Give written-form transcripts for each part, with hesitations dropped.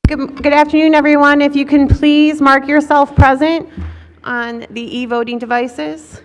Good afternoon, everyone. If you can please mark yourself present on the e-voting devices.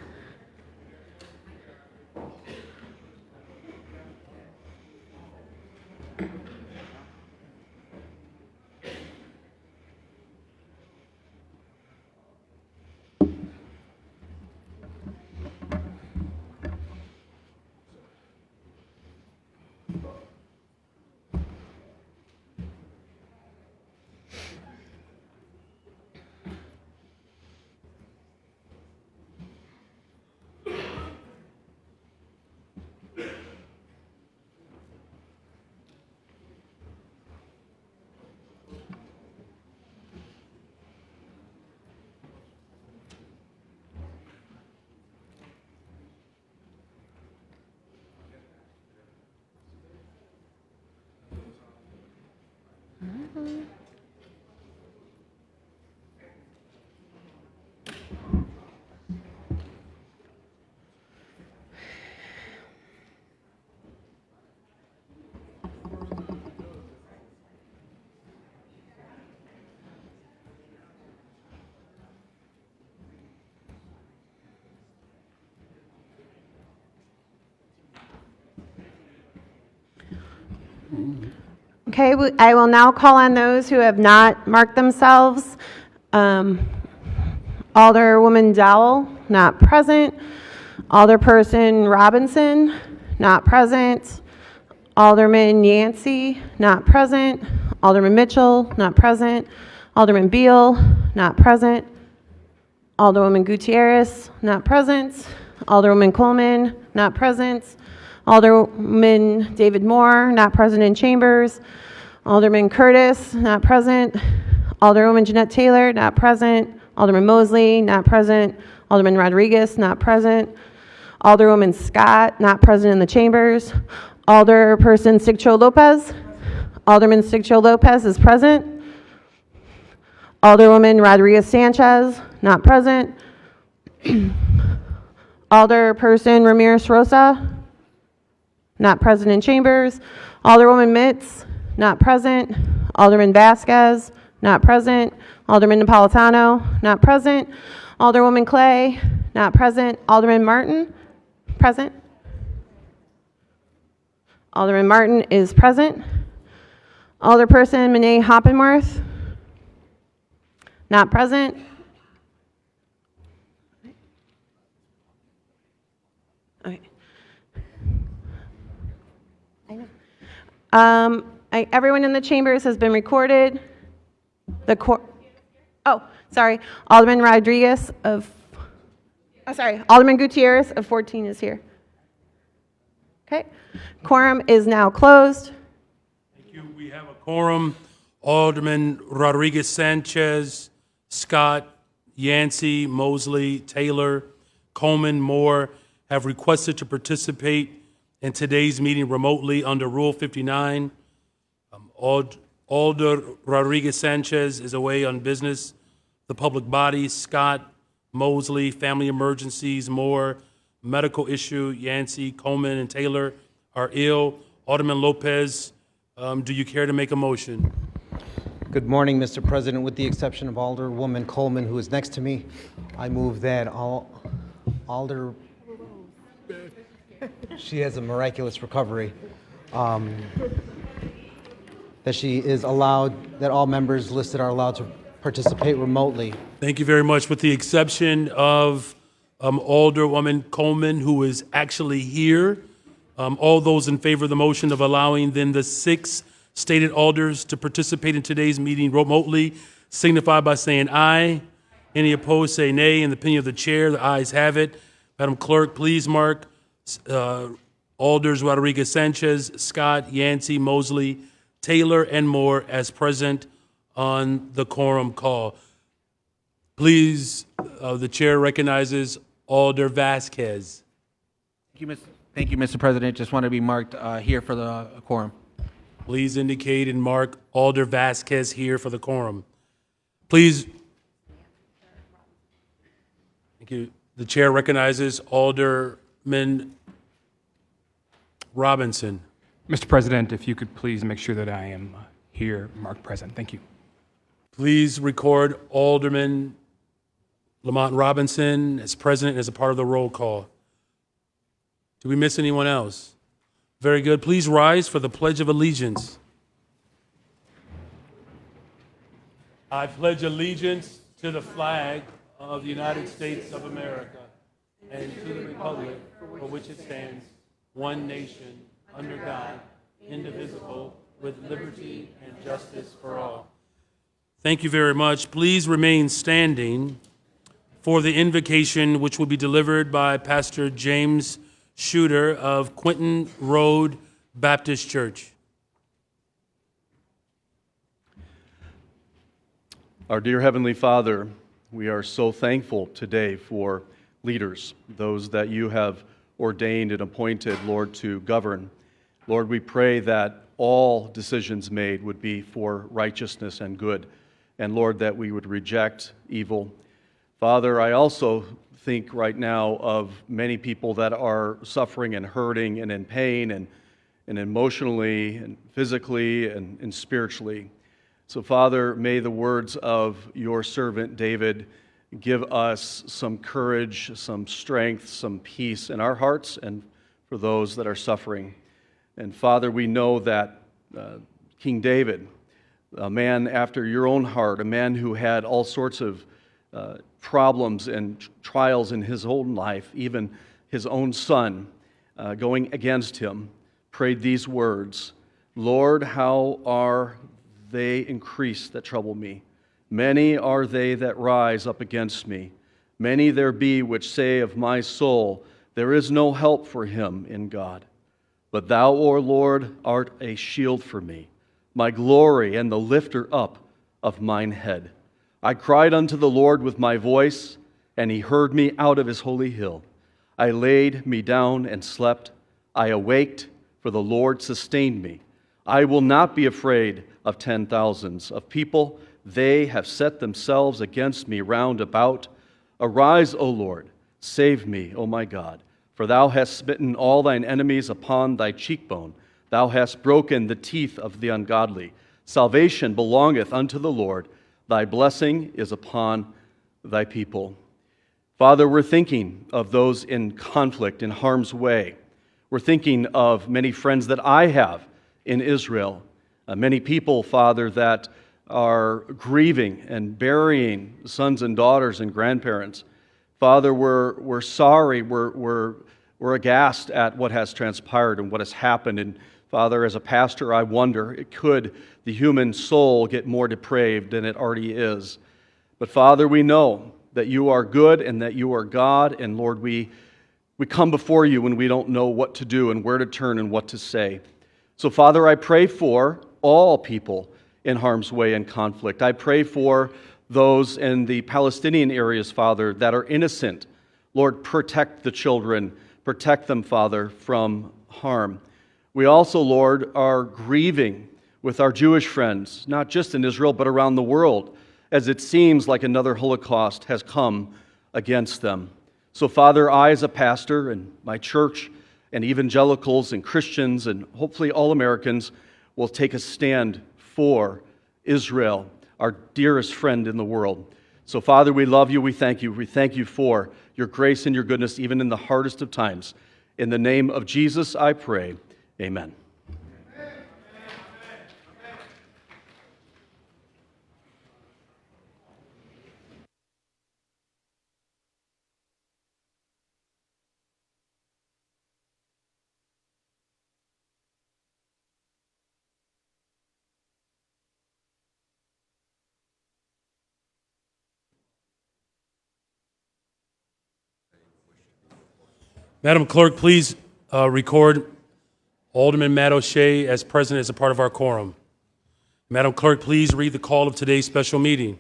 Okay, I will now call on those who have not marked themselves. Alderwoman Dowell, not present. Alderperson Robinson, not present. Alderman Yancey, not present. Alderman Mitchell, not present. Alderman Beal, not present. Alderwoman Gutierrez, not present. Alderwoman Coleman, not present. Alderman David Moore, not present in chambers. Alderman Curtis, not present. Alderwoman Jeanette Taylor, not present. Alderman Mosley, not present. Alderman Rodriguez, not present. Alderwoman Scott, not present in the chambers. Alderperson Sigcho Lopez. Alderman Sigcho Lopez is present. Alderwoman Rodriguez Sanchez, not present. Alderperson Ramirez Rosa, not present in chambers. Alderwoman Mitz, not present. Alderman Vasquez, not present. Alderman Napolitano, not present. Alderwoman Clay, not present. Alderman Martin, present. Alderman Martin is present. Alderperson Monet Hoppenworth, not present. Okay. Everyone in the chambers has been recorded. Alderman Rodriguez Alderman Gutierrez of 14 is here. Okay. Quorum is now closed. Thank you. We have a quorum. Alderman Rodriguez Sanchez, Scott, Yancey, Mosley, Taylor, Coleman, Moore have requested to participate in today's meeting remotely under Rule 59. Alder Rodriguez Sanchez is away on business. The public body, Scott, Mosley, family emergencies, Moore, medical issue, Yancey, Coleman, and Taylor are ill. Alderman Lopez, do you care to make a motion? Good morning, Mr. President. With the exception of Alderwoman Coleman, who is next to me, I move that she has a miraculous recovery, that she is allowed, that all members listed are allowed to participate remotely. Thank you very much. With the exception of Alderwoman Coleman, who is actually here, all those in favor of the motion of allowing then the 6 stated alders to participate in today's meeting remotely signify by saying aye. Any opposed say nay. In the opinion of the chair, the ayes have it. Madam Clerk, please mark Alders Rodriguez Sanchez, Scott, Yancey, Mosley, Taylor, and Moore as present on the quorum call. Please, the chair recognizes Alder Vasquez. Thank you, Mr. President. Just want to be marked here for the quorum. Please indicate and mark Alder Vasquez here for the quorum. Please. Thank you. The chair recognizes Alderman Robinson. Mr. President, if you could please make sure that I am here marked present. Thank you. Please record Alderman Lamont Robinson as president as a part of the roll call. Did we miss anyone else? Very good. Please rise for the Pledge of Allegiance. I pledge allegiance to the flag of the United States of America and to the republic for which it stands, one nation, under God, indivisible, with liberty and justice for all. Thank you very much. Please remain standing for the invocation, which will be delivered by Pastor James Shooter of Quinton Road Baptist Church. Our dear Heavenly Father, we are so thankful today for leaders, those that you have ordained and appointed, Lord, to govern. Lord, we pray that all decisions made would be for righteousness and good, and Lord, that we would reject evil. Father, I also think right now of many people that are suffering and hurting and in pain and emotionally and physically and spiritually. So, Father, may the words of your servant David give us some courage, some strength, some peace in our hearts and for those that are suffering. And, Father, we know that King David, a man after your own heart, a man who had all sorts of problems and trials in his own life, even his own son going against him, prayed these words, Lord, how are they increased that trouble me? Many are they that rise up against me. Many there be which say of my soul, there is no help for him in God. But thou, O Lord, art a shield for me, my glory and the lifter up of mine head. I cried unto the Lord with my voice, and he heard me out of his holy hill. I laid me down and slept. I awaked, for the Lord sustained me. I will not be afraid of 10,000s of people. They have set themselves against me round about. Arise, O Lord, save me, O my God. For thou hast smitten all thine enemies upon thy cheekbone. Thou hast broken the teeth of the ungodly. Salvation belongeth unto the Lord. Thy blessing is upon thy people. Father, we're thinking of those in conflict, in harm's way. We're thinking of many friends that I have in Israel. Many people, Father, that are grieving and burying sons and daughters and grandparents. Father, we're sorry, we're aghast at what has transpired and what has happened. And Father, as a pastor, I wonder, could the human soul get more depraved than it already is? But Father, we know that you are good and that you are God. And Lord, we come before you when we don't know what to do and where to turn and what to say. So Father, I pray for all people in harm's way and conflict. I pray for those in the Palestinian areas, Father, that are innocent. Lord, protect the children. Protect them, Father, from harm. We also, Lord, are grieving with our Jewish friends, not just in Israel, but around the world, as it seems like another Holocaust has come against them. So, Father, I as a pastor and my church and evangelicals and Christians and hopefully all Americans will take a stand for Israel, our dearest friend in the world. So, Father, we love you. We thank you. We thank you for your grace and your goodness, even in the hardest of times. In the name of Jesus, I pray. Amen. Madam Clerk, please record Alderman Matt O'Shea as president as a part of our quorum. Madam Clerk, please read the call of today's special meeting.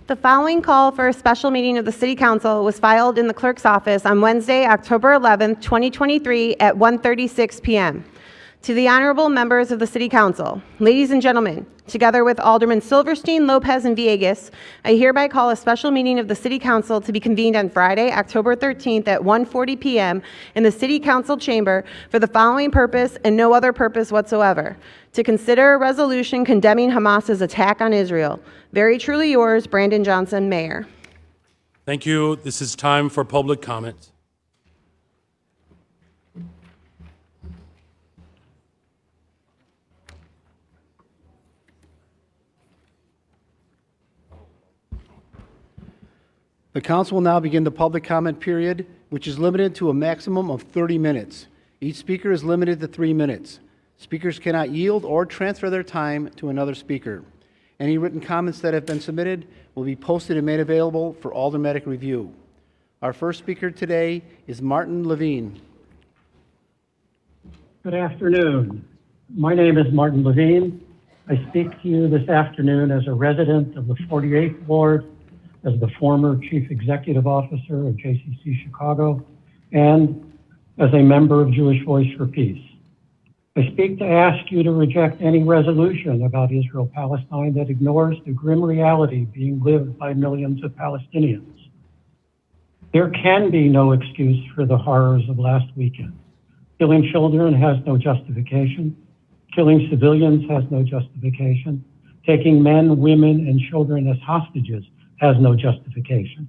The following call for a special meeting of the City Council was filed in the clerk's office on Wednesday, October 11th, 2023 at 1:36 p.m. To the honorable members of the City Council, ladies and gentlemen, together with Alderman Silverstein, Lopez, and Villegas, I hereby call a special meeting of the City Council to be convened on Friday, October 13th at 1:40 p.m. in the City Council chamber for the following purpose and no other purpose whatsoever: to consider a resolution condemning Hamas's attack on Israel. Very truly yours, Brandon Johnson, Mayor. Thank you. This is time for public comment. The council will now begin the public comment period, which is limited to a maximum of 30 minutes. Each speaker is limited to 3 minutes. Speakers cannot yield or transfer their time to another speaker. Any written comments that have been submitted will be posted and made available for aldermanic review. Our first speaker today is Martin Levine. Good afternoon. My name is Martin Levine. I speak to you this afternoon as a resident of the 48th Ward, as the former Chief Executive Officer of JCC Chicago, and as a member of Jewish Voice for Peace. I speak to ask you to reject any resolution about Israel-Palestine that ignores the grim reality being lived by millions of Palestinians. There can be no excuse for the horrors of last weekend. Killing children has no justification. Killing civilians has no justification. Taking men, women, and children as hostages has no justification.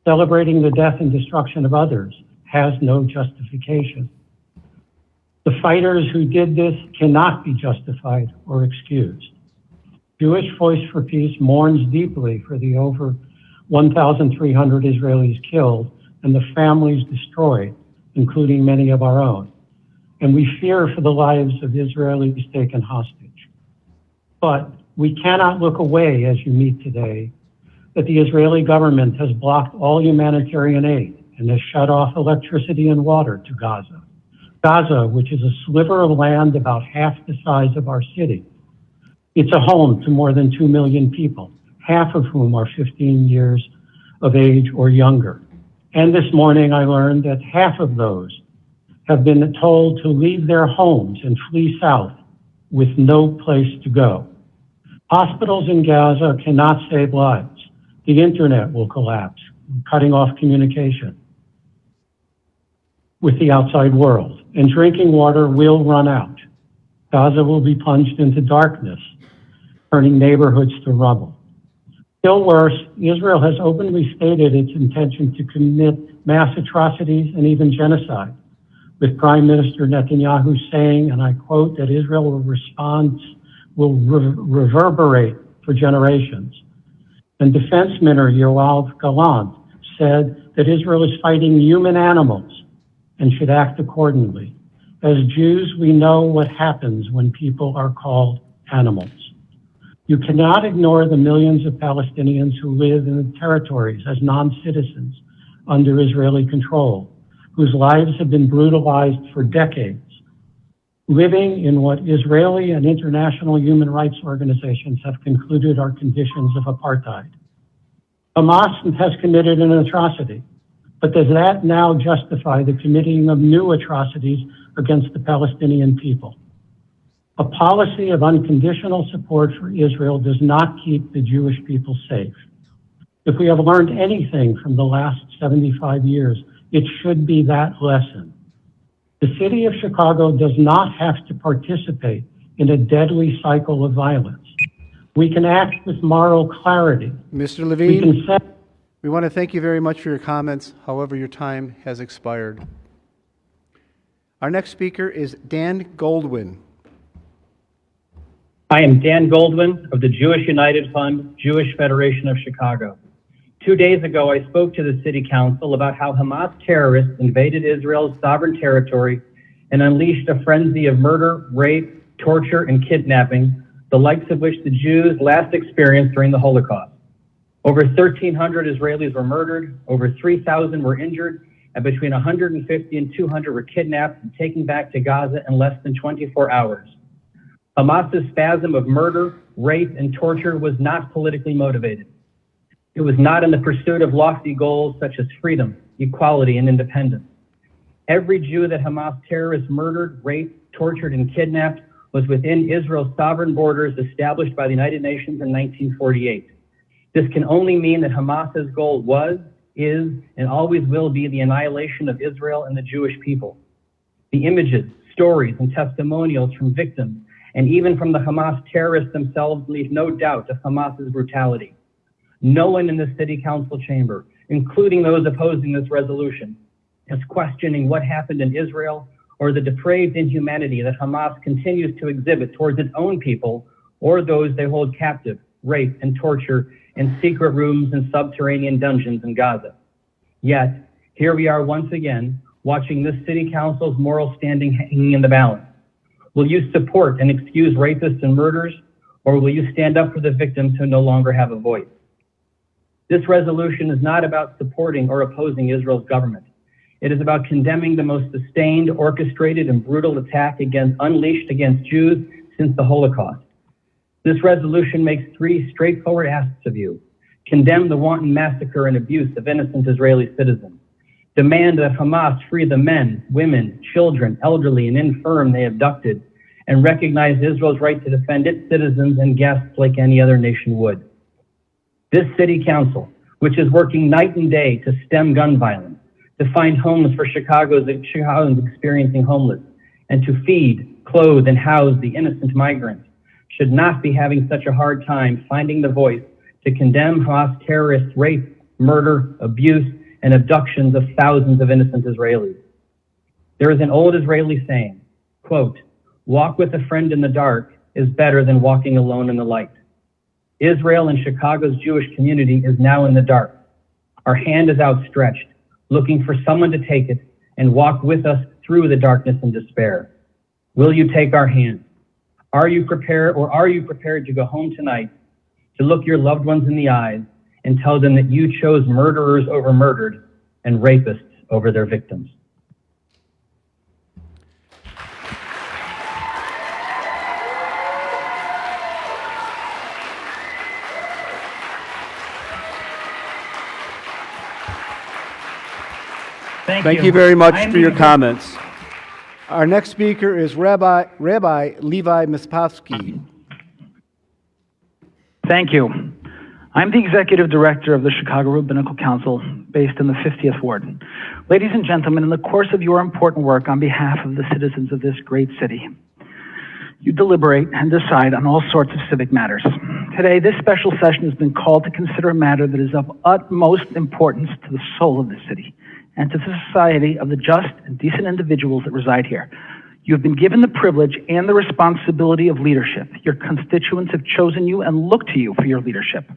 Celebrating the death and destruction of others has no justification. The fighters who did this cannot be justified or excused. Jewish Voice for Peace mourns deeply for the over 1,300 Israelis killed and the families destroyed, including many of our own. And we fear for the lives of Israelis taken hostage. But we cannot look away as you meet today that the Israeli government has blocked all humanitarian aid and has shut off electricity and water to Gaza. Gaza, which is a sliver of land about half the size of our city. It's a home to more than 2 million people, half of whom are 15 years of age or younger. And this morning I learned that half of those have been told to leave their homes and flee south with no place to go. Hospitals in Gaza cannot save lives. The internet will collapse, cutting off communication with the outside world, and drinking water will run out. Gaza will be plunged into darkness, turning neighborhoods to rubble. Still worse, Israel has openly stated its intention to commit mass atrocities and even genocide, with Prime Minister Netanyahu saying, and I quote, that Israel will reverberate for generations. And Defense Minister Yoav Gallant said that Israel is fighting human animals and should act accordingly. As Jews, we know what happens when people are called animals. You cannot ignore the millions of Palestinians who live in the territories as non-citizens under Israeli control, whose lives have been brutalized for decades, living in what Israeli and international human rights organizations have concluded are conditions of apartheid. Hamas has committed an atrocity, but does that now justify the committing of new atrocities against the Palestinian people? A policy of unconditional support for Israel does not keep the Jewish people safe. If we have learned anything from the last 75 years, it should be that lesson. The city of Chicago does not have to participate in a deadly cycle of violence. We can act with moral clarity. Mr. Levine, we want to thank you very much for your comments. However, your time has expired. Our next speaker is Dan Goldwyn. I am Dan Goldwyn of the Jewish United Fund, Jewish Federation of Chicago. 2 days ago, I spoke to the City Council about how Hamas terrorists invaded Israel's sovereign territory and unleashed a frenzy of murder, rape, torture, and kidnapping, the likes of which the Jews last experienced during the Holocaust. Over 1,300 Israelis were murdered, over 3,000 were injured, and between 150 and 200 were kidnapped and taken back to Gaza in less than 24 hours. Hamas's spasm of murder, rape, and torture was not politically motivated. It was not in the pursuit of lofty goals such as freedom, equality, and independence. Every Jew that Hamas terrorists murdered, raped, tortured, and kidnapped was within Israel's sovereign borders established by the United Nations in 1948. This can only mean that Hamas's goal was, is, and always will be the annihilation of Israel and the Jewish people. The images, stories, and testimonials from victims, and even from the Hamas terrorists themselves, leave no doubt of Hamas's brutality. No one in the city council chamber, including those opposing this resolution, is questioning what happened in Israel or the depraved inhumanity that Hamas continues to exhibit towards its own people or those they hold captive, rape, and torture in secret rooms and subterranean dungeons in Gaza. Yet, here we are once again, watching this city council's moral standing hanging in the balance. Will you support and excuse rapists and murderers, or will you stand up for the victims who no longer have a voice? This resolution is not about supporting or opposing Israel's government. It is about condemning the most sustained, orchestrated, and brutal attack unleashed against Jews since the Holocaust. This resolution makes three straightforward asks of you. Condemn the wanton massacre and abuse of innocent Israeli citizens. Demand that Hamas free the men, women, children, elderly, and infirm they abducted, and recognize Israel's right to defend its citizens and guests like any other nation would. This city council, which is working night and day to stem gun violence, to find homes for Chicagoans experiencing homeless, and to feed, clothe, and house the innocent migrants, should not be having such a hard time finding the voice to condemn Hamas terrorist rape, murder, abuse, and abductions of thousands of innocent Israelis. There is an old Israeli saying, quote, "Walk with a friend in the dark is better than walking alone in the light." Israel and Chicago's Jewish community is now in the dark. Our hand is outstretched, looking for someone to take it and walk with us through the darkness and despair. Will you take our hand? Are you prepared to go home tonight to look your loved ones in the eyes and tell them that you chose murderers over murdered and rapists over their victims? Thank you very much for your comments. Our next speaker is Rabbi Levi Mispovsky. Thank you. I'm the Executive Director of the Chicago Rabbinical Council, based in the 50th Ward. Ladies and gentlemen, in the course of your important work on behalf of the citizens of this great city, you deliberate and decide on all sorts of civic matters. Today, this special session has been called to consider a matter that is of utmost importance to the soul of the city and to the society of the just and decent individuals that reside here. You have been given the privilege and the responsibility of leadership. Your constituents have chosen you and look to you for your leadership.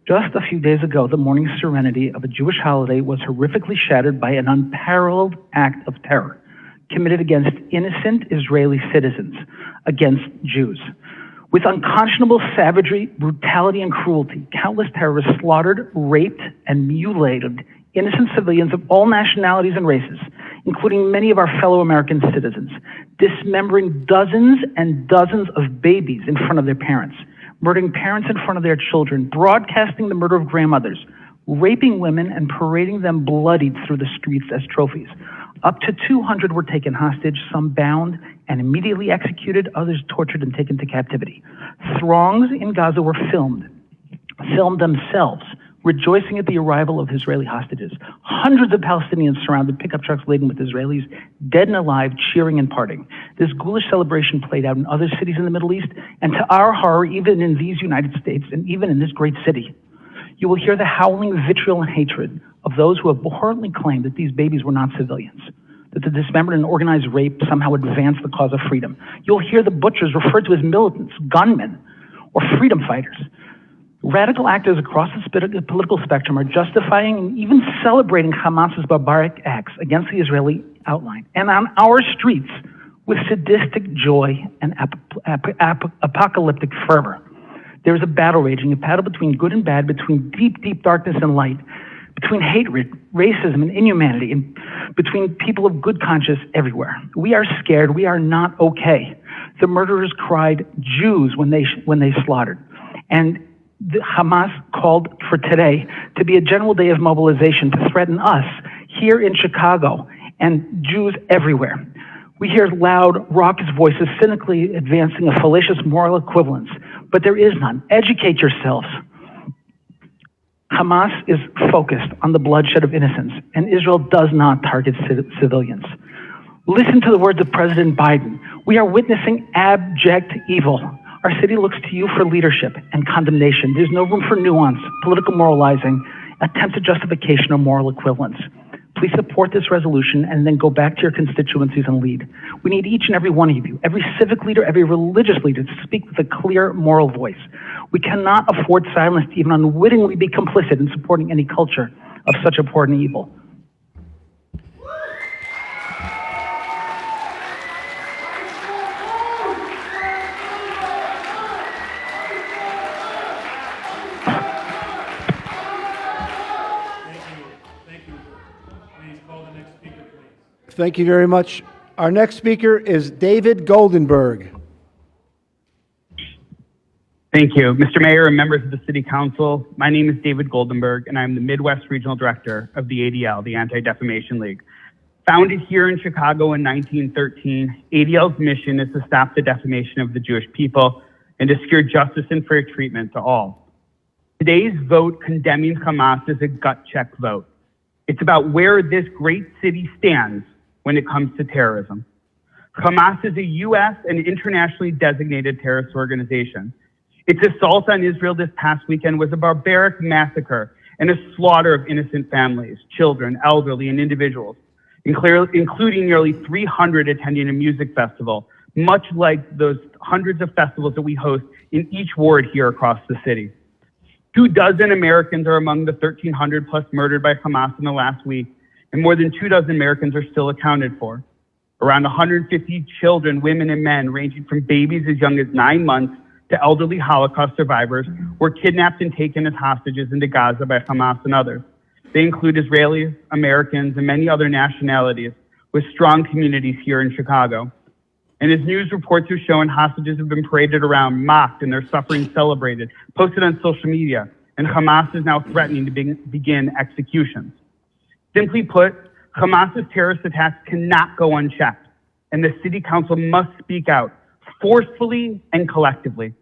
Just a few days ago, the morning serenity of a Jewish holiday was horrifically shattered by an unparalleled act of terror committed against innocent Israeli citizens, against Jews. With unconscionable savagery, brutality, and cruelty, countless terrorists slaughtered, raped, and mutilated innocent civilians of all nationalities and races, including many of our fellow American citizens, dismembering dozens and dozens of babies in front of their parents, murdering parents in front of their children, broadcasting the murder of grandmothers, raping women and parading them bloodied through the streets as trophies. Up to 200 were taken hostage, some bound and immediately executed, others tortured and taken to captivity. Throngs in Gaza were filmed themselves, rejoicing at the arrival of Israeli hostages. Hundreds of Palestinians surrounded pickup trucks laden with Israelis, dead and alive, cheering and partying. This ghoulish celebration played out in other cities in the Middle East, and to our horror, even in these United States, and even in this great city. You will hear the howling vitriol and hatred of those who have abhorrently claimed that these babies were not civilians, that the dismembered and organized rape somehow advanced the cause of freedom. You'll hear the butchers referred to as militants, gunmen, or freedom fighters. Radical actors across the political spectrum are justifying and even celebrating Hamas's barbaric acts against the Israeli outline and on our streets with sadistic joy and apocalyptic fervor. There is a battle raging, a battle between good and bad, between deep, deep darkness and light, between hatred, racism, and inhumanity, and between people of good conscience everywhere. We are scared. We are not okay. The murderers cried Jews when they slaughtered. And the Hamas called for today to be a general day of mobilization to threaten us here in Chicago and Jews everywhere. We hear loud, raucous voices cynically advancing a fallacious moral equivalence, but there is none. Educate yourselves. Hamas is focused on the bloodshed of innocents, and Israel does not target civilians. Listen to the words of President Biden. We are witnessing abject evil. Our city looks to you for leadership and condemnation. There's no room for nuance, political moralizing, attempted justification, or moral equivalence. Please support this resolution and then go back to your constituencies and lead. We need each and every one of you, every civic leader, every religious leader, to speak with a clear moral voice. We cannot afford silence to even unwittingly be complicit in supporting any culture of such abhorrent evil. Thank you very much. Our next speaker is David Goldenberg. Thank you. Mr. Mayor and members of the City Council, my name is David Goldenberg, and I'm the Midwest Regional Director of the ADL, the Anti-Defamation League. Founded here in Chicago in 1913, ADL's mission is to stop the defamation of the Jewish people and to secure justice and fair treatment to all. Today's vote condemning Hamas is a gut check vote. It's about where this great city stands when it comes to terrorism. Hamas is a U.S. and internationally designated terrorist organization. Its assault on Israel this past weekend was a barbaric massacre and a slaughter of innocent families, children, elderly, and individuals, including nearly 300 attending a music festival, much like those hundreds of festivals that we host in each ward here across the city. 24 Americans are among the 1,300 plus murdered by Hamas in the last week, and more than 24 Americans are still accounted for. Around 150 children, women, and men, ranging from babies as young as 9 months to elderly Holocaust survivors, were kidnapped and taken as hostages into Gaza by Hamas and others. They include Israelis, Americans, and many other nationalities with strong communities here in Chicago. And as news reports have shown, hostages have been paraded around, mocked, and their suffering celebrated, posted on social media, and Hamas is now threatening to begin executions. Simply put, Hamas's terrorist attacks cannot go unchecked, and the City Council must speak out forcefully and collectively.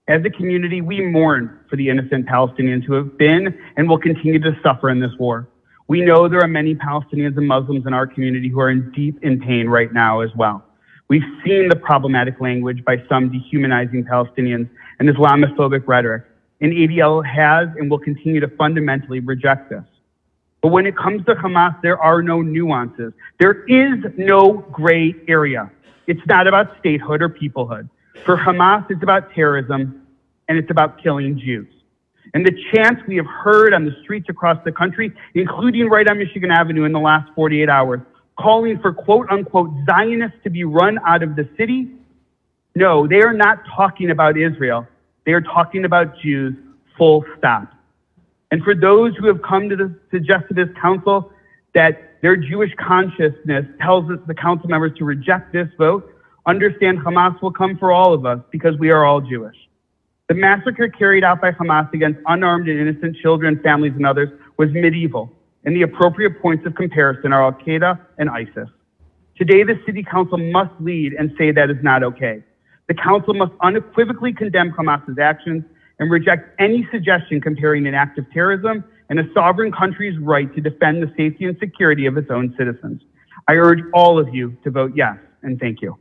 As a community, we mourn for the innocent Palestinians who have been and will continue to suffer in this war. We know there are many Palestinians and Muslims in our community who are deep in pain right now as well. We've seen the problematic language by some dehumanizing Palestinians and Islamophobic rhetoric, and ADL has and will continue to fundamentally reject this. But when it comes to Hamas, there are no nuances. There is no gray area. It's not about statehood or peoplehood. For Hamas, it's about terrorism, and it's about killing Jews. And the chants we have heard on the streets across the country, including right on Michigan Avenue in the last 48 hours, calling for quote-unquote Zionists to be run out of the city, no, they are not talking about Israel. They are talking about Jews, full stop. And for those who have come to suggest to this council that their Jewish consciousness tells the council members to reject this vote, understand Hamas will come for all of us because we are all Jewish. The massacre carried out by Hamas against unarmed and innocent children, families, and others was medieval, and the appropriate points of comparison are Al-Qaeda and ISIS. Today, the City Council must lead and say that is not okay. The council must unequivocally condemn Hamas's actions and reject any suggestion comparing an act of terrorism and a sovereign country's right to defend the safety and security of its own citizens. I urge all of you to vote yes, and thank you.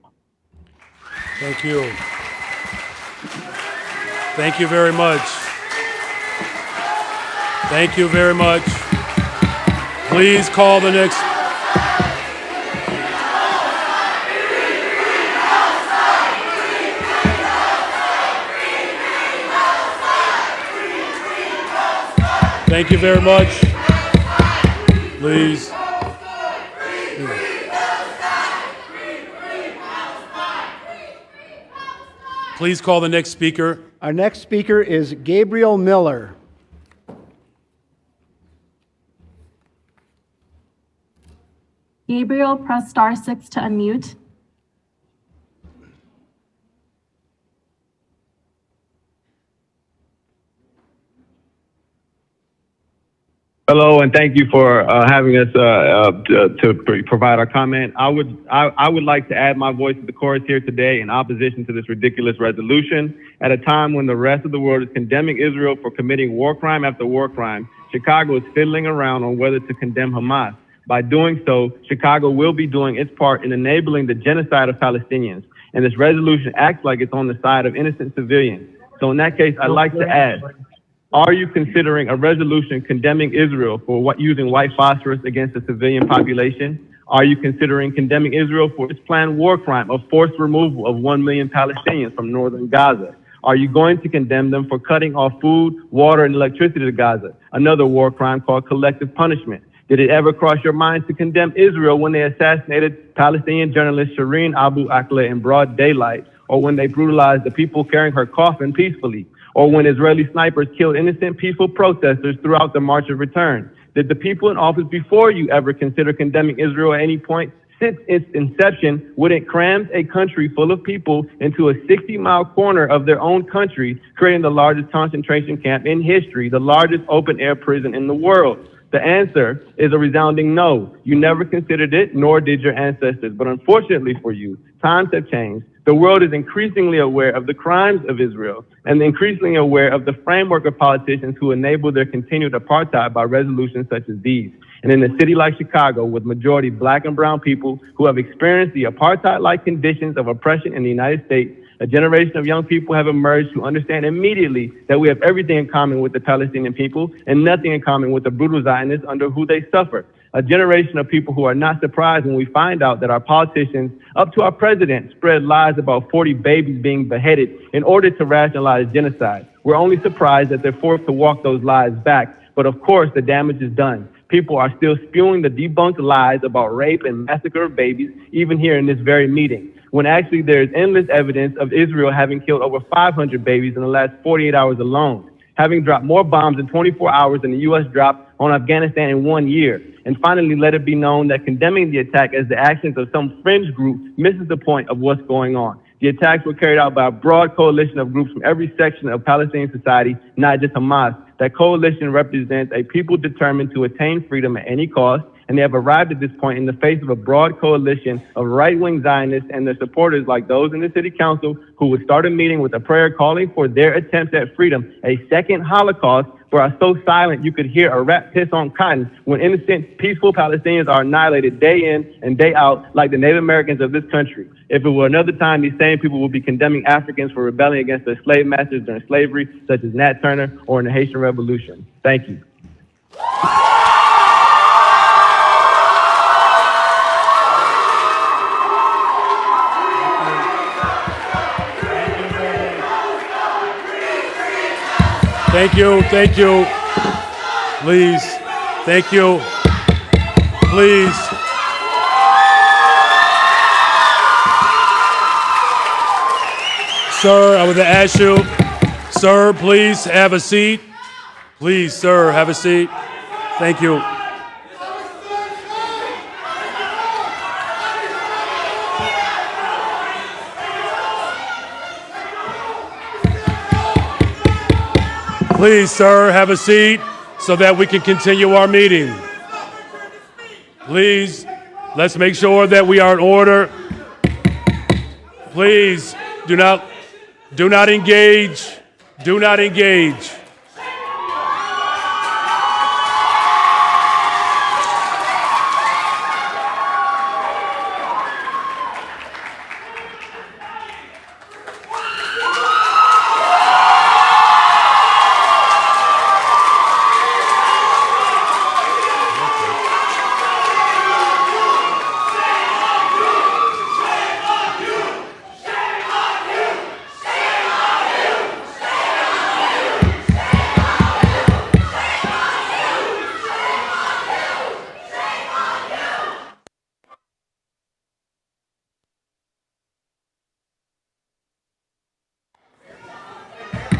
Thank you. Thank you very much. Thank you very much. Please call the next. Thank you very much. Please. Please call the next speaker. Our next speaker is Gabriel Miller. Gabriel, press *6 to unmute. Hello, and thank you for having us to provide our comment. I would like to add my voice to the chorus here today in opposition to this ridiculous resolution. At a time when the rest of the world is condemning Israel for committing war crime after war crime, Chicago is fiddling around on whether to condemn Hamas. By doing so, Chicago will be doing its part in enabling the genocide of Palestinians. And this resolution acts like it's on the side of innocent civilians. So in that case, I'd like to add, are you considering a resolution condemning Israel for using white phosphorus against the civilian population? Are you considering condemning Israel for its planned war crime of forced removal of 1 million Palestinians from northern Gaza? Are you going to condemn them for cutting off food, water, and electricity to Gaza, another war crime called collective punishment? Did it ever cross your mind to condemn Israel when they assassinated Palestinian journalist Shireen Abu Akleh in broad daylight, or when they brutalized the people carrying her coffin peacefully, or when Israeli snipers killed innocent peaceful protesters throughout the March of Return? Did the people in office before you ever consider condemning Israel at any point? Since its inception, when it crammed a country full of people into a 60-mile corner of their own country, creating the largest concentration camp in history, the largest open-air prison in the world? The answer is a resounding no. You never considered it, nor did your ancestors. But unfortunately for you, times have changed. The world is increasingly aware of the crimes of Israel and increasingly aware of the framework of politicians who enable their continued apartheid by resolutions such as these. And in a city like Chicago, with majority black and brown people who have experienced the apartheid-like conditions of oppression in the United States, a generation of young people have emerged who understand immediately that we have everything in common with the Palestinian people and nothing in common with the brutal Zionists under who they suffer. A generation of people who are not surprised when we find out that our politicians, up to our president, spread lies about 40 babies being beheaded in order to rationalize genocide. We're only surprised that they're forced to walk those lies back. But of course, the damage is done. People are still spewing the debunked lies about rape and massacre of babies, even here in this very meeting, when actually there is endless evidence of Israel having killed over 500 babies in the last 48 hours alone, having dropped more bombs in 24 hours than the U.S. dropped on Afghanistan in 1 year. And finally, let it be known that condemning the attack as the actions of some fringe group misses the point of what's going on. The attacks were carried out by a broad coalition of groups from every section of Palestinian society, not just Hamas. That coalition represents a people determined to attain freedom at any cost, and they have arrived at this point in the face of a broad coalition of right-wing Zionists and their supporters like those in the city council who would start a meeting with a prayer calling for their attempts at freedom, a second Holocaust, but are so silent you could hear a rat piss on cotton when innocent, peaceful Palestinians are annihilated day in and day out like the Native Americans of this country. If it were another time, these same people would be condemning Africans for rebelling against their slave masters during slavery, such as Nat Turner or in the Haitian Revolution. Thank you. Thank you, thank you. Please, thank you. Please. Sir, I would ask you, sir, please have a seat. Please, sir, have a seat. Thank you. Please, sir, have a seat so that we can continue our meeting. Please, let's make sure that we are in order. Please, do not engage. Do not engage.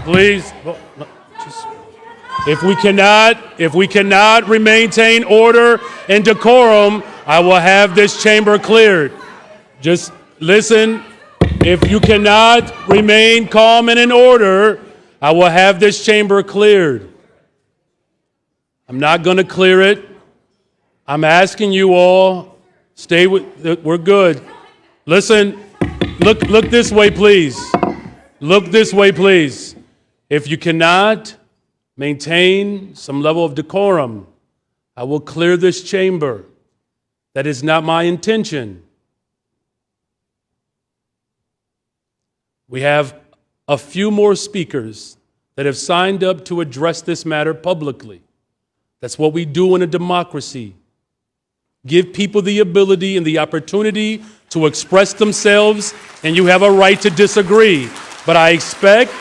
Please, if we cannot maintain order and decorum, I will have this chamber cleared. Just listen. If you cannot remain calm and in order, I will have this chamber cleared. I'm not going to clear it. I'm asking you all, stay with, we're good. Listen, look this way, please. Look this way, please. If you cannot maintain some level of decorum, I will clear this chamber. That is not my intention. We have a few more speakers that have signed up to address this matter publicly. That's what we do in a democracy. Give people the ability and the opportunity to express themselves, and you have a right to disagree. But I expect,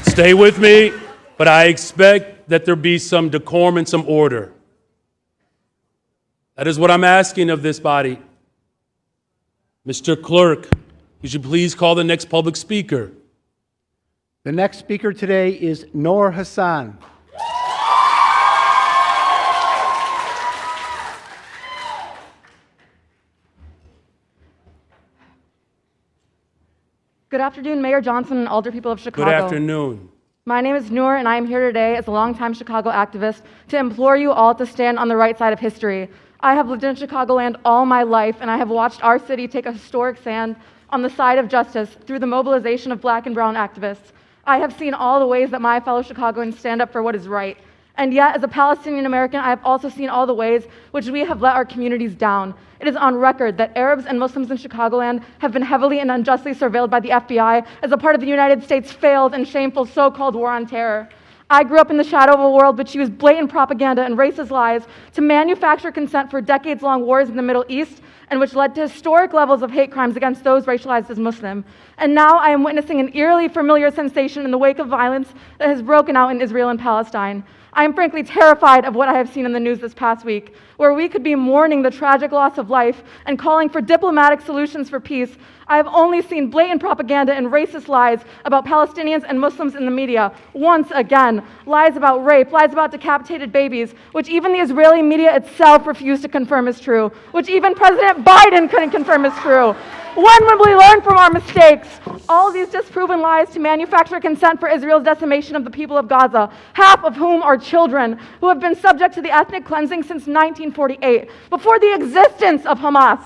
stay with me, but I expect that there be some decorum and some order. That is what I'm asking of this body. Mr. Clerk, would you please call the next public speaker? The next speaker today is Noor Hassan. Good afternoon, Mayor Johnson and Alder people of Chicago. Good afternoon. My name is Noor, and I am here today as a longtime Chicago activist to implore you all to stand on the right side of history. I have lived in Chicagoland all my life, and I have watched our city take a historic stand on the side of justice through the mobilization of Black and brown activists. I have seen all the ways that my fellow Chicagoans stand up for what is right. And yet, as a Palestinian American, I have also seen all the ways which we have let our communities down. It is on record that Arabs and Muslims in Chicagoland have been heavily and unjustly surveilled by the FBI as a part of the United States' failed and shameful so-called war on terror. I grew up in the shadow of a world which used blatant propaganda and racist lies to manufacture consent for decades-long wars in the Middle East, and which led to historic levels of hate crimes against those racialized as Muslim. And now I am witnessing an eerily familiar sensation in the wake of violence that has broken out in Israel and Palestine. I am frankly terrified of what I have seen in the news this past week, where we could be mourning the tragic loss of life and calling for diplomatic solutions for peace. I have only seen blatant propaganda and racist lies about Palestinians and Muslims in the media. Once again, lies about rape, lies about decapitated babies, which even the Israeli media itself refused to confirm is true, which even President Biden couldn't confirm is true. When will we learn from our mistakes? All these disproven lies to manufacture consent for Israel's decimation of the people of Gaza, half of whom are children, who have been subject to the ethnic cleansing since 1948, before the existence of Hamas,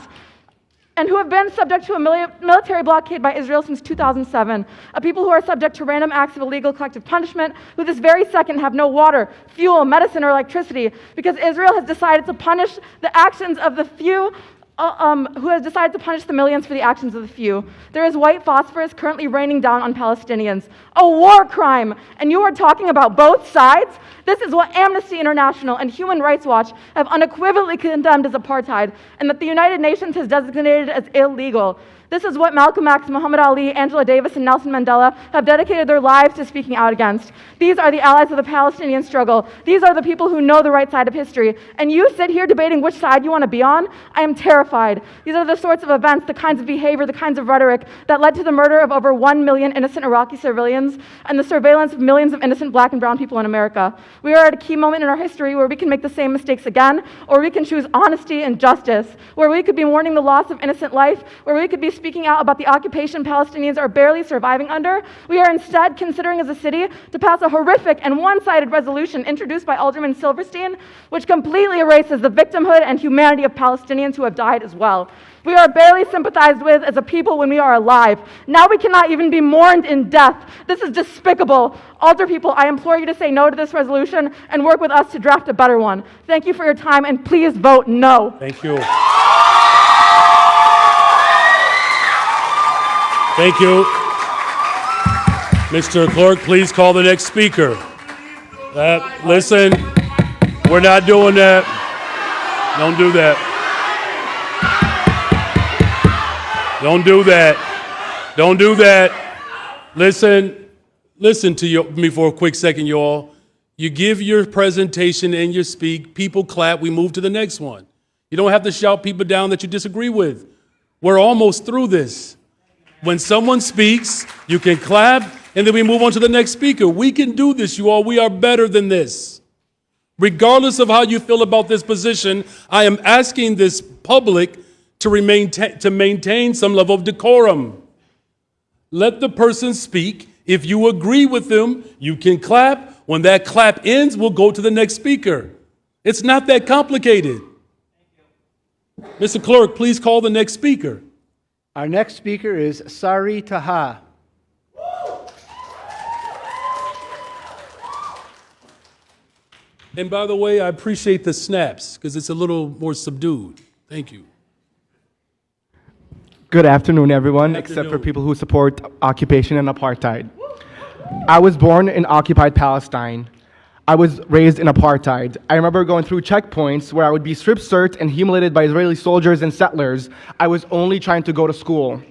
and who have been subject to a military blockade by Israel since 2007, a people who are subject to random acts of illegal collective punishment, who this very second have no water, fuel, medicine, or electricity, because Israel has decided to punish the actions of the few who has decided to punish the millions for the actions of the few. There is white phosphorus currently raining down on Palestinians, a war crime, and you are talking about both sides? This is what Amnesty International and Human Rights Watch have unequivocally condemned as apartheid, and that the United Nations has designated as illegal. This is what Malcolm X, Muhammad Ali, Angela Davis, and Nelson Mandela have dedicated their lives to speaking out against. These are the allies of the Palestinian struggle. These are the people who know the right side of history. And you sit here debating which side you want to be on? I am terrified. These are the sorts of events, the kinds of behavior, the kinds of rhetoric that led to the murder of over 1 million innocent Iraqi civilians and the surveillance of millions of innocent Black and brown people in America. We are at a key moment in our history where we can make the same mistakes again, or we can choose honesty and justice, where we could be mourning the loss of innocent life, where we could be speaking out about the occupation Palestinians are barely surviving under. We are instead considering as a city to pass a horrific and one-sided resolution introduced by Alderman Silverstein, which completely erases the victimhood and humanity of Palestinians who have died as well. We are barely sympathized with as a people when we are alive. Now we cannot even be mourned in death. This is despicable. Alder people, I implore you to say no to this resolution and work with us to draft a better one. Thank you for your time, and please vote no. Thank you. Thank you. Mr. Clerk, please call the next speaker. Listen, we're not doing that. Don't do that. Don't do that. Don't do that. Listen to me for a quick second, y'all. You give your presentation and you speak, people clap, we move to the next one. You don't have to shout people down that you disagree with. We're almost through this. When someone speaks, you can clap, and then we move on to the next speaker. We can do this, you all. We are better than this. Regardless of how you feel about this position, I am asking this public to maintain some level of decorum. Let the person speak, If you agree with them, you can clap. When that clap ends, we'll go to the next speaker. It's not that complicated. Mr. Clerk, please call the next speaker. Our next speaker is Sari Taha. And by the way, I appreciate the snaps because it's a little more subdued. Thank you. Good afternoon, everyone, except for people who support occupation and apartheid. I was born in occupied Palestine. I was raised in apartheid. I remember going through checkpoints where I would be strip searched and humiliated by Israeli soldiers and settlers. I was only trying to go to school.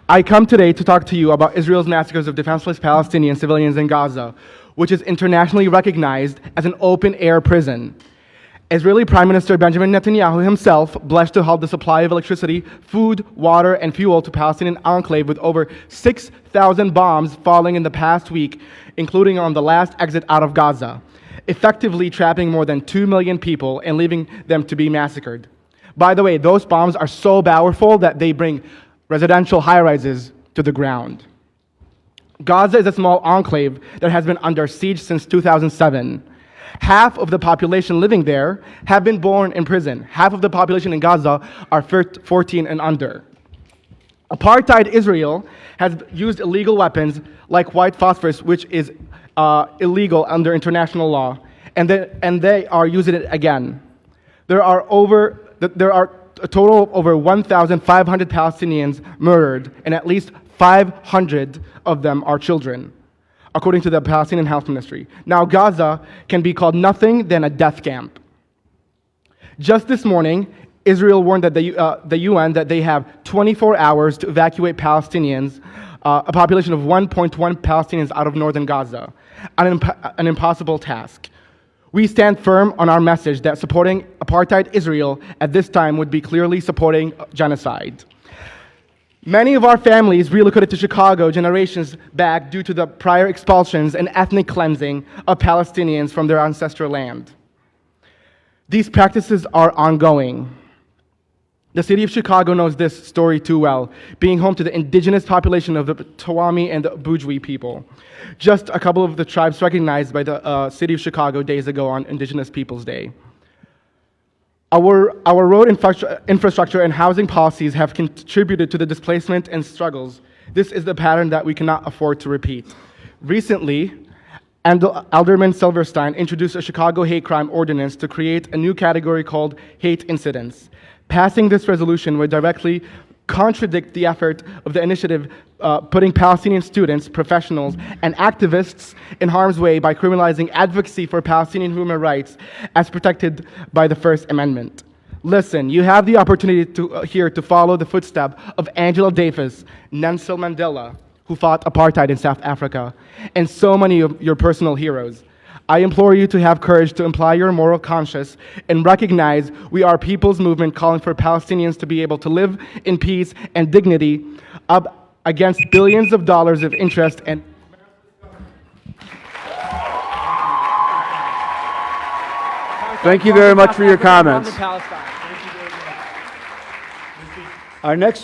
I come today to talk to you about Israel's massacres of defenseless Palestinian civilians in Gaza, which is internationally recognized as an open-air prison. Israeli Prime Minister Benjamin Netanyahu himself blessed to halt the supply of electricity, food, water, and fuel to Palestinian enclave with over 6,000 bombs falling in the past week, including on the last exit out of Gaza, effectively trapping more than 2 million people and leaving them to be massacred. By the way, those bombs are so powerful that they bring residential high-rises to the ground. Gaza is a small enclave that has been under siege since 2007. Half of the population living there have been born in prison. Half of the population in Gaza are 14 and under. Apartheid Israel has used illegal weapons like white phosphorus, which is illegal under international law, and they are using it again. There are a total of over 1,500 Palestinians murdered, and at least 500 of them are children, according to the Palestinian Health Ministry. Now, Gaza can be called nothing than a death camp. Just this morning, Israel warned that the UN that they have 24 hours to evacuate Palestinians, a population of 1.1 Palestinians out of northern Gaza, an impossible task. We stand firm on our message that supporting apartheid Israel at this time would be clearly supporting genocide. Many of our families relocated to Chicago generations back due to the prior expulsions and ethnic cleansing of Palestinians from their ancestral land. These practices are ongoing. The city of Chicago knows this story too well, being home to the indigenous population of the Tawami and the Bujwi people, just a couple of the tribes recognized by the city of Chicago days ago on Indigenous Peoples Day. Our road infrastructure and housing policies have contributed to the displacement and struggles. This is the pattern that we cannot afford to repeat. Recently, Alderman Silverstein introduced a Chicago hate crime ordinance to create a new category called hate incidents. Passing this resolution would directly contradict the effort of the initiative putting Palestinian students, professionals, and activists in harm's way by criminalizing advocacy for Palestinian human rights as protected by the First Amendment. Listen, you have the opportunity here to follow the footsteps of Angela Davis, Nelson Mandela, who fought apartheid in South Africa, and so many of your personal heroes. I implore you to have courage to apply your moral conscience and recognize we are a people's movement calling for Palestinians to be able to live in peace and dignity up against billions of dollars of interest and Thank you very much for your comments. Our next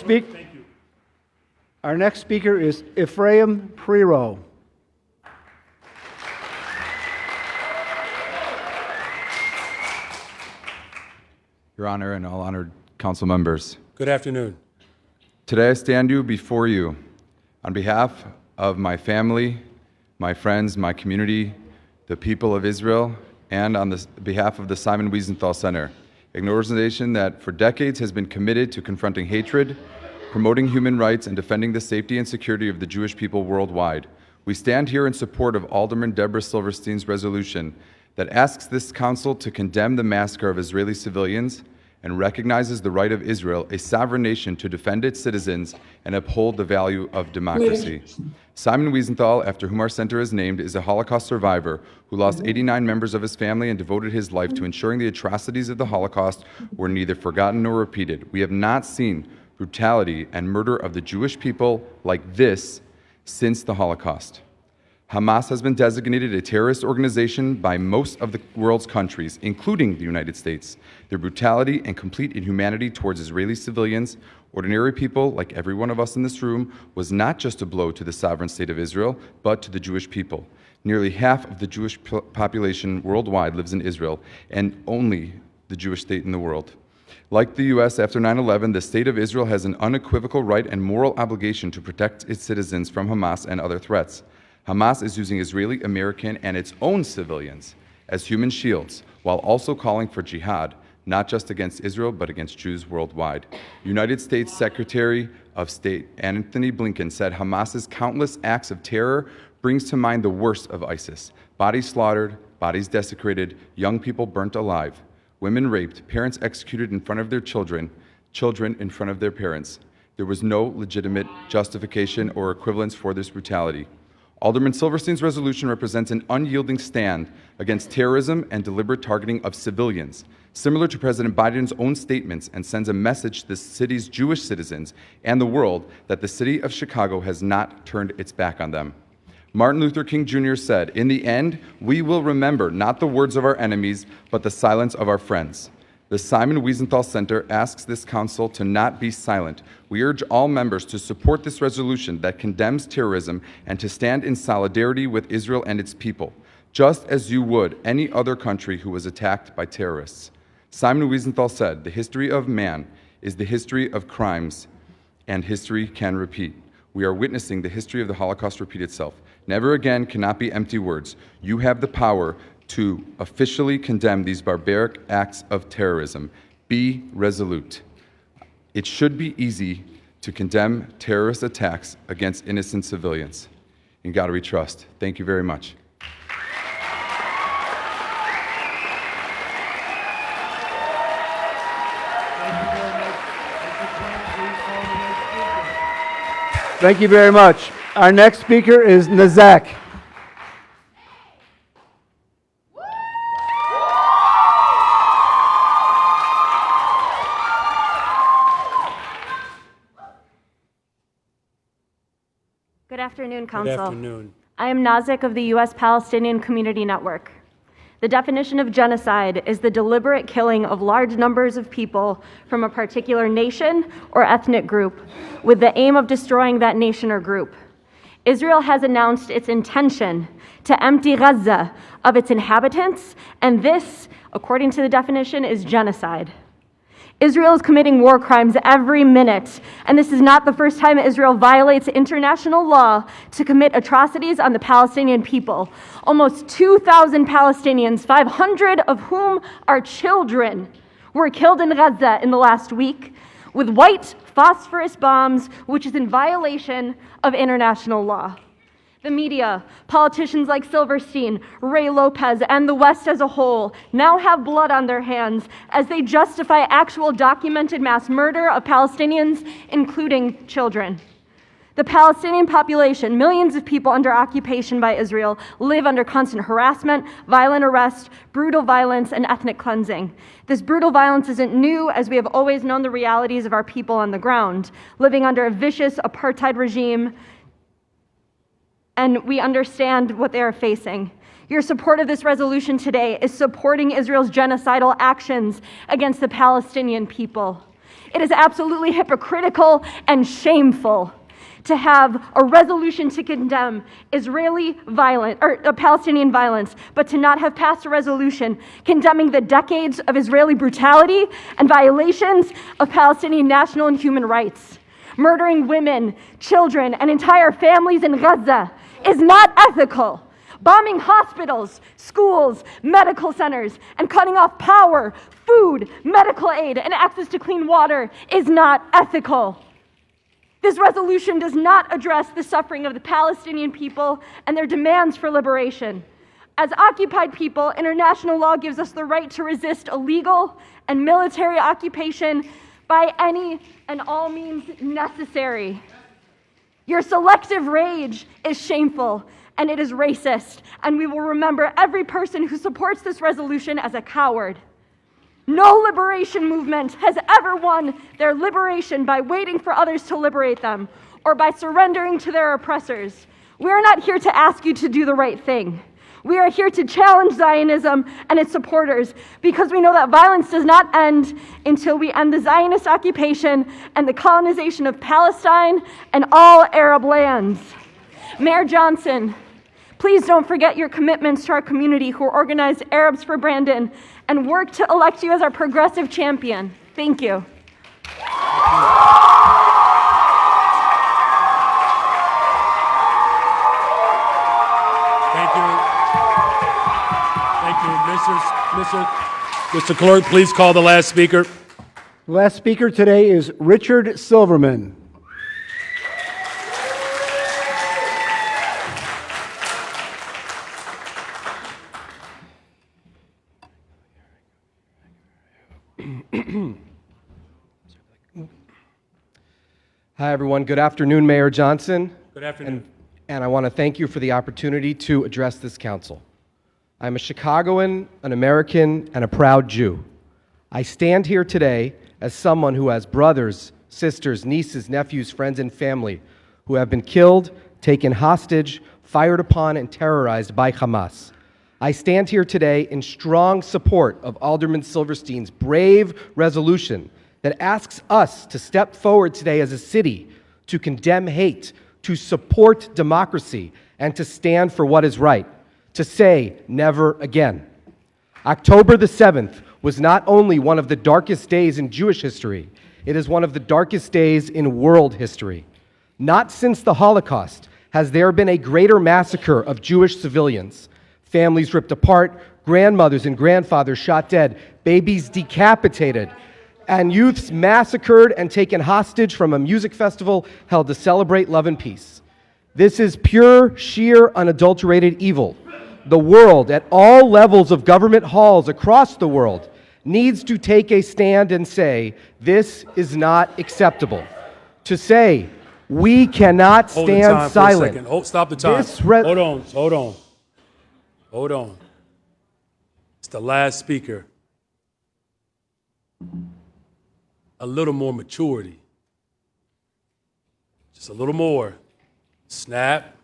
speaker is Ephraim Prero. Your Honor and all honored council members. Good afternoon. Today I stand before you on behalf of my family, my friends, my community, the people of Israel, and on behalf of the Simon Wiesenthal Center, an organization that for decades has been committed to confronting hatred, promoting human rights, and defending the safety and security of the Jewish people worldwide. We stand here in support of Alderman Deborah Silverstein's resolution that asks this council to condemn the massacre of Israeli civilians and recognizes the right of Israel, a sovereign nation, to defend its citizens and uphold the value of democracy. Simon Wiesenthal, after whom our center is named, is a Holocaust survivor who lost 89 members of his family and devoted his life to ensuring the atrocities of the Holocaust were neither forgotten nor repeated. We have not seen brutality and murder of the Jewish people like this since the Holocaust. Hamas has been designated a terrorist organization by most of the world's countries, including the United States. Their brutality and complete inhumanity towards Israeli civilians, ordinary people like every one of us in this room, was not just a blow to the sovereign state of Israel, but to the Jewish people. Nearly half of the Jewish population worldwide lives in Israel, and only the Jewish state in the world. Like the U.S. after 9/11, the state of Israel has an unequivocal right and moral obligation to protect its citizens from Hamas and other threats. Hamas is using Israeli, American, and its own civilians as human shields, while also calling for jihad, not just against Israel, but against Jews worldwide. United States Secretary of State Anthony Blinken said Hamas's countless acts of terror brings to mind the worst of ISIS: bodies slaughtered, bodies desecrated, young people burnt alive, women raped, parents executed in front of their children, children in front of their parents. There was no legitimate justification or equivalence for this brutality. Alderman Silverstein's resolution represents an unyielding stand against terrorism and deliberate targeting of civilians, similar to President Biden's own statements, and sends a message to the city's Jewish citizens and the world that the city of Chicago has not turned its back on them. Martin Luther King Jr. said, "In the end, we will remember not the words of our enemies, but the silence of our friends." The Simon Wiesenthal Center asks this council to not be silent. We urge all members to support this resolution that condemns terrorism and to stand in solidarity with Israel and its people, just as you would any other country who was attacked by terrorists. Simon Wiesenthal said, "The history of man is the history of crimes, and history can repeat." We are witnessing the history of the Holocaust repeat itself. Never again cannot be empty words. You have the power to officially condemn these barbaric acts of terrorism. Be resolute. It should be easy to condemn terrorist attacks against innocent civilians. In God we trust. Thank you very much. Thank you very much. Our next speaker is Nazak. Good afternoon, Council. Good afternoon. I am Nazak of the U.S. Palestinian Community Network. The definition of genocide is the deliberate killing of large numbers of people from a particular nation or ethnic group with the aim of destroying that nation or group. Israel has announced its intention to empty Gaza of its inhabitants, and this, according to the definition, is genocide. Israel is committing war crimes every minute, and this is not the first time Israel violates international law to commit atrocities on the Palestinian people. Almost 2,000 Palestinians, 500 of whom are children, were killed in Gaza in the last week with white phosphorus bombs, which is in violation of international law. The media, politicians like Silverstein, Ray Lopez, and the West as a whole now have blood on their hands as they justify actual documented mass murder of Palestinians, including children. The Palestinian population, millions of people under occupation by Israel, live under constant harassment, violent arrest, brutal violence, and ethnic cleansing. This brutal violence isn't new, as we have always known the realities of our people on the ground, living under a vicious apartheid regime, and we understand what they are facing. Your support of this resolution today is supporting Israel's genocidal actions against the Palestinian people. It is absolutely hypocritical and shameful to have a resolution to condemn Palestinian violence, but to not have passed a resolution condemning the decades of Israeli brutality and violations of Palestinian national and human rights. Murdering women, children, and entire families in Gaza is not ethical. Bombing hospitals, schools, medical centers, and cutting off power, food, medical aid, and access to clean water is not ethical. This resolution does not address the suffering of the Palestinian people and their demands for liberation. As occupied people, international law gives us the right to resist illegal and military occupation by any and all means necessary. Your selective rage is shameful, and it is racist, and we will remember every person who supports this resolution as a coward. No liberation movement has ever won their liberation by waiting for others to liberate them or by surrendering to their oppressors. We are not here to ask you to do the right thing. We are here to challenge Zionism and its supporters because we know that violence does not end until we end the Zionist occupation and the colonization of Palestine and all Arab lands. Mayor Johnson, please don't forget your commitments to our community who organized Arabs for Brandon and work to elect you as our progressive champion. Thank you. Thank you. Thank you. Mr. Clerk, please call the last speaker. The last speaker today is Richard Silverman. Hi, everyone. Good afternoon, Mayor Johnson. Good afternoon. And I want to thank you for the opportunity to address this council. I'm a Chicagoan, an American, and a proud Jew. I stand here today as someone who has brothers, sisters, nieces, nephews, friends, and family who have been killed, taken hostage, fired upon, and terrorized by Hamas. I stand here today in strong support of Alderman Silverstein's brave resolution that asks us to step forward today as a city to condemn hate, to support democracy, and to stand for what is right, to say never again. October the 7th was not only one of the darkest days in Jewish history, it is one of the darkest days in world history. Not since the Holocaust has there been a greater massacre of Jewish civilians. Families ripped apart, grandmothers and grandfathers shot dead, babies decapitated, and youths massacred and taken hostage from a music festival held to celebrate love and peace. This is pure, sheer, unadulterated evil. The world, at all levels of government halls across the world, needs to take a stand and say, this is not acceptable. To say, we cannot stand silent. Stop the time. Hold on. It's the last speaker. A little more maturity. Just a little more. Snap,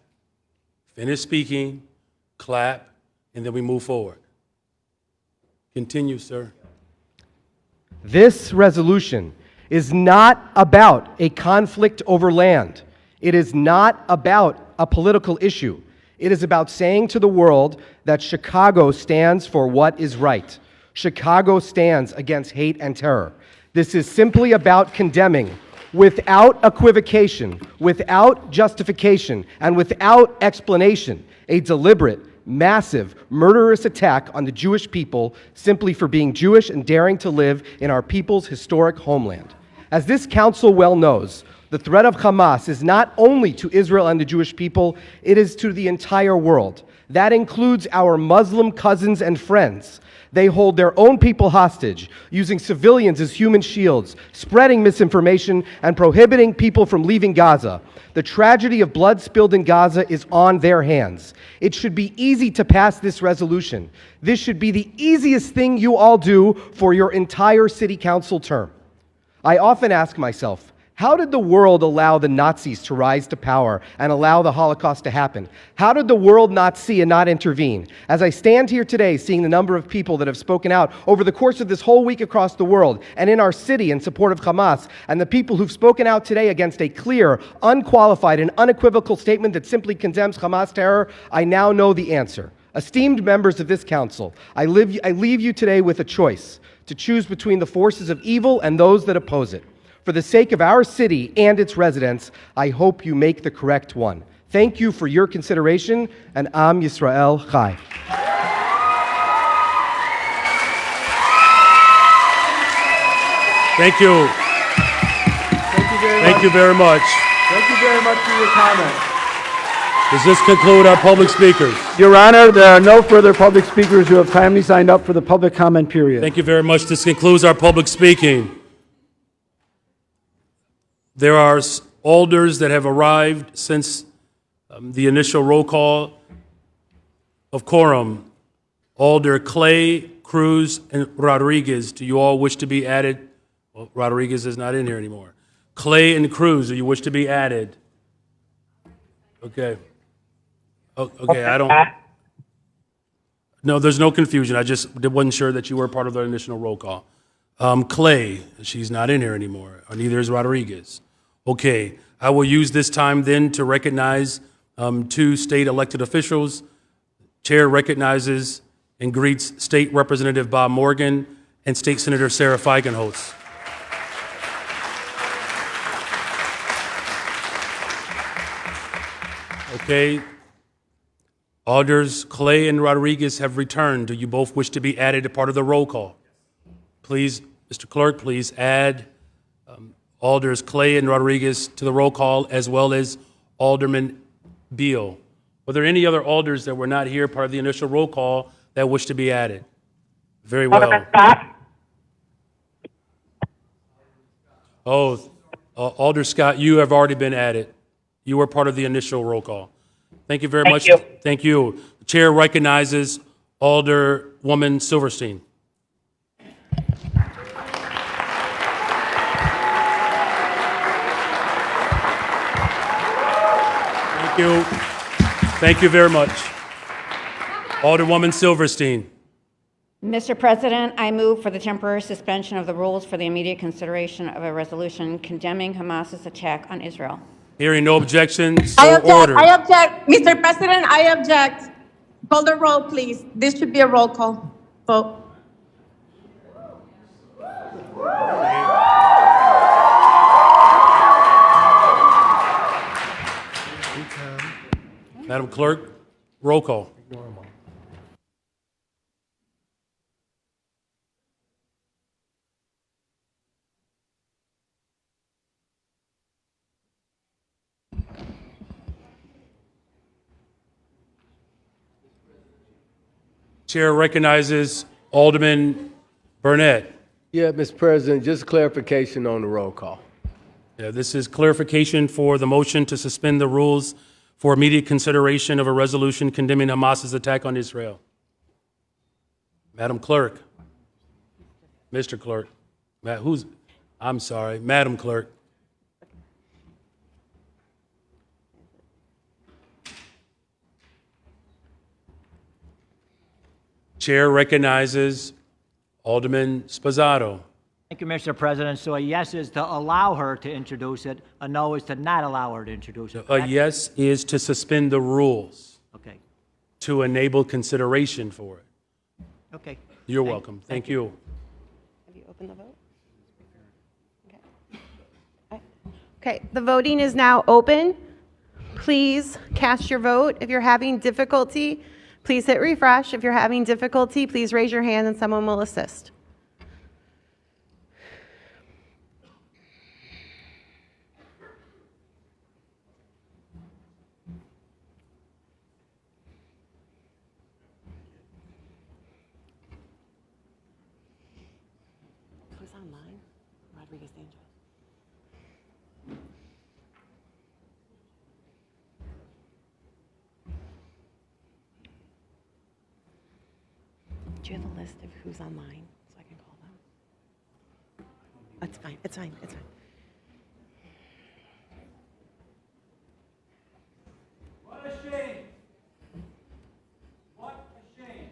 finish speaking, clap, and then we move forward. Continue, sir. This resolution is not about a conflict over land. It is not about a political issue. It is about saying to the world that Chicago stands for what is right. Chicago stands against hate and terror. This is simply about condemning, without equivocation, without justification, and without explanation, a deliberate, massive, murderous attack on the Jewish people simply for being Jewish and daring to live in our people's historic homeland. As this council well knows, the threat of Hamas is not only to Israel and the Jewish people, it is to the entire world. That includes our Muslim cousins and friends. They hold their own people hostage, using civilians as human shields, spreading misinformation, and prohibiting people from leaving Gaza. The tragedy of blood spilled in Gaza is on their hands. It should be easy to pass this resolution. This should be the easiest thing you all do for your entire city council term. I often ask myself, how did the world allow the Nazis to rise to power and allow the Holocaust to happen? How did the world not see and not intervene? As I stand here today, seeing the number of people that have spoken out over the course of this whole week across the world and in our city in support of Hamas, and the people who've spoken out today against a clear, unqualified, and unequivocal statement that simply condemns Hamas terror, I now know the answer. Esteemed members of this council, I leave you today with a choice to choose between the forces of evil and those that oppose it. For the sake of our city and its residents, I hope you make the correct one. Thank you for your consideration, and Am Yisrael Chai. Thank you. Thank you very much. Thank you very much. Thank you very much for your comments. Does this conclude our public speakers? Your Honor, there are no further public speakers who have timely signed up for the public comment period. Thank you very much. This concludes our public speaking. There are alders that have arrived since the initial roll call of quorum. Alder Clay, Cruz, and Rodriguez. Do you all wish to be added? Well, Rodriguez is not in here anymore. Clay and Cruz, do you wish to be added? Okay. Okay, I don't. No, there's no confusion. I just wasn't sure that you were part of the initial roll call. Clay, she's not in here anymore. Neither is Rodriguez. Okay, I will use this time then to recognize two state elected officials. Chair recognizes and greets State Representative Bob Morgan and State Senator Sarah Feigenholz. Okay. Alders Clay and Rodriguez have returned. Do you both wish to be added as part of the roll call? Please, Mr. Clerk, please add Alders Clay and Rodriguez to the roll call, as well as Alderman Beal. Were there any other alders that were not here, part of the initial roll call, that wish to be added? Very well. Oh, Alder Scott, you have already been added. You were part of the initial roll call. Thank you very much. Thank you. The chair recognizes Alderwoman Silverstein. Thank you. Thank you very much. Alderwoman Silverstein. Mr. President, I move for the temporary suspension of the rules for the immediate consideration of a resolution condemning Hamas's attack on Israel. Hearing no objections, so I object. ordered. I object. Mr. President, I object. Call the roll, please. This should be a roll call vote. Madam Clerk, roll call. Chair recognizes Alderman Burnett. Yeah, Mr. President, just clarification on the roll call. Yeah, this is clarification for the motion to suspend the rules for immediate consideration of a resolution condemning Hamas's attack on Israel. Madam Clerk. Mr. Clerk. I'm sorry, Madam Clerk. Chair recognizes Alderman Sposato. Thank you, Mr. President. So a yes is to allow her to introduce it. A no is to not allow her to introduce it. A yes is to suspend the rules. Okay. To enable consideration for it. Okay. You're welcome. Thank you. Have you opened the vote? Okay, the voting is now open. Please cast your vote. If you're having difficulty, please hit refresh. If you're having difficulty, please raise your hand and someone will assist. Who's online? Rodriguez Sanchez. Do you have a list of who's online so I can call them? That's fine. It's fine. It's fine. What a shame. What a shame.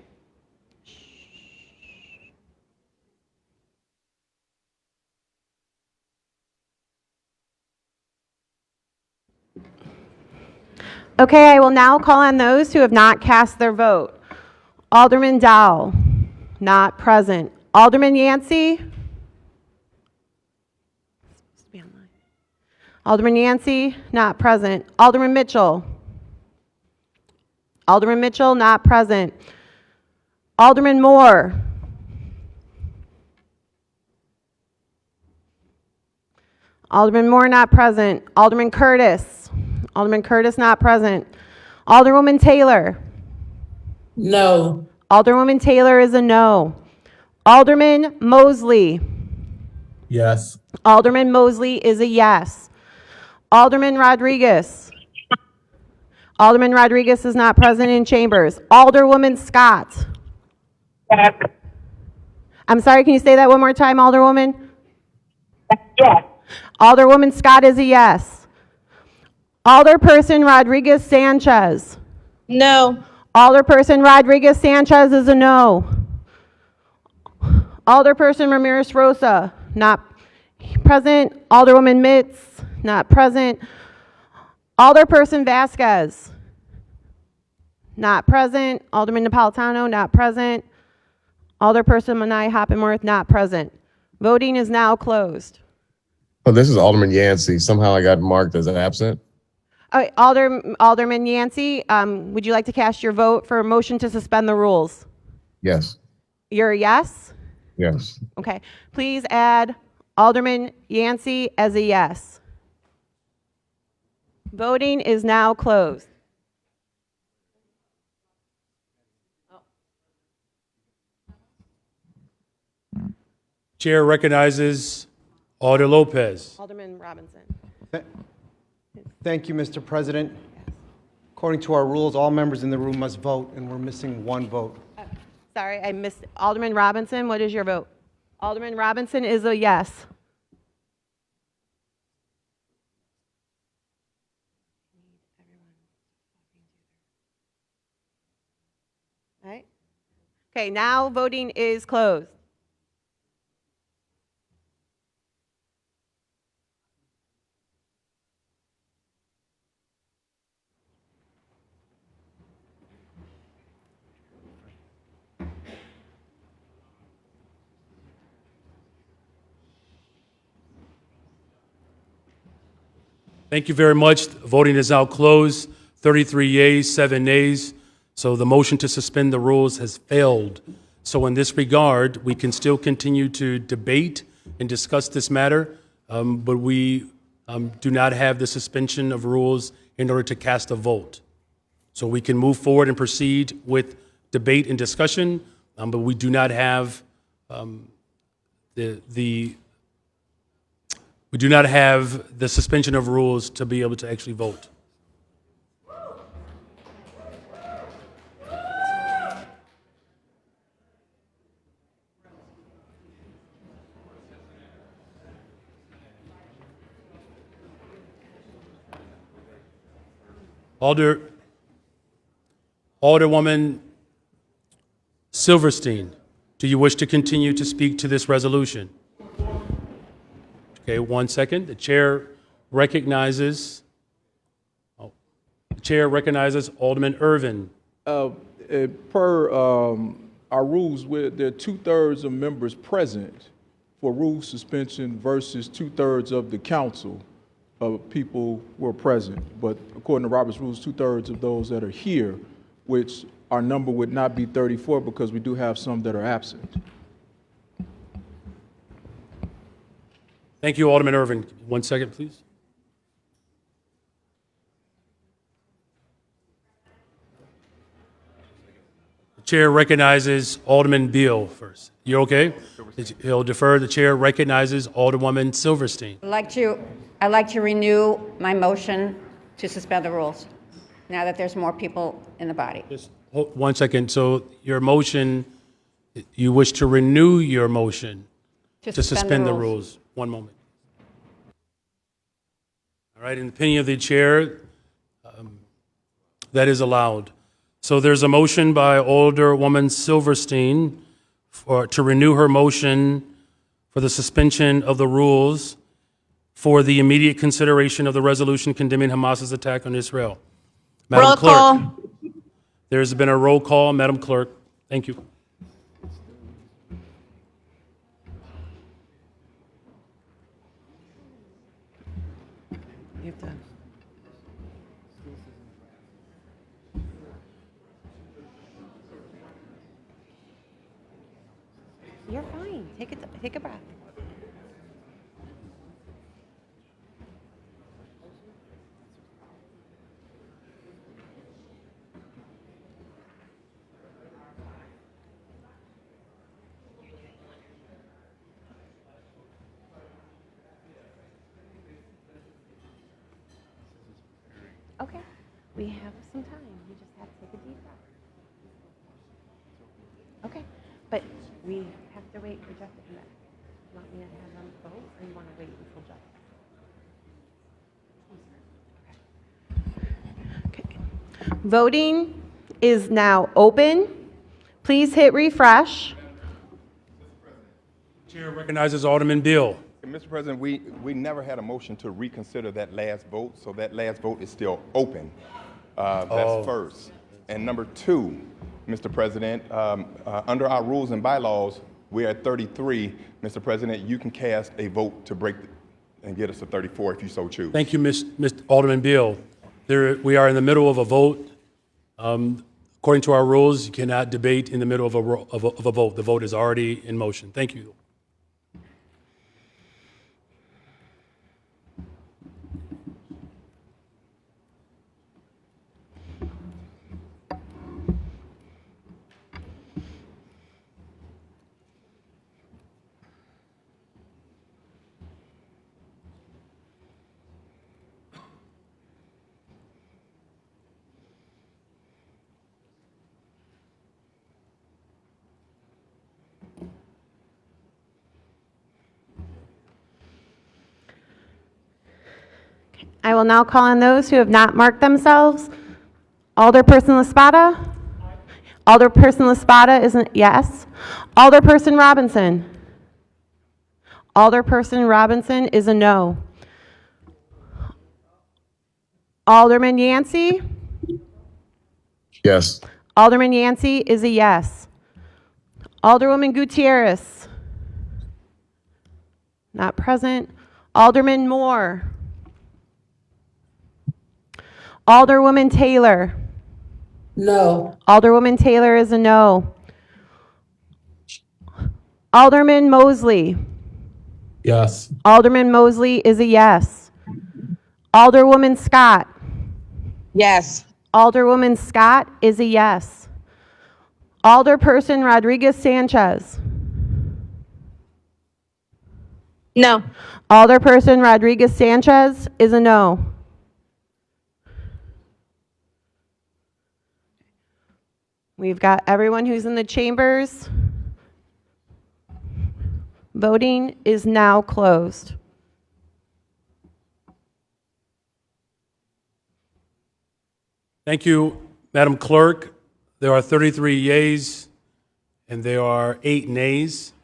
Okay, I will now call on those who have not cast their vote. Alderman Dow, not present. Alderman Yancey? Alderman Yancey, not present. Alderman Mitchell? Alderman Mitchell, not present. Alderman Moore? Alderman Moore, not present. Alderman Curtis? Alderman Curtis, not present. Alderwoman Taylor? No. Alderwoman Taylor is a no. Alderman Mosley? Yes. Alderman Mosley is a yes. Alderman Rodriguez? Alderman Rodriguez is not present in chambers. Alderwoman Scott? Yes. I'm sorry, can you say that one more time, Alderwoman? Yes. Alderwoman Scott is a yes. Alderperson Rodriguez Sanchez? No. Alderperson Rodriguez Sanchez is a no. Alderperson Ramirez Rosa, not present. Alderwoman Mitz, not present. Alderperson Vasquez, not present. Alderman Napolitano, not present. Alderperson Manai Hoppenworth, not present. Voting is now closed. Oh, this is Alderman Yancey. Somehow I got marked as absent. Alderman Yancey, would you like to cast your vote for a motion to suspend the rules? Yes. You're a yes? Yes. Okay. Please add Alderman Yancey as a yes. Voting is now closed. Chair recognizes Alder Lopez. Alderman Robinson. Thank you, Mr. President. According to our rules, all members in the room must vote, and we're missing one vote. Sorry, I missed. Alderman Robinson, what is your vote? Alderman Robinson is a yes. All right. Okay, now voting is closed. Thank you very much. Voting is now closed. 33 yeas, 7 nays. So the motion to suspend the rules has failed. So in this regard, we can still continue to debate and discuss this matter, but we do not have the suspension of rules in order to cast a vote. So we can move forward and proceed with debate and discussion, but we do not have we do not have the suspension of rules to be able to actually vote. Alderwoman Silverstein, do you wish to continue to speak to this resolution? Okay, 1 second. The chair recognizes Alderman Irvin. Per our rules, there are 2/3 of members present for rule suspension versus 2/3 of the council of people were present. But according to Robert's rules, 2/3 of those that are here, which our number would not be 34 because we do have some that are absent. Thank you, Alderman Irvin. 1 second, please. The chair recognizes Alderman Beal first. You're okay? He'll defer. The chair recognizes Alderwoman Silverstein. I'd like to renew my motion to suspend the rules, now that there's more people in the body. Just 1 second. So your motion, you wish to renew your motion to suspend the rules. 1 moment. All right, in the opinion of the chair, that is allowed. So there's a motion by Alderwoman Silverstein to renew her motion for the suspension of the rules for the immediate consideration of the resolution condemning Hamas's attack on Israel. Madam Clerk, there's been a roll call. Madam Clerk, thank you. You're fine. Take a breath. Okay. We have some time. You just have to take a deep breath. Okay. But we have to wait for Jeff to come back. You want me to have them vote, or you want to wait until Jeff? Okay. Voting is now open. Please hit refresh. Chair recognizes Alderman Bill. Mr. President, we never had a motion to reconsider that last vote, so that last vote is still open. That's first. And number two, Mr. President, under our rules and bylaws, we're at 33. Mr. President, you can cast a vote to break and get us to 34 if you so choose. Thank you, Mr. Alderman Bill. We are in the middle of a vote. According to our rules, you cannot debate in the middle of a vote. The vote is already in motion. Thank you. I will now call on those who have not marked themselves. Alderperson Laspada? Alderperson Laspada is a yes. Alderperson Robinson? Alderperson Robinson is a no. Alderman Yancey? Yes. Alderman Yancey is a yes. Alderwoman Gutierrez? Not present. Alderman Moore? Alderwoman Taylor? No. Alderwoman Taylor is a no. Alderman Mosley? Yes. Alderman Mosley is a yes. Alderwoman Scott? Yes. Alderwoman Scott is a yes. Alderperson Rodriguez Sanchez? No. Alderperson Rodriguez Sanchez is a no. We've got everyone who's in the chambers. Voting is now closed. Thank you, Madam Clerk. There are 33 yeas and there are 8 nays.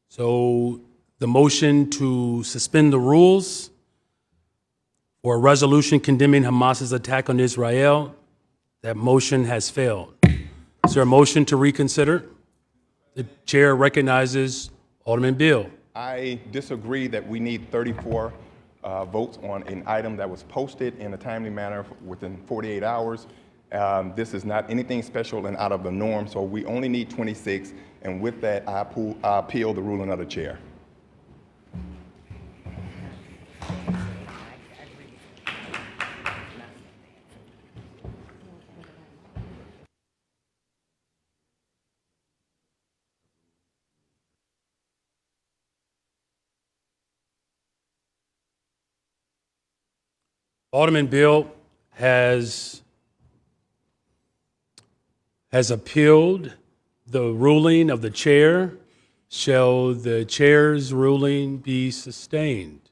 So the motion to suspend the rules for a resolution condemning Hamas's attack on Israel, that motion has failed. Is there a motion to reconsider? The chair recognizes Alderman Bill. I disagree that we need 34 votes on an item that was posted in a timely manner within 48 hours. This is not anything special and out of the norm, so we only need 26. And with that, I appeal the ruling of the chair. Alderman Bill has appealed the ruling of the chair. Shall the chair's ruling be sustained?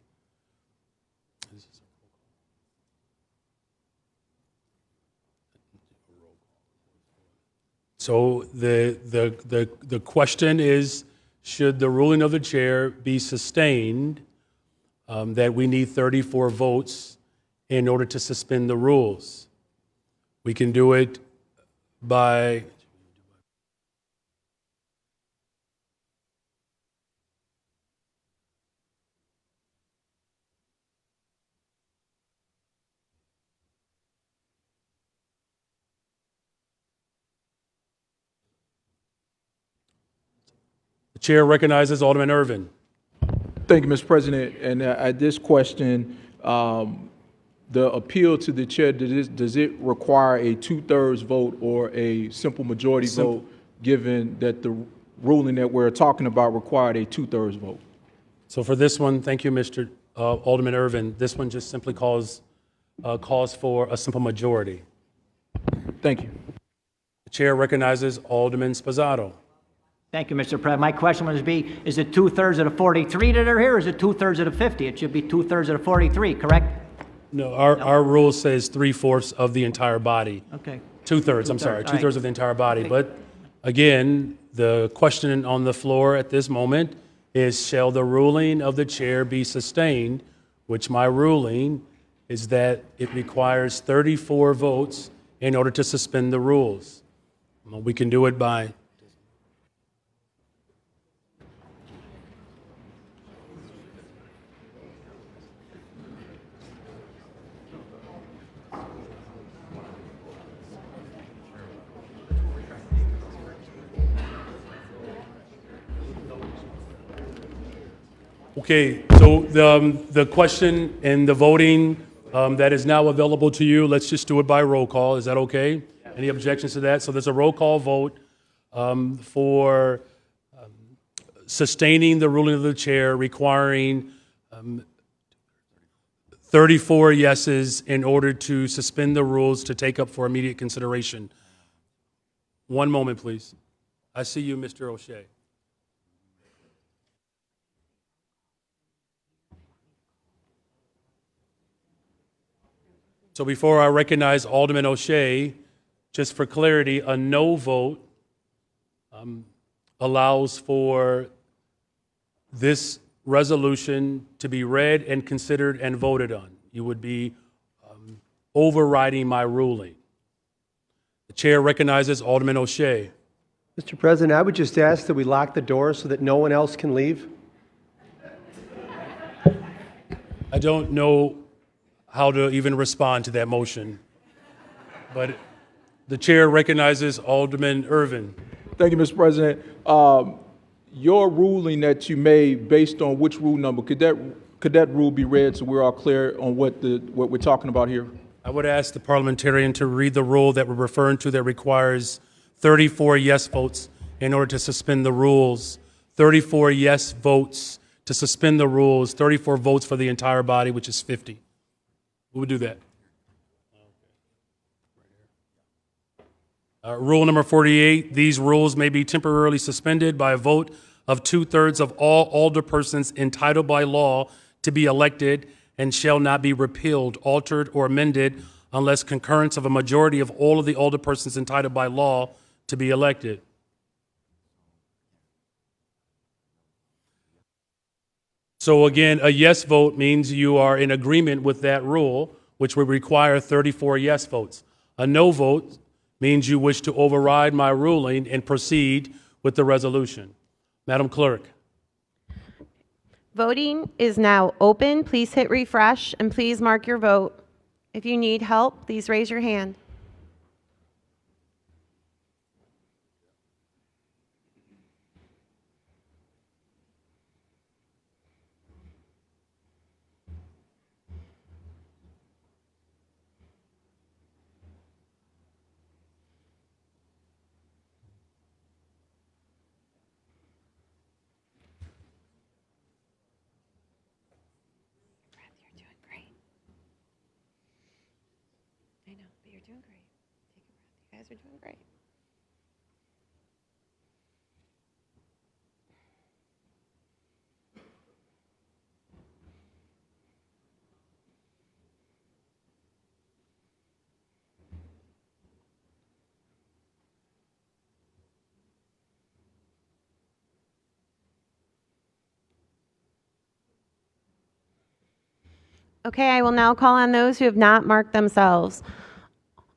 So the question is, should the ruling of the chair be sustained, that we need 34 votes in order to suspend the rules? We can do it by the chair recognizes Alderman Irvin. Thank you, Mr. President. And at this question, the appeal to the chair, does it require a 2/3 vote or a simple majority vote, given that the ruling that we're talking about required a 2/3 vote? So for this one, thank you, Mr. Alderman Irvin. This one just simply calls for a simple majority. Thank you. The chair recognizes Alderman Sposato. Thank you, Mr. President. My question would be, is it 2/3 of the 43 that are here, or is it 2/3 of the 50? It should be 2/3 of the 43, correct? No, our rule says 3/4 of the entire body. Okay. Two-thirds, I'm sorry, two-thirds of the entire body. But again, the question on the floor at this moment is, shall the ruling of the chair be sustained? Which my ruling is that it requires 34 votes in order to suspend the rules. We can do it by... Okay, so the question and the voting that is now available to you, let's just do it by roll call. Is that okay? Any objections to that? So there's a roll call vote for sustaining the ruling of the chair, requiring 34 yeses in order to suspend the rules to take up for immediate consideration. One moment, please. I see you, Mr. O'Shea. So before I recognize Alderman O'Shea, just for clarity, a no vote allows for this resolution to be read and considered and voted on. You would be overriding my ruling. The chair recognizes Alderman O'Shea. Mr. President, I would just ask that we lock the door so that no one else can leave. I don't know how to even respond to that motion, but the chair recognizes Alderman Irvin. Thank you, Mr. President. Your ruling that you made based on which rule number, could that rule be read so we're all clear on what we're talking about here? I would ask the parliamentarian to read the rule that we're referring to that requires 34 yes votes in order to suspend the rules. 34 yes votes to suspend the rules, 34 votes for the entire body, which is 50. Who would do that? Rule number 48, these rules may be temporarily suspended by a vote of 2/3 of all alderpersons entitled by law to be elected and shall not be repealed, altered, or amended unless concurrence of a majority of all of the alderpersons entitled by law to be elected. So again, a yes vote means you are in agreement with that rule, which would require 34 yes votes. A no vote means you wish to override my ruling and proceed with the resolution. Madam Clerk. Voting is now open. Please hit refresh and please mark your vote. If you need help, please raise your hand. You guys are doing great. Okay, I will now call on those who have not marked themselves.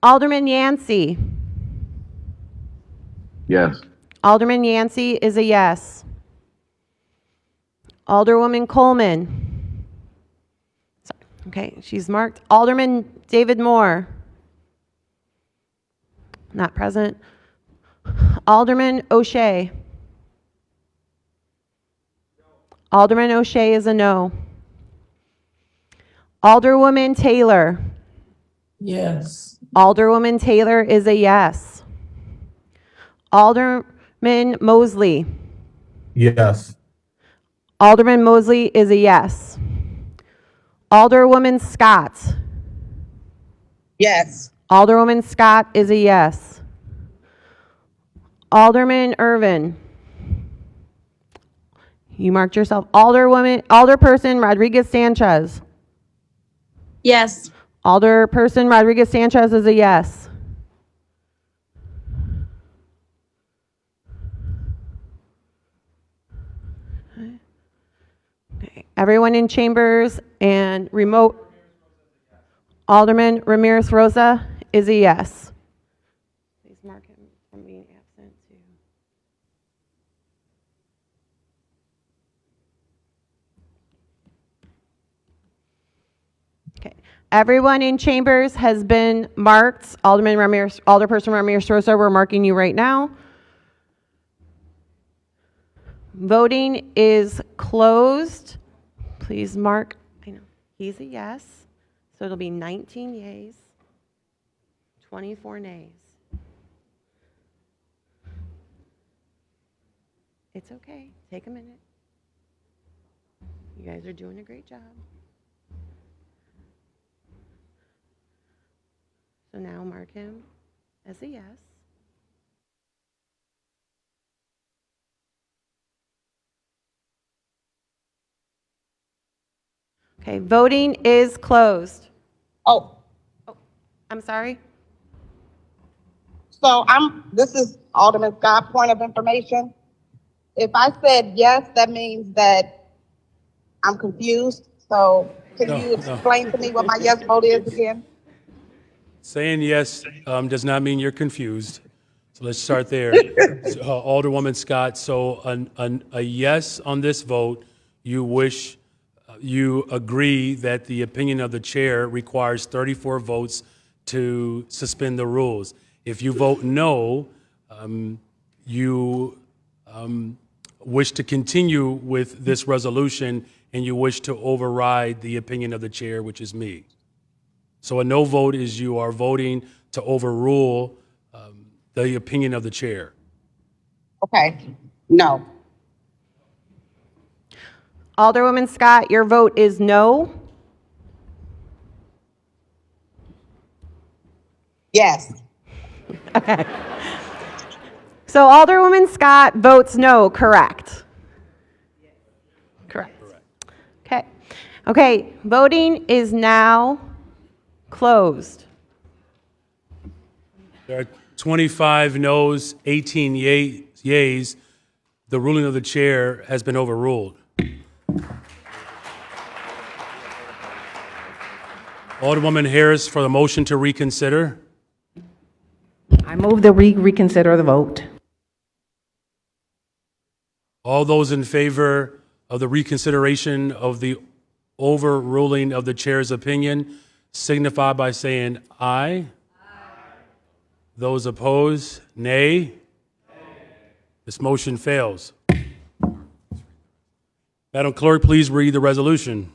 Alderman Yancey. Yes. Alderman Yancey is a yes. Alderwoman Coleman. Sorry. Okay, she's marked. Alderman David Moore. Not present. Alderman O'Shea. Alderman O'Shea is a no. Alderwoman Taylor. Yes. Alderwoman Taylor is a yes. Alderman Mosley. Yes. Alderman Mosley is a yes. Alderwoman Scott. Yes. Alderwoman Scott is a yes. Alderman Irvin. You marked yourself. Alderperson Rodriguez Sanchez. Yes. Alderperson Rodriguez Sanchez is a yes. Everyone in chambers and remote. Alderman Ramirez Rosa is a yes. Please mark him from being absent too. Okay. Everyone in chambers has been marked. Alderperson Ramirez Rosa, we're marking you right now. Voting is closed. Please mark. I know he's a yes. So it'll be 19 yeas, 24 nays. It's okay. Take a minute. You guys are doing a great job. So now mark him as a yes. Okay, voting is closed. Oh, I'm sorry? so this is Alderman Scott, point of information. If I said yes, that means that I'm confused. So can you explain to me what my yes vote is again? Saying yes does not mean you're confused. So let's start there. So, Alderwoman Scott, so a yes on this vote, you agree that the opinion of the chair requires 34 votes to suspend the rules. If you vote no, you wish to continue with this resolution and you wish to override the opinion of the chair, which is me. So a no vote is you are voting to overrule the opinion of the chair. Okay, no. Alderwoman Scott, your vote is no. Yes. Okay. So Alderwoman Scott votes no, correct? Correct. Okay. Okay, voting is now closed. There are 25 noes, 18 yeas. The ruling of the chair has been overruled. Alderwoman Harris for the motion to reconsider. I move that we reconsider the vote. All those in favor of the reconsideration of the overruling of the chair's opinion signify by saying aye. Those opposed, nay. This motion fails. Madam Clerk, please read the resolution.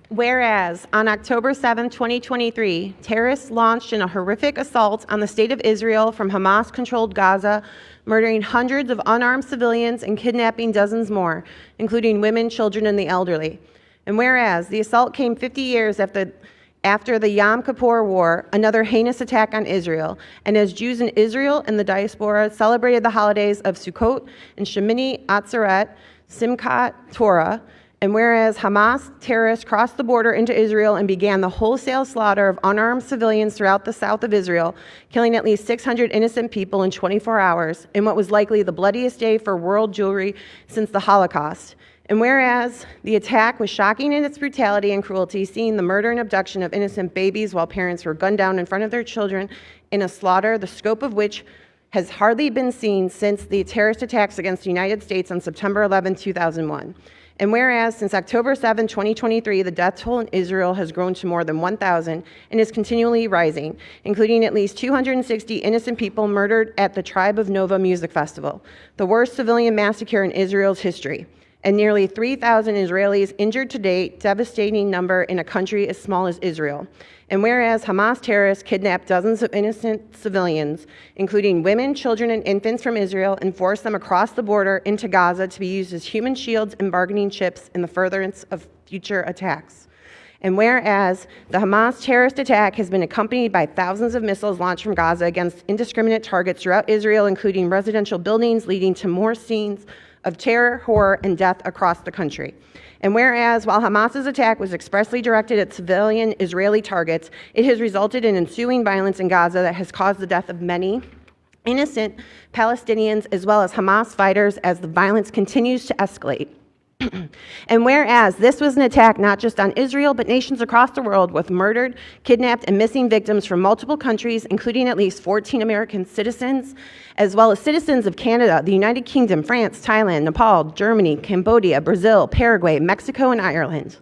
Whereas on October 7, 2023, terrorists launched in a horrific assault on the state of Israel from Hamas-controlled Gaza, murdering hundreds of unarmed civilians and kidnapping dozens more, including women, children, and the elderly. And whereas the assault came 50 years after the Yom Kippur War, another heinous attack on Israel, and as Jews in Israel and the diaspora celebrated the holidays of Sukkot and Shemini Atzeret, Simchat Torah, and whereas Hamas terrorists crossed the border into Israel and began the wholesale slaughter of unarmed civilians throughout the south of Israel, killing at least 600 innocent people in 24 hours, in what was likely the bloodiest day for world Jewry since the Holocaust. And whereas the attack was shocking in its brutality and cruelty, seeing the murder and abduction of innocent babies while parents were gunned down in front of their children in a slaughter, the scope of which has hardly been seen since the terrorist attacks against the United States on September 11, 2001. And whereas since October 7, 2023, the death toll in Israel has grown to more than 1,000 and is continually rising, including at least 260 innocent people murdered at the Tribe of Nova Music Festival, the worst civilian massacre in Israel's history, and nearly 3,000 Israelis injured to date, devastating number in a country as small as Israel. And whereas Hamas terrorists kidnapped dozens of innocent civilians, including women, children, and infants from Israel, and forced them across the border into Gaza to be used as human shields and bargaining chips in the furtherance of future attacks. And whereas the Hamas terrorist attack has been accompanied by thousands of missiles launched from Gaza against indiscriminate targets throughout Israel, including residential buildings, leading to more scenes of terror, horror, and death across the country. And whereas, while Hamas's attack was expressly directed at civilian Israeli targets, it has resulted in ensuing violence in Gaza that has caused the death of many innocent Palestinians as well as Hamas fighters as the violence continues to escalate. And whereas this was an attack not just on Israel, but nations across the world with murdered, kidnapped, and missing victims from multiple countries, including at least 14 American citizens, as well as citizens of Canada, the United Kingdom, France, Thailand, Nepal, Germany, Cambodia, Brazil, Paraguay, Mexico, and Ireland.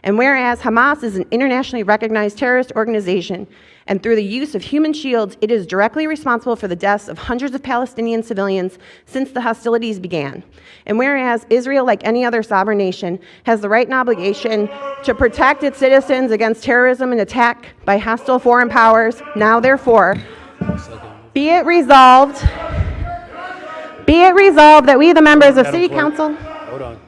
And whereas Hamas is an internationally recognized terrorist organization, and through the use of human shields, it is directly responsible for the deaths of hundreds of Palestinian civilians since the hostilities began. And whereas Israel, like any other sovereign nation, has the right and obligation to protect its citizens against terrorism and attack by hostile foreign powers, now therefore, be it resolved that we, the members of City Council, Hold on.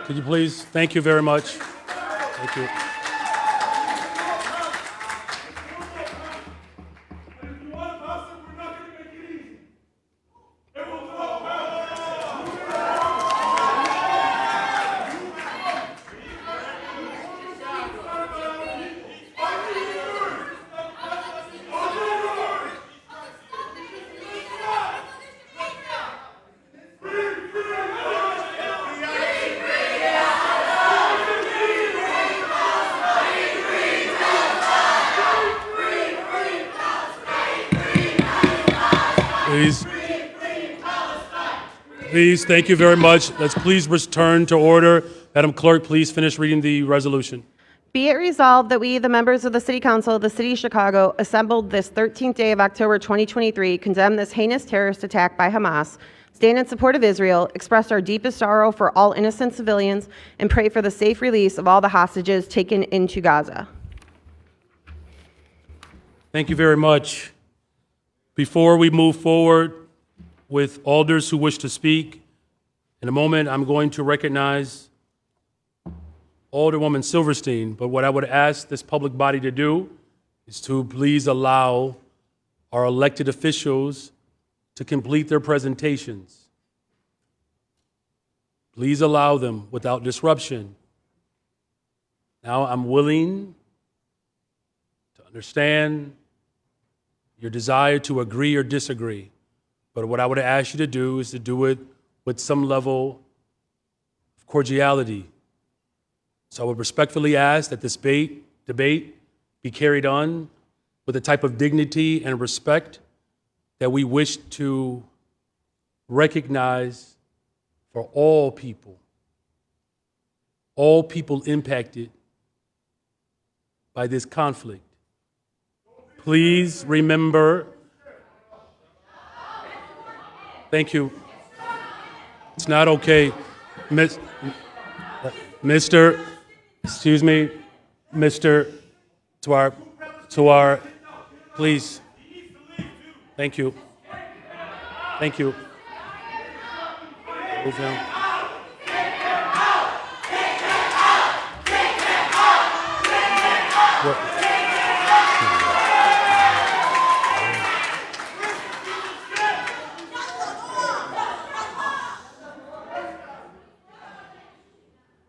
Could you please? Thank you very much. Thank you. Please, thank you very much. Let's please return to order. Madam Clerk, please finish reading the resolution. be it resolved that we, the members of the City Council of the City of Chicago, assembled this 13th day of October 2023, condemn this heinous terrorist attack by Hamas, stand in support of Israel, express our deepest sorrow for all innocent civilians, and pray for the safe release of all the hostages taken into Gaza. Thank you very much. Before we move forward with alders who wish to speak, in a moment I'm going to recognize Alderwoman Silverstein, but what I would ask this public body to do is to please allow our elected officials to complete their presentations. Please allow them without disruption. Now, I'm willing to understand your desire to agree or disagree, but what I would ask you to do is to do it with some level of cordiality. So I would respectfully ask that this debate be carried on with a type of dignity and respect that we wish to recognize for all people impacted by this conflict. Please remember, thank you. It's not okay. Excuse me, Mr. To our, please. Thank you. Thank you. Move down.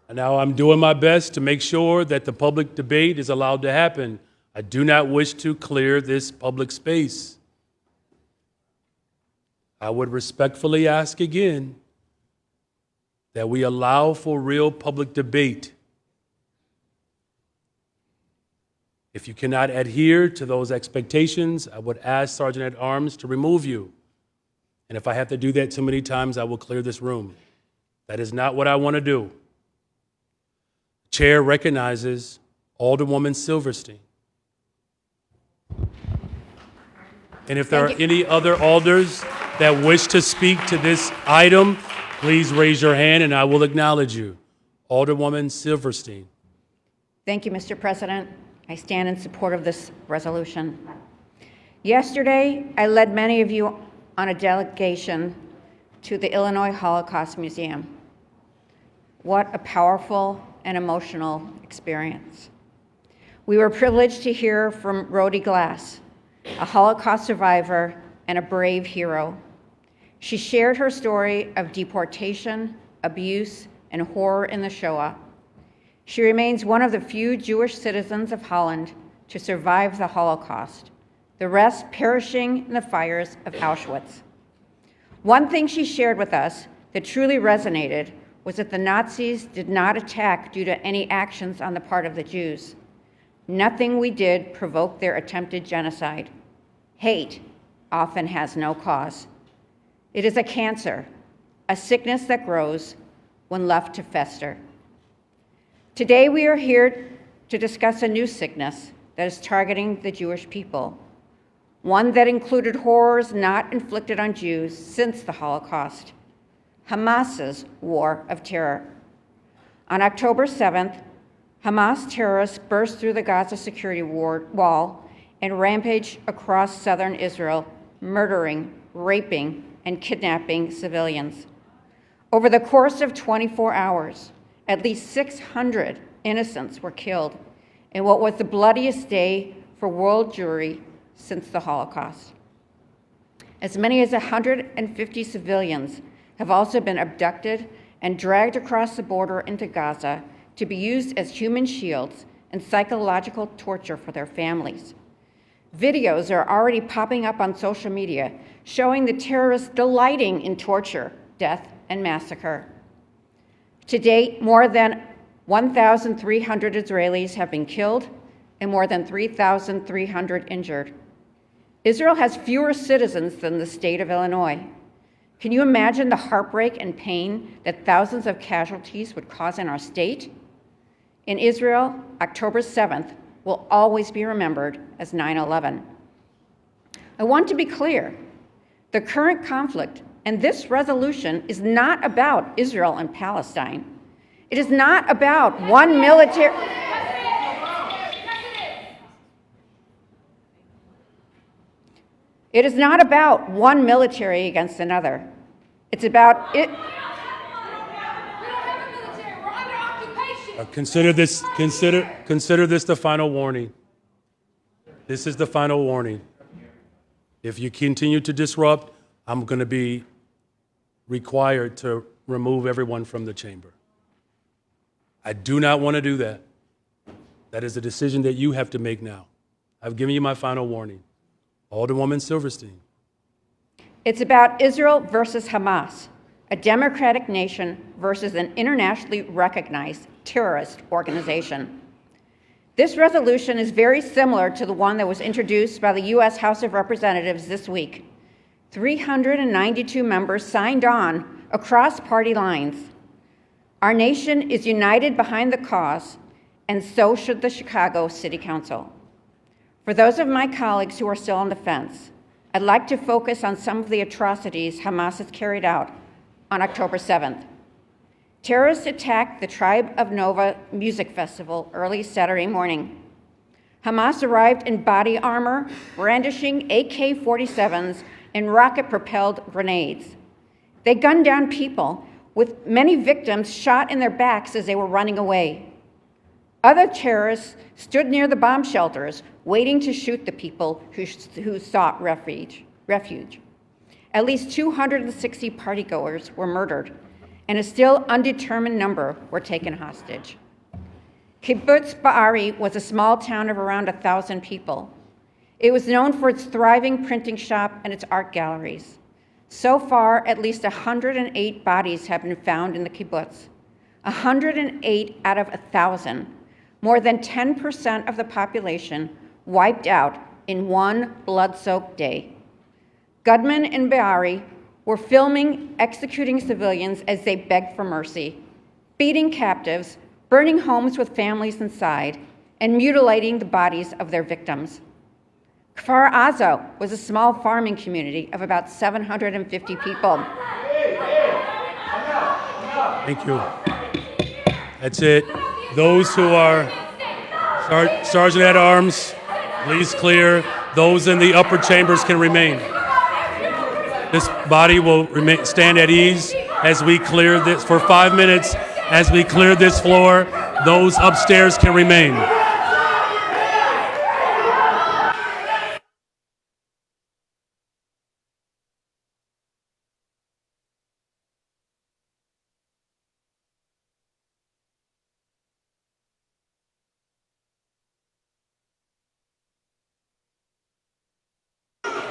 And now I'm doing my best to make sure that the public debate is allowed to happen. I do not wish to clear this public space. I would respectfully ask again that we allow for real public debate. If you cannot adhere to those expectations, I would ask Sergeant at Arms to remove you. And if I have to do that too many times, I will clear this room. That is not what I want to do. Chair recognizes Alderwoman Silverstein. And if there are any other alders that wish to speak to this item, please raise your hand and I will acknowledge you. Alderwoman Silverstein. Thank you, Mr. President. I stand in support of this resolution. Yesterday, I led many of you on a delegation to the Illinois Holocaust Museum. What a powerful and emotional experience. We were privileged to hear from Rhody Glass, a Holocaust survivor and a brave hero. She shared her story of deportation, abuse, and horror in the Shoah. She remains one of the few Jewish citizens of Holland to survive the Holocaust, the rest perishing in the fires of Auschwitz. One thing she shared with us that truly resonated was that the Nazis did not attack due to any actions on the part of the Jews. Nothing we did provoked their attempted genocide. Hate often has no cause. It is a cancer, a sickness that grows when left to fester. Today we are here to discuss a new sickness that is targeting the Jewish people, one that included horrors not inflicted on Jews since the Holocaust, Hamas's war of terror. On October 7th, Hamas terrorists burst through the Gaza security wall and rampaged across southern Israel, murdering, raping, and kidnapping civilians. Over the course of 24 hours, at least 600 innocents were killed in what was the bloodiest day for world Jewry since the Holocaust. As many as 150 civilians have also been abducted and dragged across the border into Gaza to be used as human shields and psychological torture for their families. Videos are already popping up on social media showing the terrorists delighting in torture, death, and massacre. To date, more than 1,300 Israelis have been killed and more than 3,300 injured. Israel has fewer citizens than the state of Illinois. Can you imagine the heartbreak and pain that thousands of casualties would cause in our state? In Israel, October 7th will always be remembered as 9/11. I want to be clear. The current conflict and this resolution is not about Israel and Palestine. It is not about one military... It is not about one military against another. It's about it. Consider this the final warning. This is the final warning. If you continue to disrupt, I'm going to be required to remove everyone from the chamber. I do not want to do that. That is a decision that you have to make now. I've given you my final warning. Alderwoman Silverstein. It's about Israel versus Hamas, a democratic nation versus an internationally recognized terrorist organization. This resolution is very similar to the one that was introduced by the U.S. House of Representatives this week. 392 members signed on across party lines. Our nation is united behind the cause, and so should the Chicago City Council. For those of my colleagues who are still on the fence, I'd like to focus on some of the atrocities Hamas has carried out on October 7th. Terrorists attacked the Tribe of Nova Music Festival early Saturday morning. Hamas arrived in body armor, brandishing AK-47s and rocket-propelled grenades. They gunned down people, with many victims shot in their backs as they were running away. Other terrorists stood near the bomb shelters, waiting to shoot the people who sought refuge. At least 260 partygoers were murdered, and a still undetermined number were taken hostage. Kibbutz Ba'ari was a small town of around 1,000 people. It was known for its thriving printing shop and its art galleries. So far, at least 108 bodies have been found in the kibbutz. 108 out of 1,000, more than 10% of the population wiped out in one blood-soaked day. Gunmen in Be'ari were filming executing civilians as they begged for mercy, beating captives, burning homes with families inside, and mutilating the bodies of their victims. Kfar Aza was a small farming community of about 750 people. Thank you. That's it. Those who are Sergeant at Arms, please clear. Those in the upper chambers can remain. This body will stand at ease as we clear this for 5 minutes, as we clear this floor. Those upstairs can remain.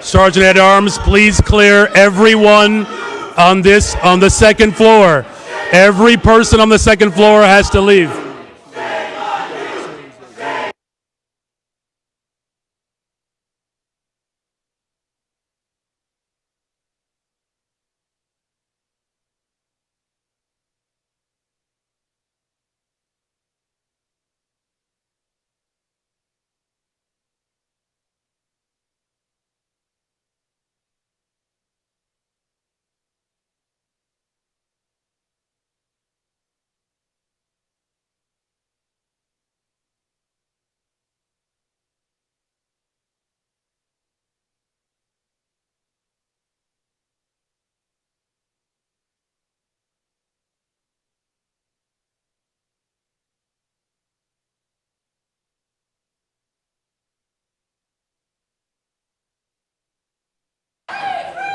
Sergeant at Arms, please clear everyone on the second floor. Every person on the second floor has to leave.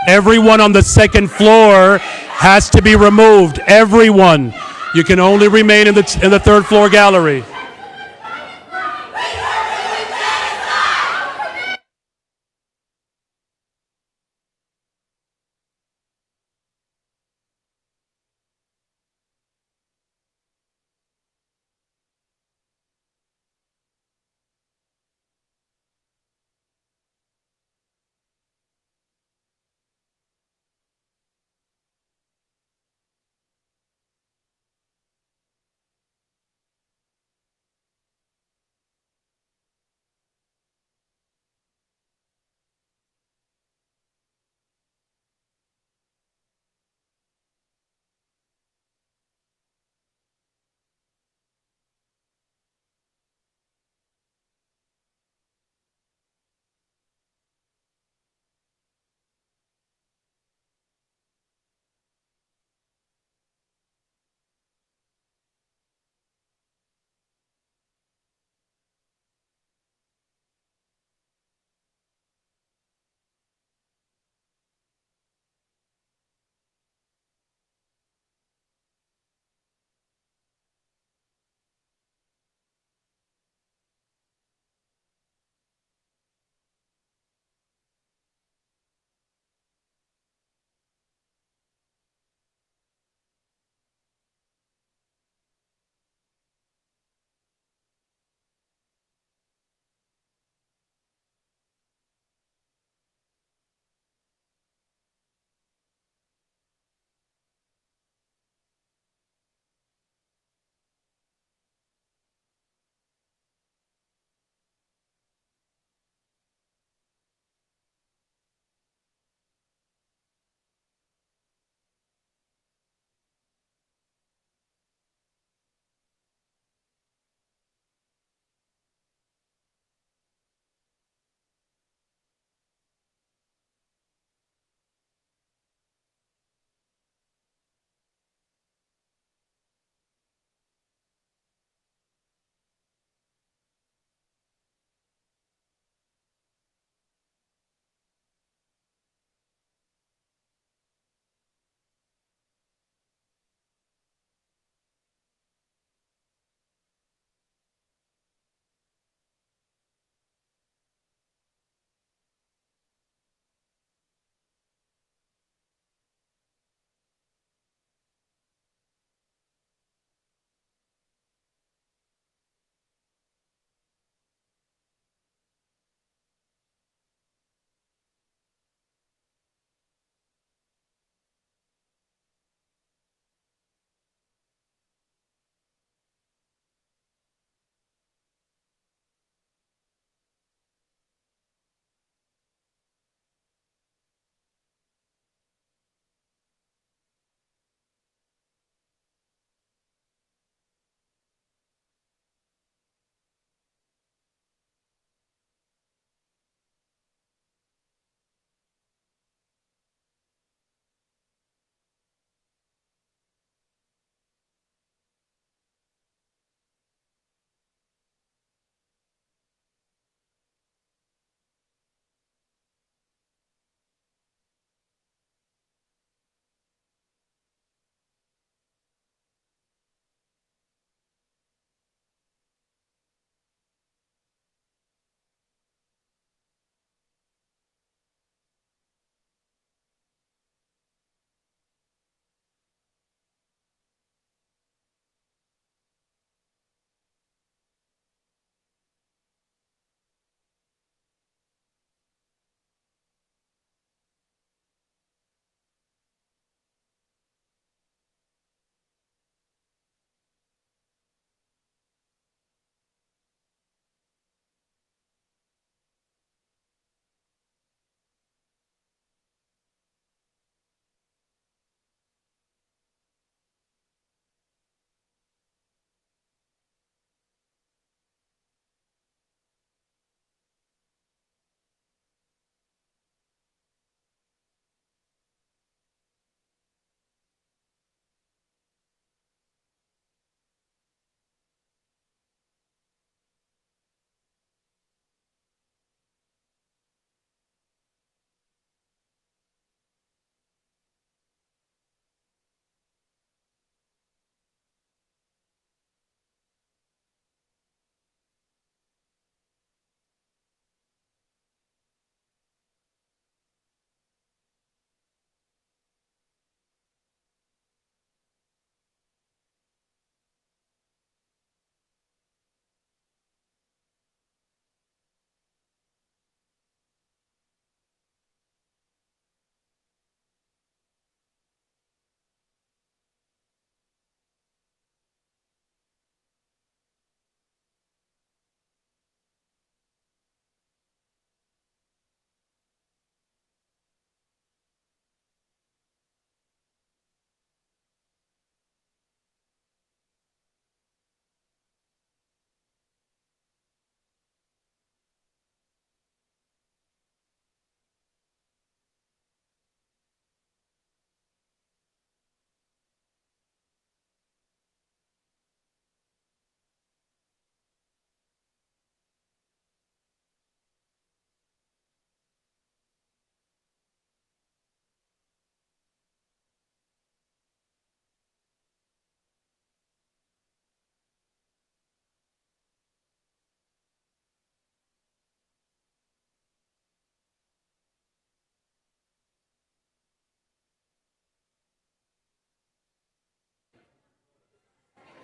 Everyone on the second floor has to be removed. Everyone. You can only remain in the third floor gallery.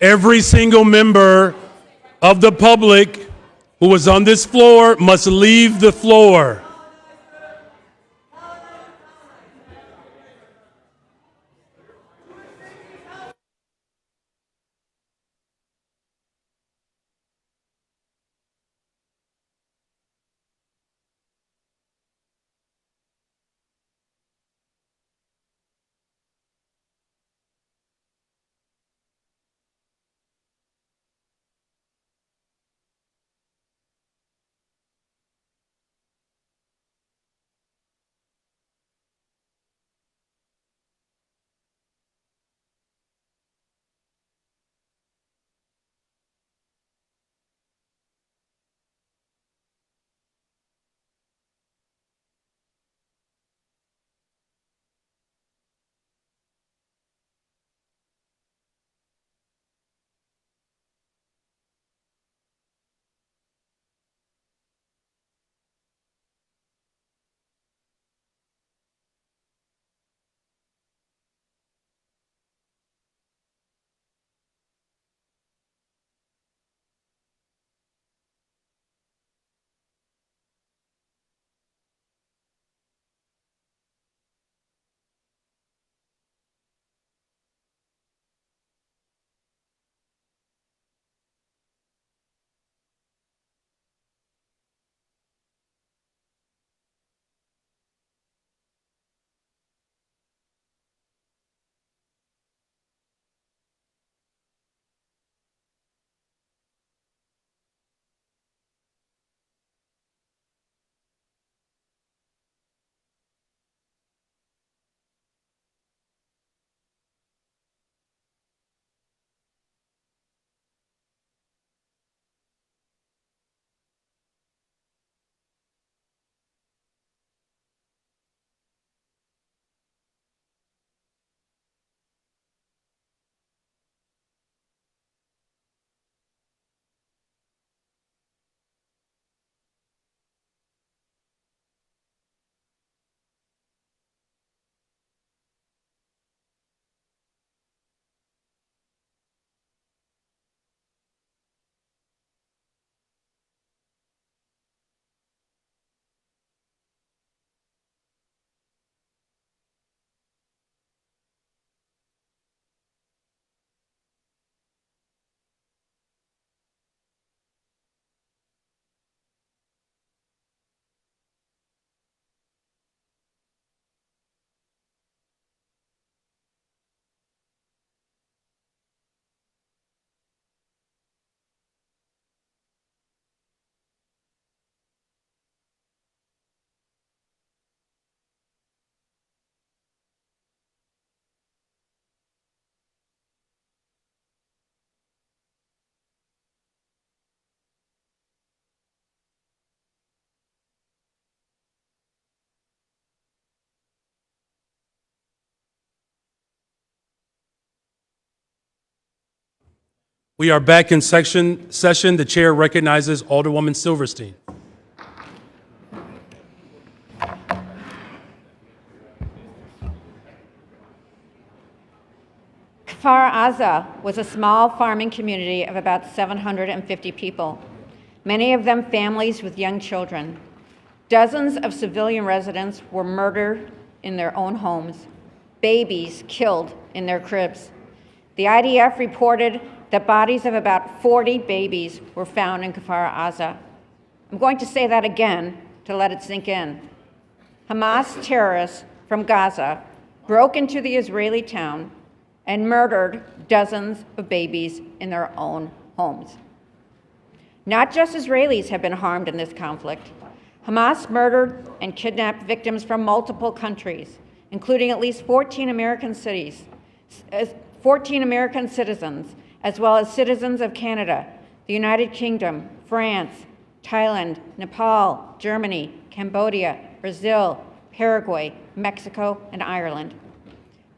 Every single member of the public who is on this floor must leave the floor. We are back in session. The chair recognizes Alderwoman Silverstein. Kfar Aza was a small farming community of about 750 people, many of them families with young children. Dozens of civilian residents were murdered in their own homes, babies killed in their cribs. The IDF reported that bodies of about 40 babies were found in Kfar Aza. I'm going to say that again to let it sink in. Hamas terrorists from Gaza broke into the Israeli town and murdered dozens of babies in their own homes. Not just Israelis have been harmed in this conflict. Hamas murdered and kidnapped victims from multiple countries, including at least 14 American citizens, as well as citizens of Canada, the United Kingdom, France, Thailand, Nepal, Germany, Cambodia, Brazil, Paraguay, Mexico, and Ireland.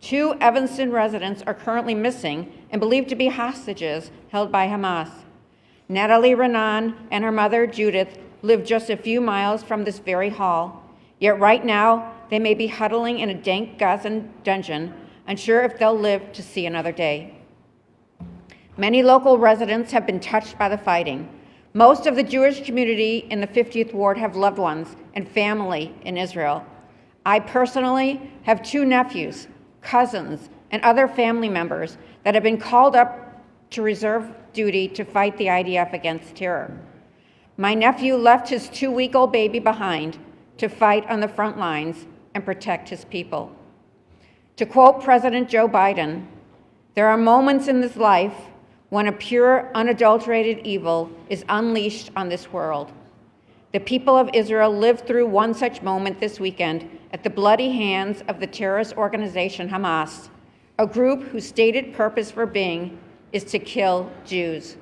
2 Evanston residents are currently missing and believed to be hostages held by Hamas. Natalie Renan and her mother, Judith, live just a few miles from this very hall, yet right now they may be huddling in a dank Gazan dungeon, unsure if they'll live to see another day. Many local residents have been touched by the fighting. Most of the Jewish community in the 50th Ward have loved ones and family in Israel. I personally have 2 nephews, cousins, and other family members that have been called up to reserve duty to fight the IDF against terror. My nephew left his 2-week-old baby behind to fight on the front lines and protect his people. To quote President Joe Biden, "There are moments in this life when a pure, unadulterated evil is unleashed on this world." The people of Israel lived through one such moment this weekend at the bloody hands of the terrorist organization Hamas, a group whose stated purpose for being is to kill Jews.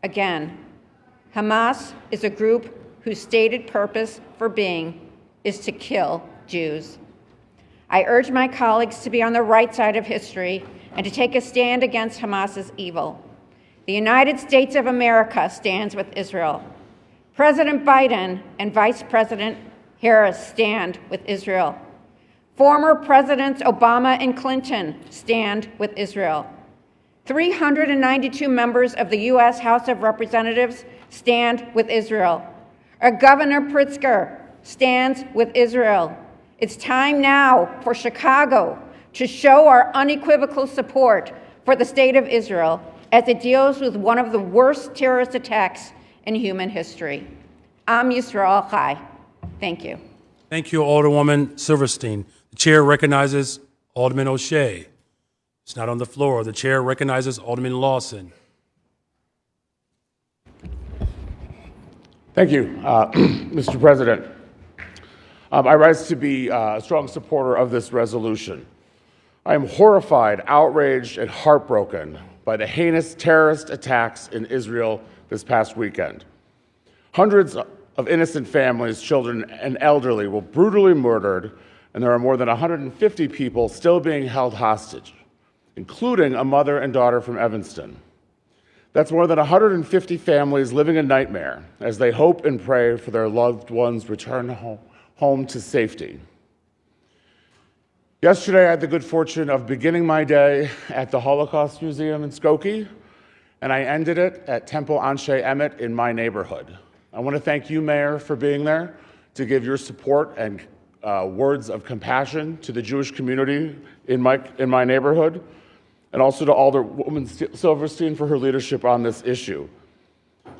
Again, Hamas is a group whose stated purpose for being is to kill Jews. I urge my colleagues to be on the right side of history and to take a stand against Hamas's evil. The United States of America stands with Israel. President Biden and Vice President Harris stand with Israel. Former Presidents Obama and Clinton stand with Israel. 392 members of the U.S. House of Representatives stand with Israel. Our Governor Pritzker stands with Israel. It's time now for Chicago to show our unequivocal support for the state of Israel as it deals with one of the worst terrorist attacks in human history. Am Yisrael Chai. Thank you. Thank you, Alderwoman Silverstein. The chair recognizes Alderman O'Shea. It's not on the floor. The chair recognizes Alderman Lawson. Thank you, Mr. President. I rise to be a strong supporter of this resolution. I am horrified, outraged, and heartbroken by the heinous terrorist attacks in Israel this past weekend. Hundreds of innocent families, children, and elderly were brutally murdered, and there are more than 150 people still being held hostage, including a mother and daughter from Evanston. That's more than 150 families living a nightmare as they hope and pray for their loved ones' return home to safety. Yesterday, I had the good fortune of beginning my day at the Holocaust Museum in Skokie, and I ended it at Temple Anshe Emet in my neighborhood. I want to thank you, Mayor, for being there to give your support and words of compassion to the Jewish community in my neighborhood, and also to Alderwoman Silverstein for her leadership on this issue.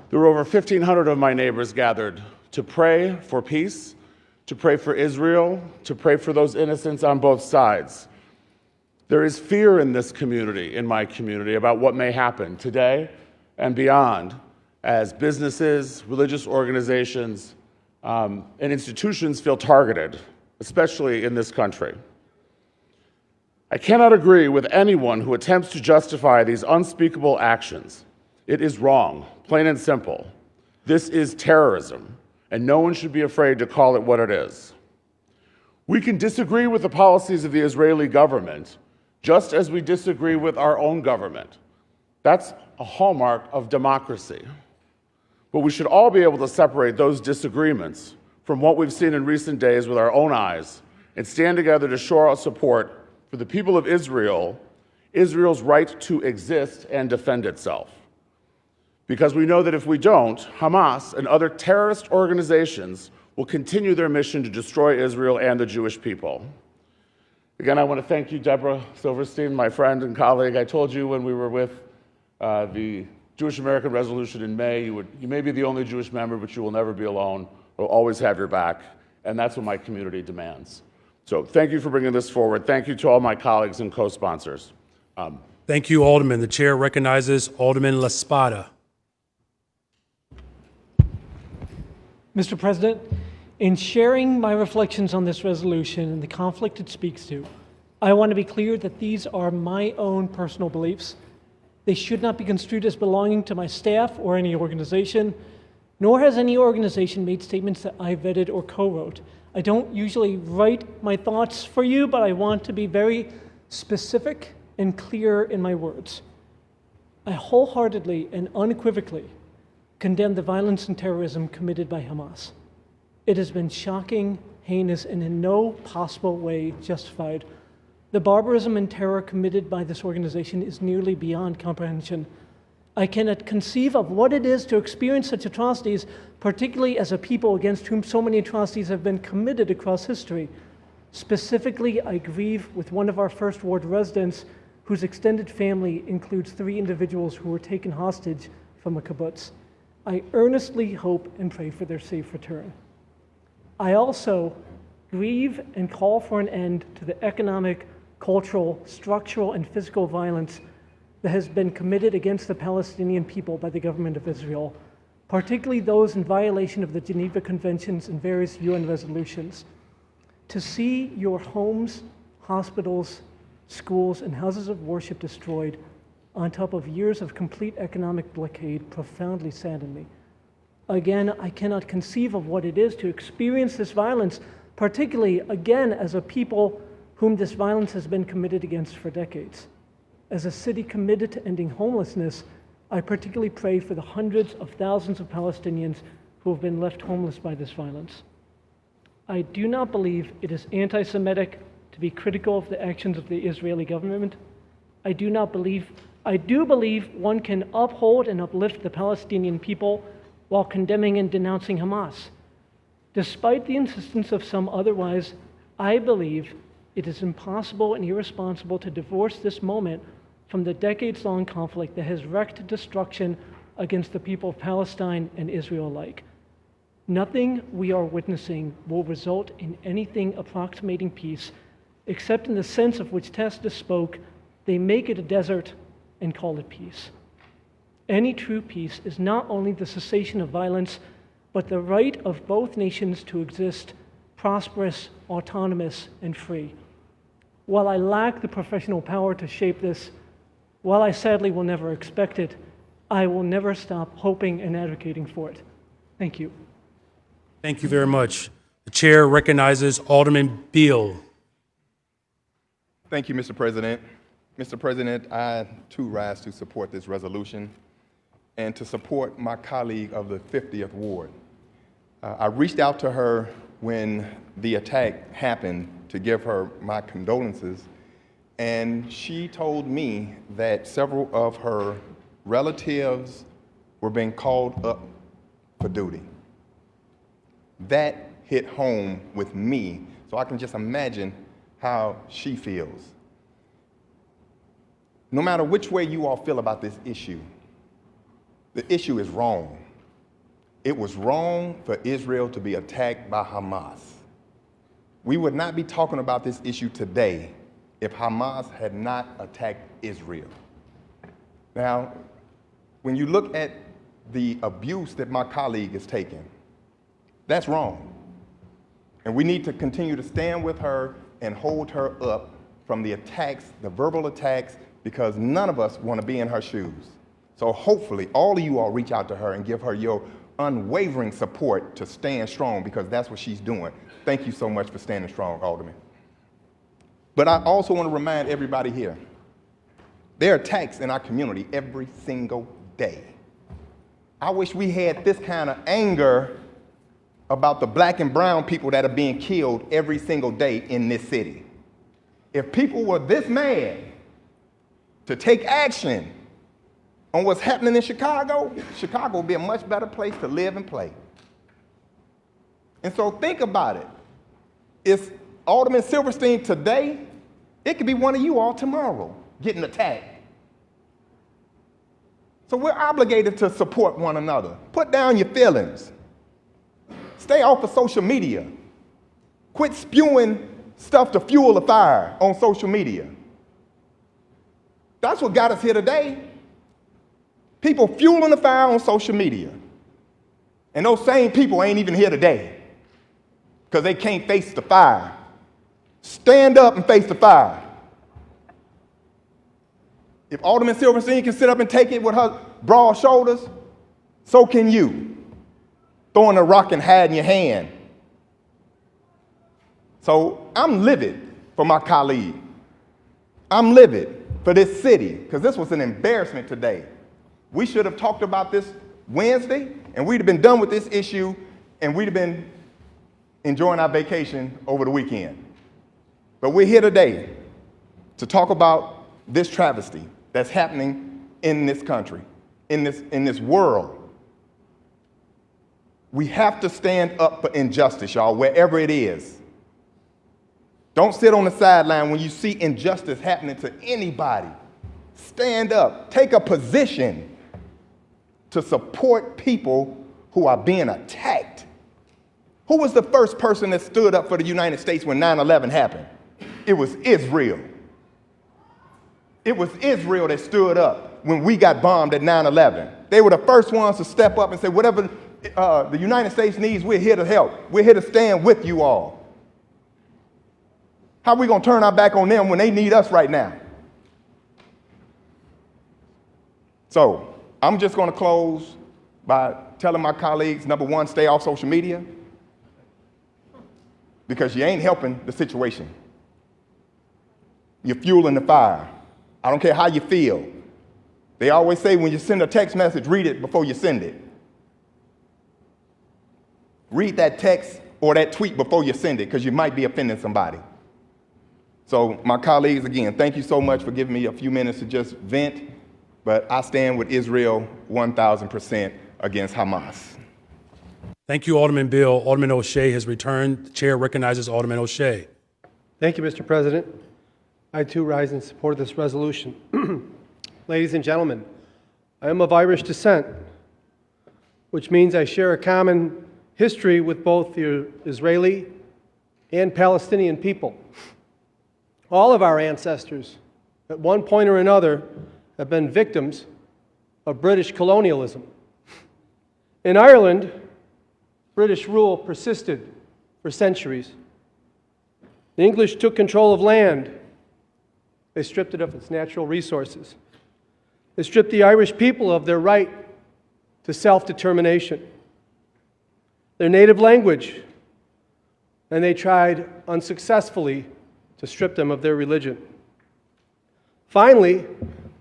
There were over 1,500 of my neighbors gathered to pray for peace, to pray for Israel, to pray for those innocents on both sides. There is fear in this community, in my community, about what may happen today and beyond as businesses, religious organizations, and institutions feel targeted, especially in this country. I cannot agree with anyone who attempts to justify these unspeakable actions. It is wrong, plain and simple. This is terrorism, and no one should be afraid to call it what it is. We can disagree with the policies of the Israeli government, just as we disagree with our own government. That's a hallmark of democracy. But we should all be able to separate those disagreements from what we've seen in recent days with our own eyes and stand together to show our support for the people of Israel, Israel's right to exist and defend itself. Because we know that if we don't, Hamas and other terrorist organizations will continue their mission to destroy Israel and the Jewish people. Again, I want to thank you, Deborah Silverstein, my friend and colleague. I told you when we were with the Jewish American Resolution in May, you may be the only Jewish member, but you will never be alone. We'll always have your back, and that's what my community demands. So thank you for bringing this forward. Thank you to all my colleagues and co-sponsors. Thank you, Alderman. The chair recognizes Alderman La Spada. Mr. President, in sharing my reflections on this resolution and the conflict it speaks to, I want to be clear that these are my own personal beliefs. They should not be construed as belonging to my staff or any organization, nor has any organization made statements that I vetted or co-wrote. I don't usually write my thoughts for you, but I want to be very specific and clear in my words. I wholeheartedly and unequivocally condemn the violence and terrorism committed by Hamas. It has been shocking, heinous, and in no possible way justified. The barbarism and terror committed by this organization is nearly beyond comprehension. I cannot conceive of what it is to experience such atrocities, particularly as a people against whom so many atrocities have been committed across history. Specifically, I grieve with one of our First Ward residents whose extended family includes 3 individuals who were taken hostage from a kibbutz. I earnestly hope and pray for their safe return. I also grieve and call for an end to the economic, cultural, structural, and physical violence that has been committed against the Palestinian people by the government of Israel, particularly those in violation of the Geneva Conventions and various UN resolutions. To see your homes, hospitals, schools, and houses of worship destroyed on top of years of complete economic blockade profoundly saddened me. Again, I cannot conceive of what it is to experience this violence, particularly, again, as a people whom this violence has been committed against for decades. As a city committed to ending homelessness, I particularly pray for the hundreds of thousands of Palestinians who have been left homeless by this violence. I do not believe it is anti-Semitic to be critical of the actions of the Israeli government. I do believe one can uphold and uplift the Palestinian people while condemning and denouncing Hamas. Despite the insistence of some otherwise, I believe it is impossible and irresponsible to divorce this moment from the decades-long conflict that has wreaked destruction against the people of Palestine and Israel alike. Nothing we are witnessing will result in anything approximating peace, except in the sense of which Tacitus spoke, they make it a desert and call it peace. Any true peace is not only the cessation of violence, but the right of both nations to exist prosperous, autonomous, and free. While I lack the professional power to shape this, while I sadly will never expect it, I will never stop hoping and advocating for it. Thank you. Thank you very much. The chair recognizes Alderman Beal. Thank you, Mr. President. Mr. President, I too rise to support this resolution and to support my colleague of the 50th Ward. I reached out to her when the attack happened to give her my condolences, and she told me that several of her relatives were being called up for duty. That hit home with me, so I can just imagine how she feels. No matter which way you all feel about this issue, the issue is wrong. It was wrong for Israel to be attacked by Hamas. We would not be talking about this issue today if Hamas had not attacked Israel. Now, when you look at the abuse that my colleague is taking, that's wrong. And we need to continue to stand with her and hold her up from the attacks, the verbal attacks, because none of us want to be in her shoes. So hopefully all of you all reach out to her and give her your unwavering support to stand strong, because that's what she's doing. Thank you so much for standing strong, Alderman. But I also want to remind everybody here, there are attacks in our community every single day. I wish we had this kind of anger about the black and brown people that are being killed every single day in this city. If people were this mad to take action on what's happening in Chicago, Chicago would be a much better place to live and play. And so think about it. It's Alderman Silverstein today, it could be one of you all tomorrow getting attacked. So we're obligated to support one another. Put down your feelings. Stay off of social media. Quit spewing stuff to fuel the fire on social media. That's what got us here today. People fueling the fire on social media. And those same people ain't even here today because they can't face the fire. Stand up and face the fire. If Alderman Silverstein can sit up and take it with her broad shoulders, so can you. Throwing a rock and hiding your hand. So I'm livid for my colleague. I'm livid for this city, because this was an embarrassment today. We should have talked about this Wednesday, and we'd have been done with this issue, and we'd have been enjoying our vacation over the weekend. But we're here today to talk about this travesty that's happening in this country, in this world. We have to stand up for injustice, y'all, wherever it is. Don't sit on the sideline when you see injustice happening to anybody. Stand up. Take a position to support people who are being attacked. Who was the first person that stood up for the United States when 9/11 happened? It was Israel. It was Israel that stood up when we got bombed at 9/11. They were the first ones to step up and say, whatever the United States needs, we're here to help. We're here to stand with you all. How are we going to turn our back on them when they need us right now? So I'm just going to close by telling my colleagues, number one, stay off social media, because you ain't helping the situation. You're fueling the fire. I don't care how you feel. They always say when you send a text message, read it before you send it. Read that text or that tweet before you send it, because you might be offending somebody. So my colleagues, again, thank you so much for giving me a few minutes to just vent, but I stand with Israel 1,000% against Hamas. Thank you, Alderman Bill. Alderman O'Shea has returned. The chair recognizes Alderman O'Shea. Thank you, Mr. President. I too rise in support of this resolution. Ladies and gentlemen, I am of Irish descent, which means I share a common history with both the Israeli and Palestinian people. All of our ancestors, at one point or another, have been victims of British colonialism. In Ireland, British rule persisted for centuries. The English took control of land. They stripped it of its natural resources. They stripped the Irish people of their right to self-determination, their native language, and they tried unsuccessfully to strip them of their religion. Finally,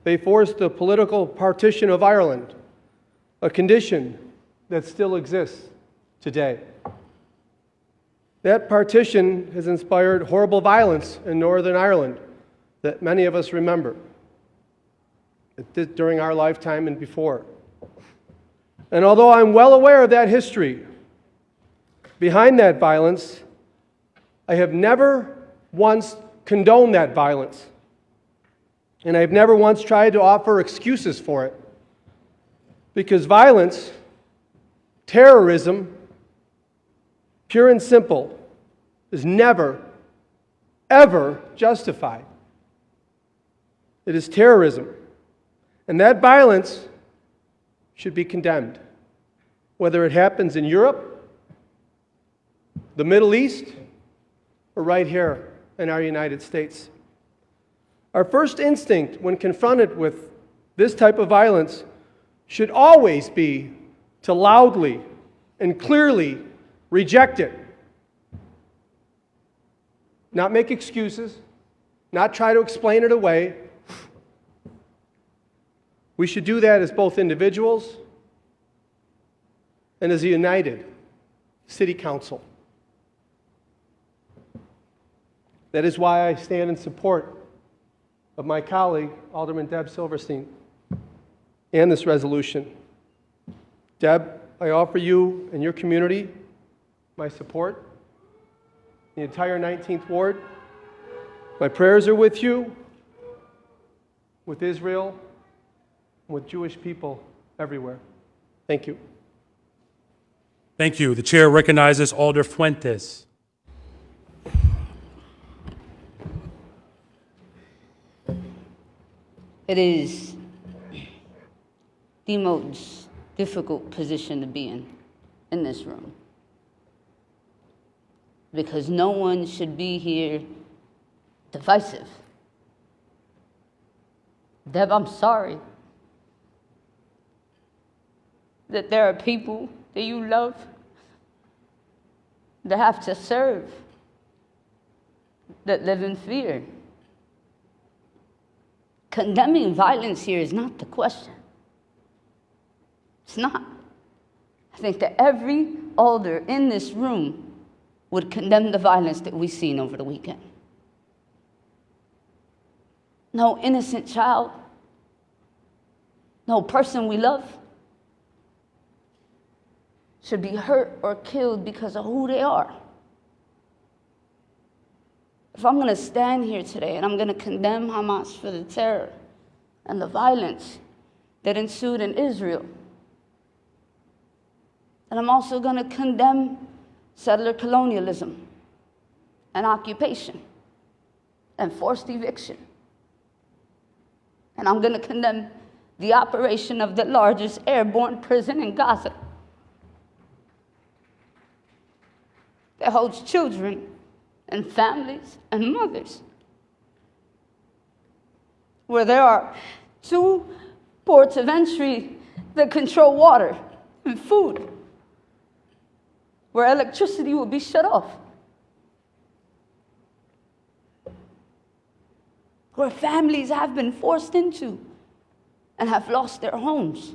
they forced the political partition of Ireland, a condition that still exists today. That partition has inspired horrible violence in Northern Ireland that many of us remember during our lifetime and before. And although I'm well aware of that history, behind that violence, I have never once condoned that violence. And I've never once tried to offer excuses for it. Because violence, terrorism, pure and simple, is never, ever justified. It is terrorism. And that violence should be condemned, whether it happens in Europe, the Middle East, or right here in our United States. Our first instinct when confronted with this type of violence should always be to loudly and clearly reject it. Not make excuses, not try to explain it away. We should do that as both individuals and as a united city council. That is why I stand in support of my colleague, Alderman Deb Silverstein, and this resolution. Deb, I offer you and your community my support, the entire 19th Ward. My prayers are with you, with Israel, and with Jewish people everywhere. Thank you. Thank you. The chair recognizes Alder Fuentes. It is the most difficult position to be in this room. Because no one should be here divisive. Deb, I'm sorry that there are people that you love that have to serve, that live in fear. Condemning violence here is not the question. It's not. I think that every alder in this room would condemn the violence that we've seen over the weekend. No innocent child, No person we love should be hurt or killed because of who they are. If I'm going to stand here today and I'm going to condemn Hamas for the terror and the violence that ensued in Israel, and I'm also going to condemn settler colonialism and occupation and forced eviction, and I'm going to condemn the operation of the largest airborne prison in Gaza that holds children and families and mothers, where there are 2 ports of entry that control water and food, where electricity will be shut off, where families have been forced into and have lost their homes.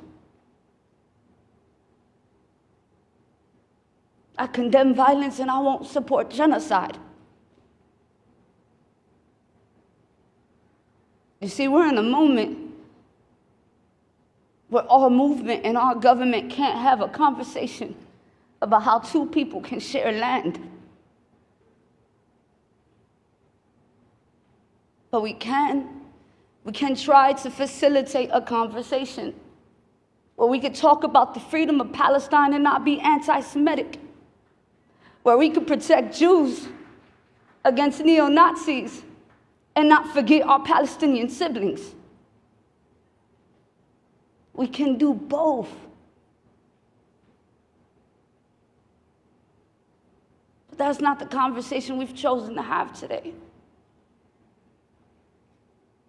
I condemn violence and I won't support genocide. You see, we're in a moment where our movement and our government can't have a conversation about how 2 people can share land. But we can try to facilitate a conversation where we could talk about the freedom of Palestine and not be anti-Semitic, where we could protect Jews against neo-Nazis and not forget our Palestinian siblings. We can do both. But that's not the conversation we've chosen to have today.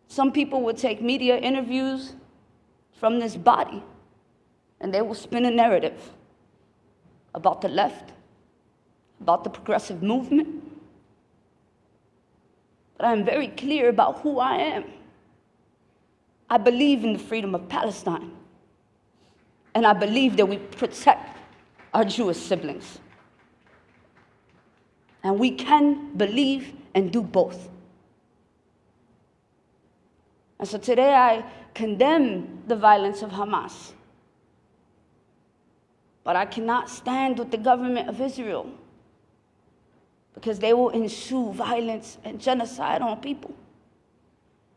Some people would take media interviews from this body and they will spin a narrative about the left, about the progressive movement. But I am very clear about who I am. I believe in the freedom of Palestine. And I believe that we protect our Jewish siblings. And we can believe and do both. And so today I condemn the violence of Hamas. But I cannot stand with the government of Israel, because they will ensue violence and genocide on people.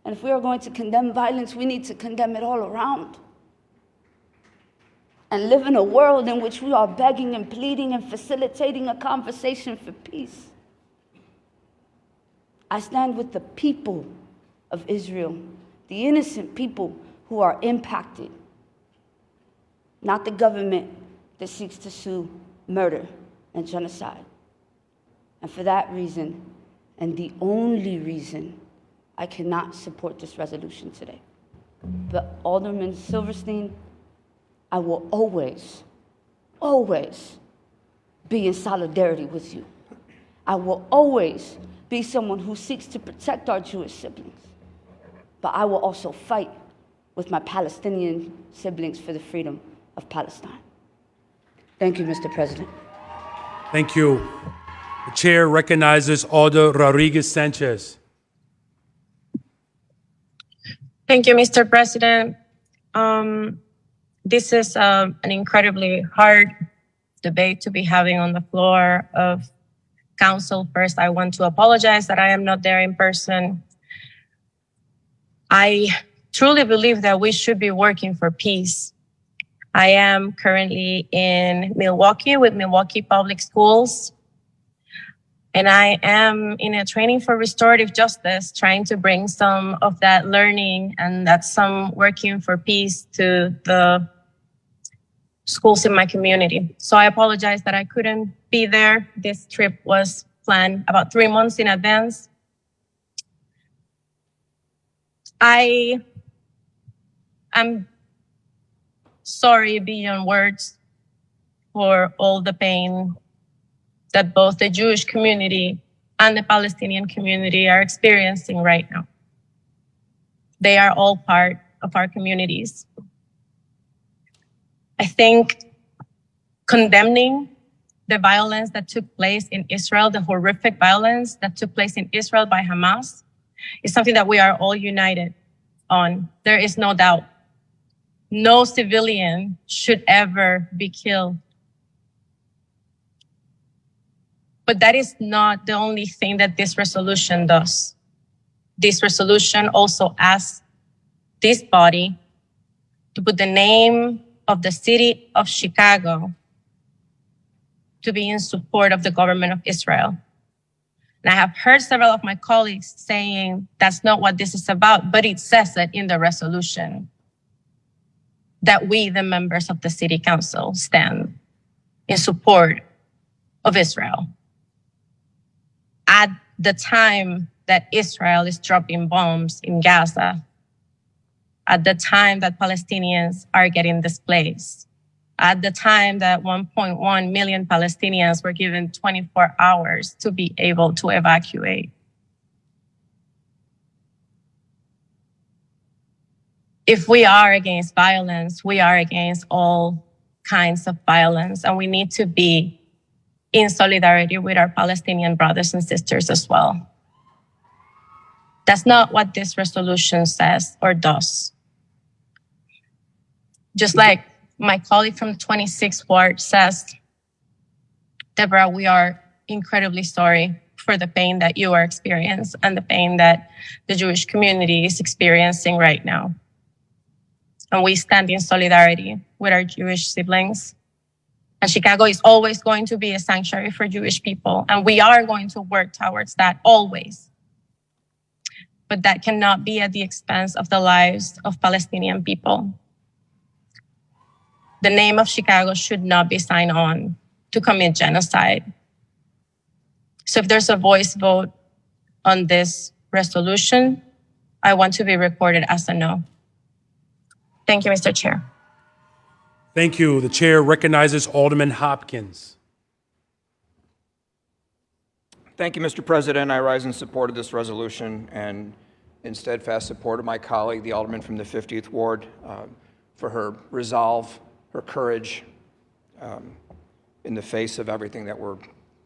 And if we are going to condemn violence, we need to condemn it all around. And live in a world in which we are begging and pleading and facilitating a conversation for peace. I stand with the people of Israel, the innocent people who are impacted, not the government that seeks to sue murder and genocide. And for that reason, and the only reason, I cannot support this resolution today. But Alderman Silverstein, I will always, always be in solidarity with you. I will always be someone who seeks to protect our Jewish siblings. But I will also fight with my Palestinian siblings for the freedom of Palestine. Thank you, Mr. President. Thank you. The chair recognizes Alder Rodriguez Sanchez. Thank you, Mr. President. This is an incredibly hard debate to be having on the floor of council. First, I want to apologize that I am not there in person. I truly believe that we should be working for peace. I am currently in Milwaukee with Milwaukee Public Schools, and I am in a training for restorative justice, trying to bring some of that learning and that some working for peace to the schools in my community. So I apologize that I couldn't be there. This trip was planned about 3 months in advance. I am sorry beyond words for all the pain that both the Jewish community and the Palestinian community are experiencing right now. They are all part of our communities. I think condemning the violence that took place in Israel, the horrific violence that took place in Israel by Hamas, is something that we are all united on. There is no doubt. no civilian should ever be killed. But that is not the only thing that this resolution does. This resolution also asks this body to put the name of the city of Chicago to be in support of the government of Israel. And I have heard several of my colleagues saying that's not what this is about, but it says it in the resolution that we, the members of the city council, stand in support of Israel. At the time that Israel is dropping bombs in Gaza, at the time that Palestinians are getting displaced, at the time that 1.1 million Palestinians were given 24 hours to be able to evacuate. If we are against violence, we are against all kinds of violence, and we need to be in solidarity with our Palestinian brothers and sisters as well. That's not what this resolution says or does. Just like my colleague from the 26th Ward says, Deborah, we are incredibly sorry for the pain that you are experiencing and the pain that the Jewish community is experiencing right now. And we stand in solidarity with our Jewish siblings. And Chicago is always going to be a sanctuary for Jewish people, and we are going to work towards that always. But that cannot be at the expense of the lives of Palestinian people. The name of Chicago should not be signed on to commit genocide. So if there's a voice vote on this resolution, I want to be recorded as a no. Thank you, Mr. Chair. Thank you. The chair recognizes Alderman Hopkins. Thank you, Mr. President. I rise in support of this resolution and in steadfast support of my colleague, the Alderman from the 50th Ward, for her resolve, her courage in the face of everything that we're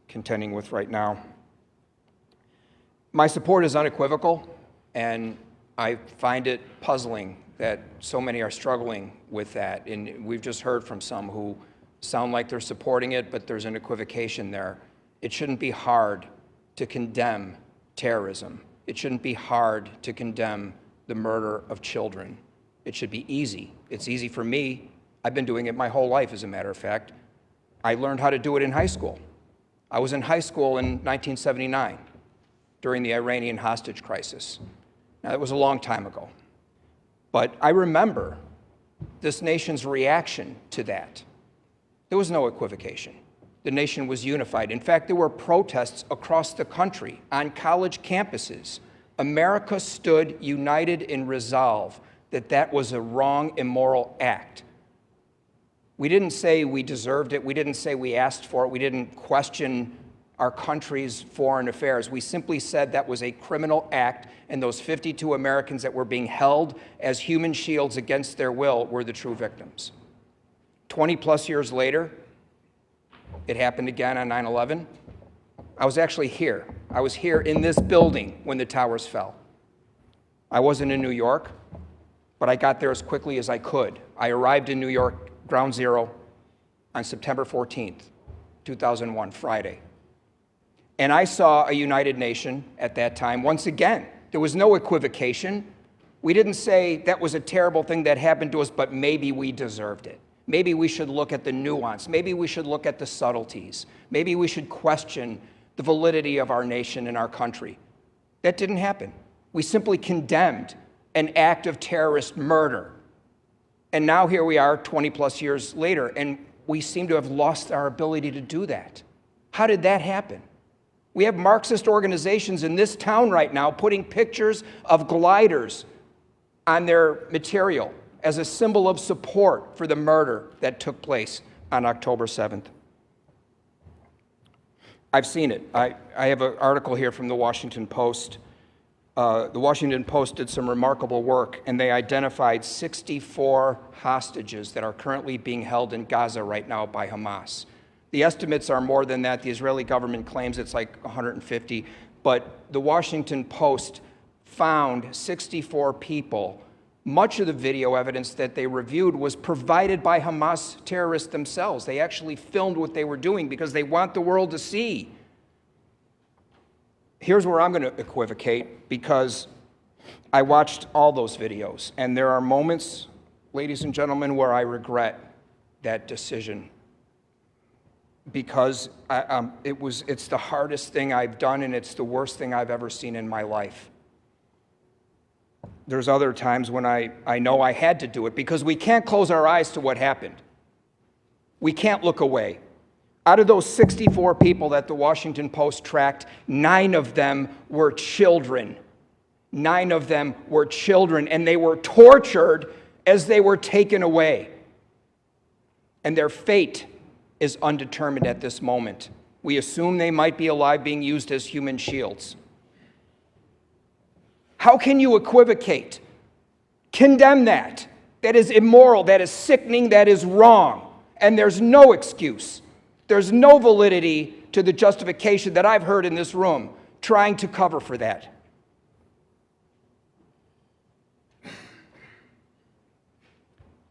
contending with right now. My support is unequivocal, and I find it puzzling that so many are struggling with that. And we've just heard from some who sound like they're supporting it, but there's an equivocation there. It shouldn't be hard to condemn terrorism. It shouldn't be hard to condemn the murder of children. It should be easy. It's easy for me. I've been doing it my whole life, as a matter of fact. I learned how to do it in high school. I was in high school in 1979 during the Iranian hostage crisis. Now, that was a long time ago. But I remember this nation's reaction to that. There was no equivocation. The nation was unified. In fact, there were protests across the country on college campuses. America stood united in resolve that that was a wrong, immoral act. We didn't say we deserved it. We didn't say we asked for it. We didn't question our country's foreign affairs. We simply said that was a criminal act, and those 52 Americans that were being held as human shields against their will were the true victims. 20 plus years later, it happened again on 9/11. I was actually here. I was here in this building when the towers fell. I wasn't in New York, but I got there as quickly as I could. I arrived in New York, Ground Zero, on September 14th, 2001, Friday. And I saw a united nation at that time. Once again, there was no equivocation. We didn't say that was a terrible thing that happened to us, but maybe we deserved it. Maybe we should look at the nuance. Maybe we should look at the subtleties. Maybe we should question the validity of our nation and our country. That didn't happen. We simply condemned an act of terrorist murder. And now here we are 20 plus years later, and we seem to have lost our ability to do that. How did that happen? We have Marxist organizations in this town right now putting pictures of gliders on their material as a symbol of support for the murder that took place on October 7th. I've seen it. I have an article here from the Washington Post. The Washington Post did some remarkable work, and they identified 64 hostages that are currently being held in Gaza right now by Hamas. The estimates are more than that. The Israeli government claims it's like 150, but the Washington Post found 64 people Much of the video evidence that they reviewed was provided by Hamas terrorists themselves. They actually filmed what they were doing because they want the world to see. Here's where I'm going to equivocate, because I watched all those videos, and there are moments, ladies and gentlemen, where I regret that decision, because it's the hardest thing I've done, and it's the worst thing I've ever seen in my life. There's other times when I know I had to do it, because we can't close our eyes to what happened. We can't look away. Out of those 64 people that the Washington Post tracked, 9 of them were children. 9 of them were children, and they were tortured as they were taken away. And their fate is undetermined at this moment. We assume they might be alive, being used as human shields. How can you equivocate? Condemn that. That is immoral, that is sickening, that is wrong. And there's no excuse. There's no validity to the justification that I've heard in this room trying to cover for that.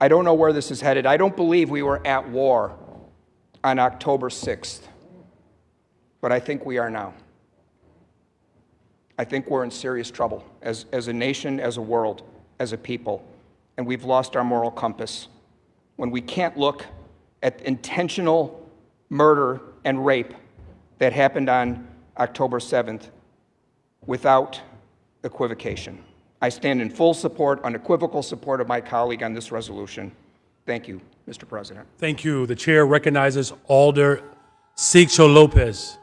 I don't know where this is headed. I don't believe we were at war on October 6th, but I think we are now. I think we're in serious trouble as a nation, as a world, as a people, and we've lost our moral compass when we can't look at intentional murder and rape that happened on October 7th without equivocation. I stand in full support, unequivocal support of my colleague on this resolution. Thank you, Mr. President. Thank you. The chair recognizes Alder Sixto Lopez.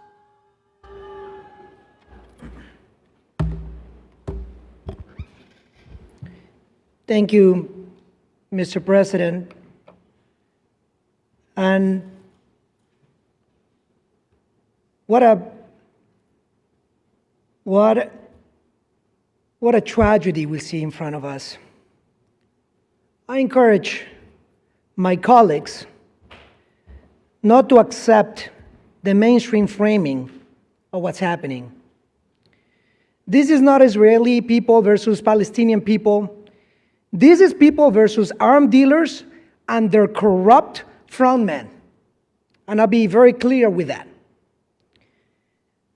Thank you, Mr. President. And what a tragedy we see in front of us. I encourage my colleagues not to accept the mainstream framing of what's happening. This is not Israeli people versus Palestinian people. This is people versus armed dealers and their corrupt frontmen. And I'll be very clear with that.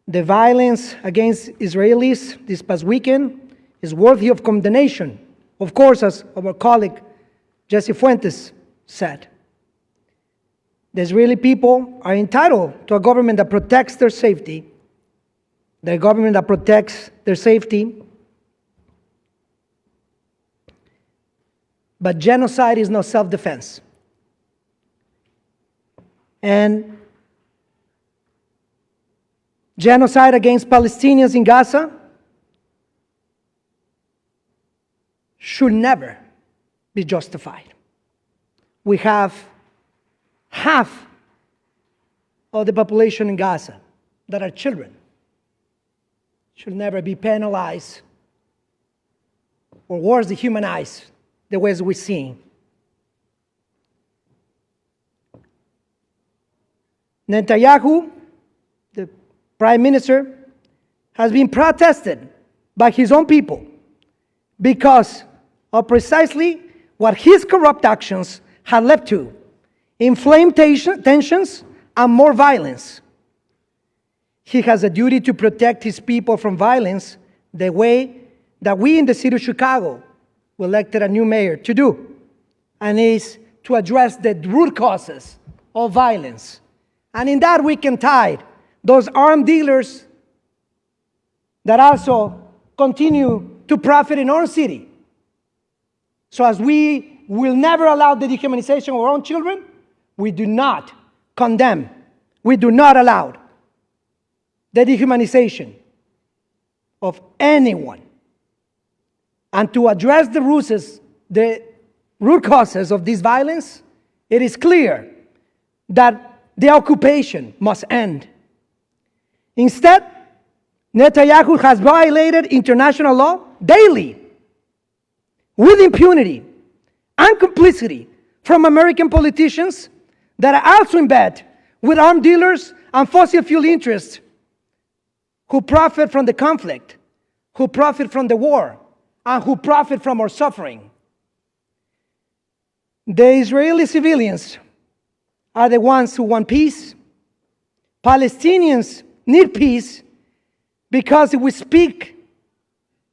The violence against Israelis this past weekend is worthy of condemnation, of course, as our colleague Jesse Fuentes said. The Israeli people are entitled to a government that protects their safety, the government that protects their safety. But genocide is not self-defense. And genocide against Palestinians in Gaza should never be justified. We have half of the population in Gaza that are children. Should never be penalized or worse, dehumanized the ways we're seeing. Netanyahu, the prime minister, has been protested by his own people because of precisely what his corrupt actions had led to: inflamed tensions and more violence. He has a duty to protect his people from violence the way that we in the city of Chicago elected a new mayor to do, and is to address the root causes of violence. And in that we can tie those armed dealers that also continue to profit in our city. So as we will never allow the dehumanization of our own children, we do not condemn, we do not allow the dehumanization of anyone. And to address the root causes of this violence, it is clear that the occupation must end. Instead, Netanyahu has violated international law daily with impunity and complicity from American politicians that are also in bed with armed dealers and fossil fuel interests who profit from the conflict, who profit from the war, and who profit from our suffering. The Israeli civilians are the ones who want peace. Palestinians need peace because if we speak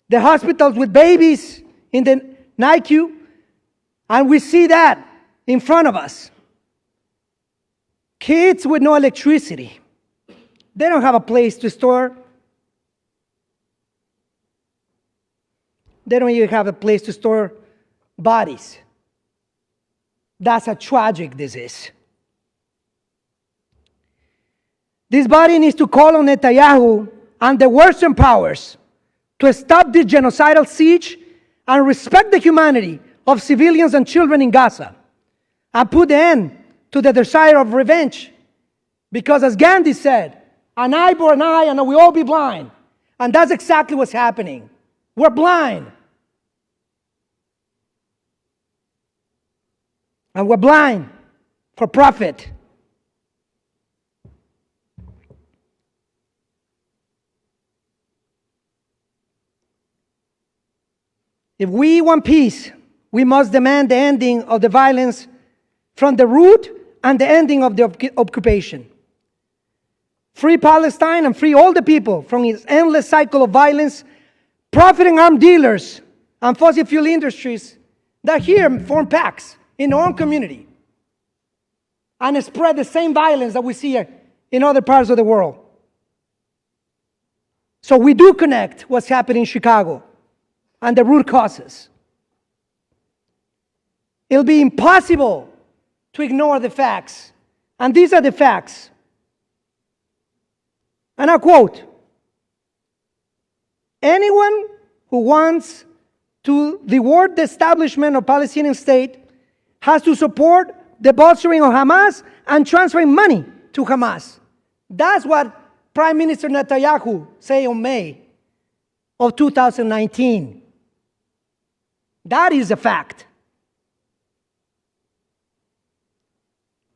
the hospitals with babies in the NICU, and we see that in front of us. Kids with no electricity. They don't have a place to store. They don't even have a place to store bodies. That's how tragic this is. This body needs to call on Netanyahu and the Western powers to stop this genocidal siege and respect the humanity of civilians and children in Gaza and put an end to the desire of revenge. Because as Gandhi said, an eye for an eye and we all be blind. And that's exactly what's happening. We're blind. And we're blind for profit. If we want peace, we must demand the ending of the violence from the root and the ending of the occupation. Free Palestine and free all the people from its endless cycle of violence, profiting arms dealers and fossil fuel industries that here form pacts in our own community and spread the same violence that we see in other parts of the world. So we do connect what's happening in Chicago and the root causes. It'll be impossible to ignore the facts. And these are the facts. And I quote, anyone who wants to thwart the establishment of Palestinian state has to support the bolstering of Hamas and transferring money to Hamas. That's what Prime Minister Netanyahu said on May of 2019. That is a fact.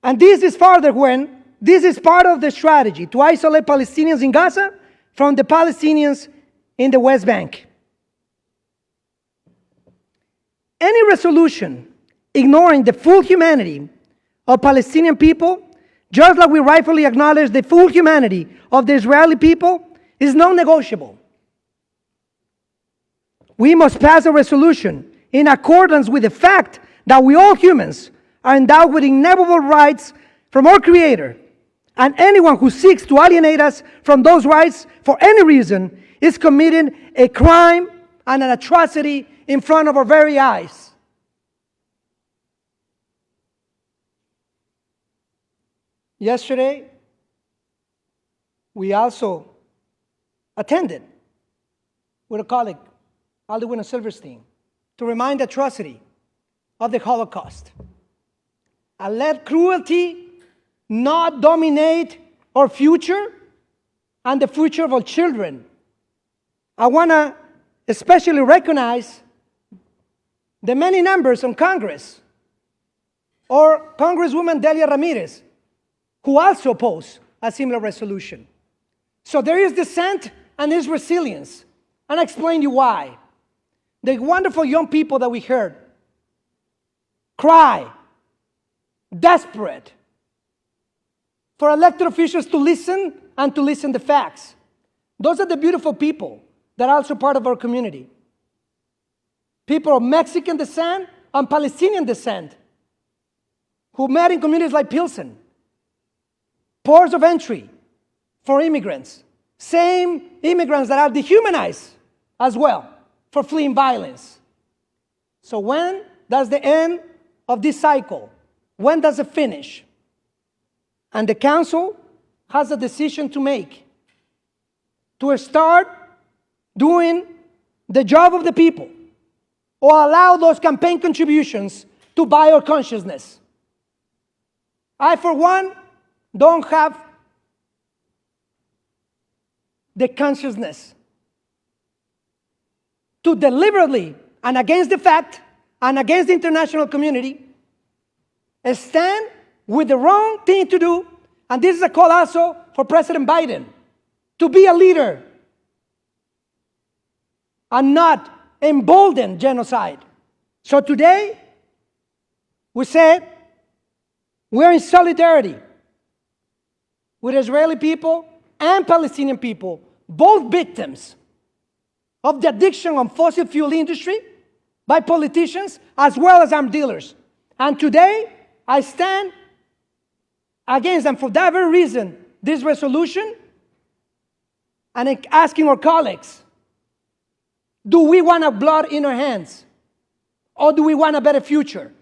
And this is further when this is part of the strategy to isolate Palestinians in Gaza from the Palestinians in the West Bank. Any resolution ignoring the full humanity of Palestinian people, just like we rightfully acknowledge the full humanity of the Israeli people, is non-negotiable. We must pass a resolution in accordance with the fact that we all humans are endowed with inalienable rights from our Creator, and anyone who seeks to alienate us from those rights for any reason is committing a crime and an atrocity in front of our very eyes. Yesterday, we also attended with a colleague, Alderman Silverstein, to remind the atrocity of the Holocaust. And let cruelty not dominate our future and the future of our children. I want to especially recognize the many members in Congress, or Congresswoman Delia Ramirez, who also opposed a similar resolution. So there is dissent and there's resilience. And I'll explain you why. The wonderful young people that we heard cry, desperate, for elected officials to listen and to listen to facts. Those are the beautiful people that are also part of our community. People of Mexican descent and Palestinian descent who met in communities like Pilsen. Ports of entry for immigrants. Same immigrants that are dehumanized as well for fleeing violence. So when does the end of this cycle? When does it finish? And the council has a decision to make to start doing the job of the people or allow those campaign contributions to buy our consciousness. I, for one, don't have the consciousness to deliberately and against the fact and against the international community stand with the wrong thing to do. And this is a call also for President Biden to be a leader and not embolden genocide. So today, we said we're in solidarity with Israeli people and Palestinian people, both victims of the addiction on fossil fuel industry by politicians as well as armed dealers. And today, I stand against them for that very reason, this resolution, and asking our colleagues, do we want our blood in our hands? Or do we want a better future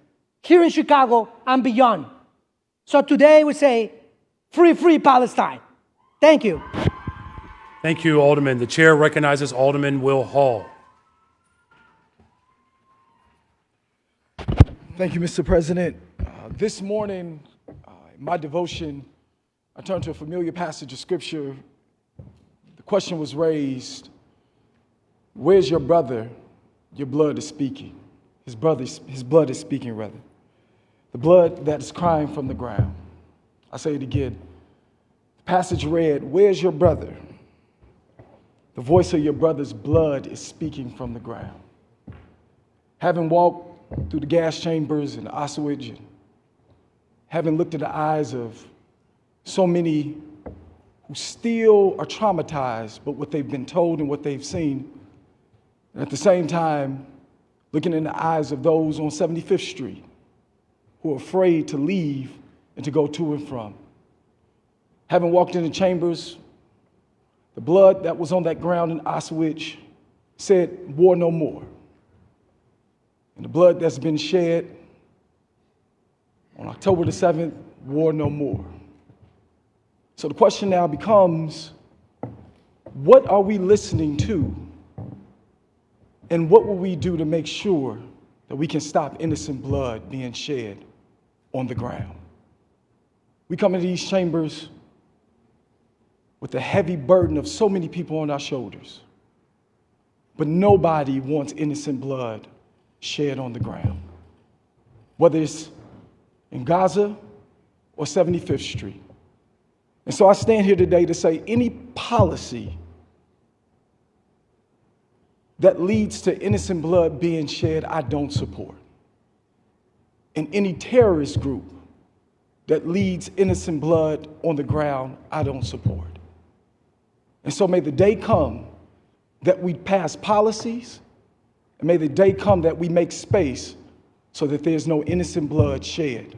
here in Chicago and beyond? So today we say, free, free Palestine. Thank you. Thank you, Alderman. The chair recognizes Alderman Will Hall. Thank you, Mr. President. This morning, in my devotion, I turned to a familiar passage of Scripture. The question was raised, where's your brother? Your blood is speaking. His blood is speaking, rather. The blood that is crying from the ground. I say it again. The passage read, where's your brother? The voice of your brother's blood is speaking from the ground. Having walked through the gas chambers in Auschwitz, and having looked in the eyes of so many who still are traumatized by what they've been told and what they've seen, and at the same time, looking in the eyes of those on 75th Street who are afraid to leave and to go to and from. Having walked in the chambers, the blood that was on that ground in Auschwitz said, war no more. And the blood that's been shed on October the 7th, war no more. So the question now becomes, what are we listening to? And what will we do to make sure that we can stop innocent blood being shed on the ground? We come into these chambers with the heavy burden of so many people on our shoulders, but nobody wants innocent blood shed on the ground, whether it's in Gaza or 75th Street. And so I stand here today to say any policy that leads to innocent blood being shed, I don't support. And any terrorist group that leads innocent blood on the ground, I don't support. And so may the day come that we pass policies, and may the day come that we make space so that there's no innocent blood shed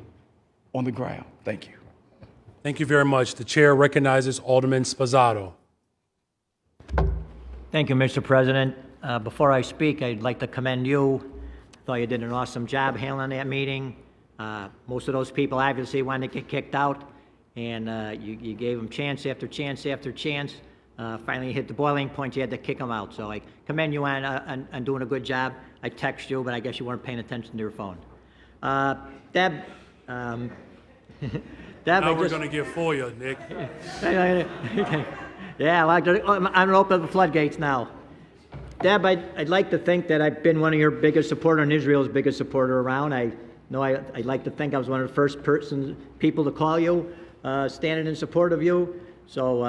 on the ground. Thank you. Thank you very much. The chair recognizes Alderman Sposato. Thank you, Mr. President. Before I speak, I'd like to commend you. I thought you did an awesome job handling that meeting. Most of those people obviously wanted to get kicked out, and you gave them chance after chance after chance. Finally hit the boiling point, you had to kick them out. So I commend you on doing a good job. I text you, but I guess you weren't paying attention to your phone. Deb, Now we're going to get FOIA, Nick. Yeah, well, I'm going to open up the floodgates now. Deb, I'd like to think that I've been one of your biggest supporters and Israel's biggest supporter around. I know I'd like to think I was one of the first people to call you, standing in support of you. So,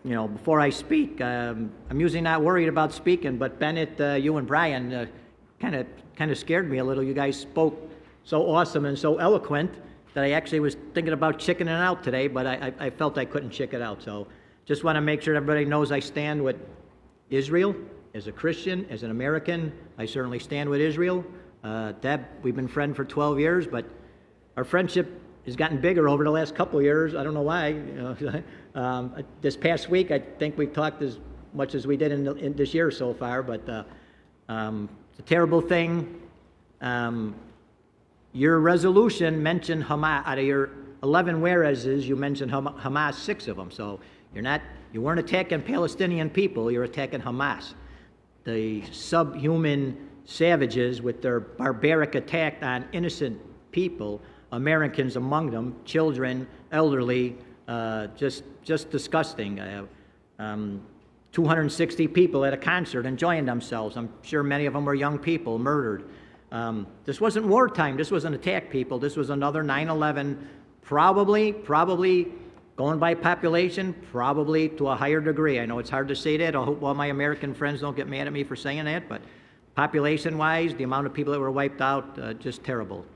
you know, before I speak, I'm usually not worried about speaking, but Bennett, you and Brian kind of scared me a little. You guys spoke so awesome and so eloquent that I actually was thinking about chickening out today, but I felt I couldn't chicken out. So just want to make sure everybody knows I stand with Israel. As a Christian, as an American, I certainly stand with Israel. Deb, we've been friends for 12 years, but our friendship has gotten bigger over the last couple of years. I don't know why. You know, this past week, I think we've talked as much as we did in this year so far, but it's a terrible thing. Your resolution mentioned Hamas. Out of your 11 whereases, you mentioned Hamas, 6 of them. So you weren't attacking Palestinian people, you're attacking Hamas. The subhuman savages with their barbaric attack on innocent people, Americans among them, children, elderly, just disgusting. 260 people at a concert enjoying themselves. I'm sure many of them were young people murdered. This wasn't wartime. This wasn't attack people. This was another 9/11, probably going by population, probably to a higher degree. I know it's hard to say that. I hope all my American friends don't get mad at me for saying that, but population-wise, the amount of people that were wiped out, just terrible.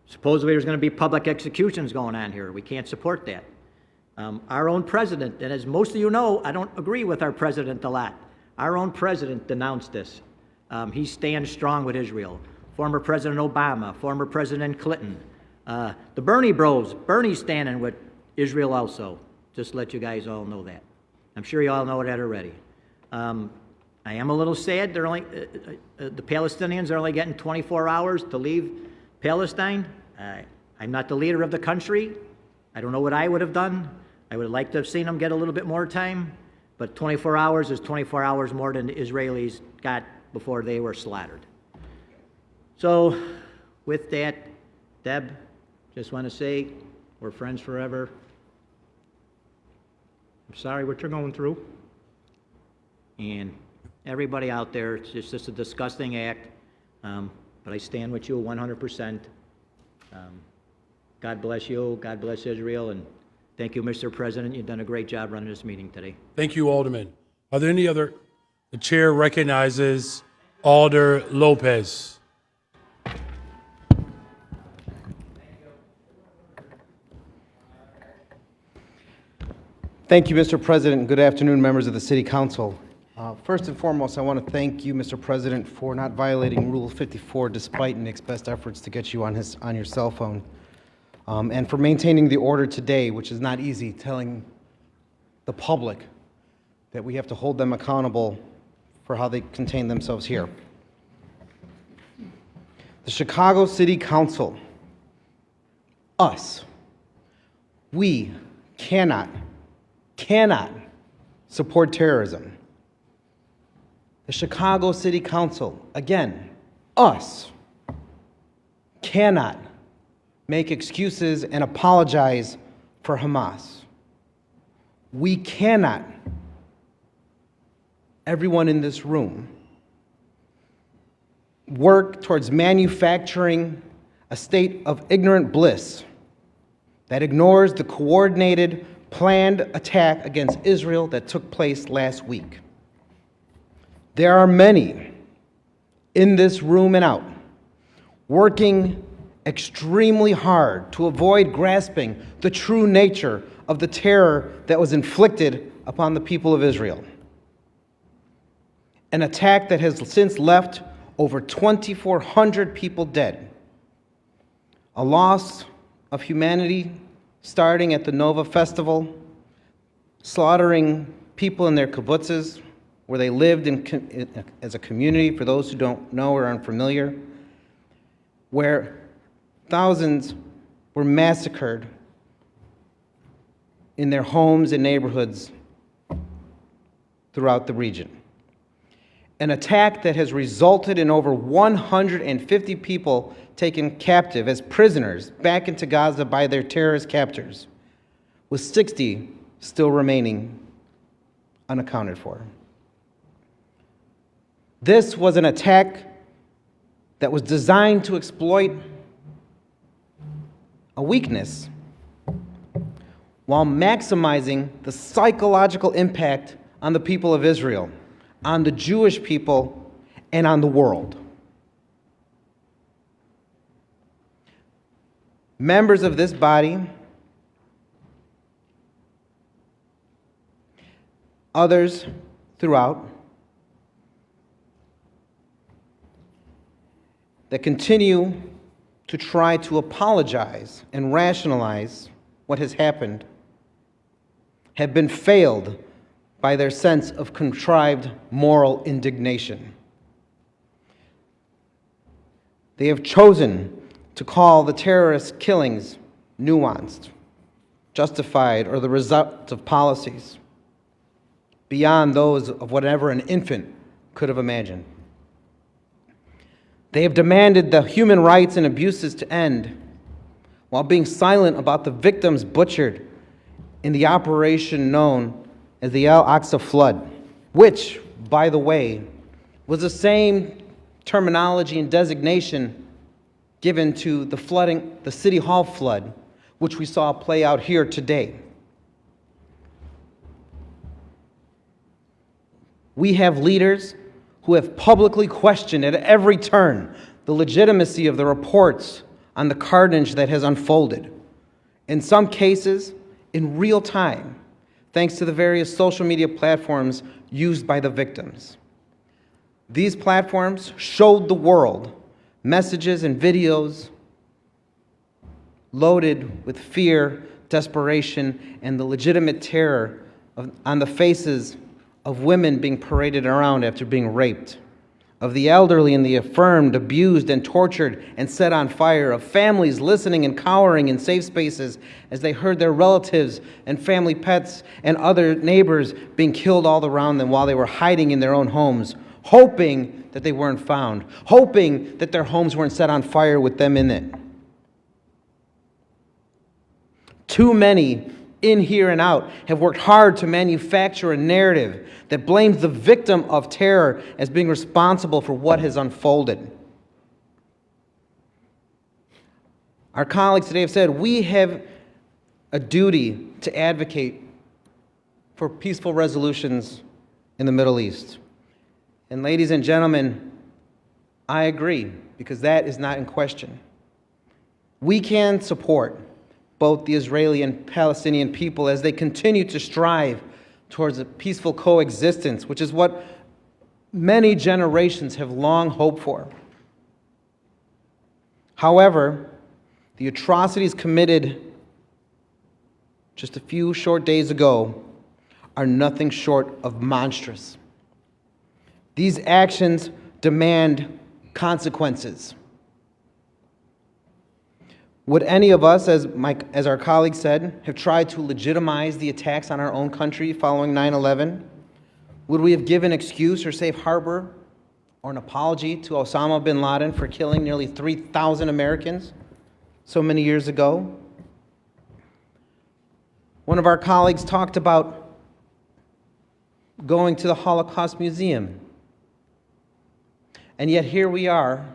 Supposedly there's going to be public executions going on here. We can't support that. Our own president, and as most of you know, I don't agree with our president a lot. Our own president denounced this. He stands strong with Israel. Former President Obama, former President Clinton. The Bernie bros, Bernie's standing with Israel also. Just to let you guys all know that. I'm sure you all know that already. I am a little sad. They're only, the Palestinians are only getting 24 hours to leave Palestine. I'm not the leader of the country. I don't know what I would have done. I would have liked to have seen them get a little bit more time, but 24 hours is 24 hours more than the Israelis got before they were slaughtered. So with that, Deb, just want to say we're friends forever. I'm sorry what you're going through. And everybody out there, it's just a disgusting act, but I stand with you 100%. God bless you, God bless Israel, and thank you, Mr. President. You've done a great job running this meeting today. Thank you, Alderman. Are there any other? The chair recognizes Alder Lopez. Thank you, Mr. President. Good afternoon, members of the City Council. First and foremost, I want to thank you, Mr. President, for not violating Rule 54 despite Nick's best efforts to get you on your cell phone, and for maintaining the order today, which is not easy, telling the public that we have to hold them accountable for how they contain themselves here. The Chicago City Council, us, we cannot support terrorism. The Chicago City Council, again, us, cannot make excuses and apologize for Hamas. We cannot, everyone in this room, work towards manufacturing a state of ignorant bliss that ignores the coordinated, planned attack against Israel that took place last week. There are many in this room and out working extremely hard to avoid grasping the true nature of the terror that was inflicted upon the people of Israel. An attack that has since left over 2,400 people dead. A loss of humanity starting at the Nova Festival, slaughtering people in their kibbutzes, where they lived as a community, for those who don't know or are unfamiliar, where thousands were massacred in their homes and neighborhoods throughout the region. An attack that has resulted in over 150 people taken captive as prisoners back into Gaza by their terrorist captors, with 60 still remaining unaccounted for. This was an attack that was designed to exploit a weakness while maximizing the psychological impact on the people of Israel, on the Jewish people, and on the world. Members of this body, others throughout, that continue to try to apologize and rationalize what has happened have been failed by their sense of contrived moral indignation. They have chosen to call the terrorist killings nuanced, justified, or the result of policies beyond those of whatever an infant could have imagined. They have demanded the human rights and abuses to end while being silent about the victims butchered in the operation known as the Al-Aqsa Flood, which, by the way, was the same terminology and designation given to the flooding, the City Hall flood, which we saw play out here today. We have leaders who have publicly questioned at every turn the legitimacy of the reports on the carnage that has unfolded, in some cases, in real time, thanks to the various social media platforms used by the victims. These platforms showed the world messages and videos loaded with fear, desperation, and the legitimate terror on the faces of women being paraded around after being raped, of the elderly and the affirmed, abused and tortured and set on fire, of families listening and cowering in safe spaces as they heard their relatives and family pets and other neighbors being killed all around them while they were hiding in their own homes, hoping that they weren't found, hoping that their homes weren't set on fire with them in it. Too many in here and out have worked hard to manufacture a narrative that blames the victim of terror as being responsible for what has unfolded. Our colleagues today have said we have a duty to advocate for peaceful resolutions in the Middle East. And ladies and gentlemen, I agree, because that is not in question. We can support both the Israeli and Palestinian people as they continue to strive towards a peaceful coexistence, which is what many generations have long hoped for. However, the atrocities committed just a few short days ago are nothing short of monstrous. These actions demand consequences. Would any of us, as our colleague said, have tried to legitimize the attacks on our own country following 9/11? Would we have given excuse or safe harbor or an apology to Osama bin Laden for killing nearly 3,000 Americans so many years ago? One of our colleagues talked about going to the Holocaust Museum. And yet here we are,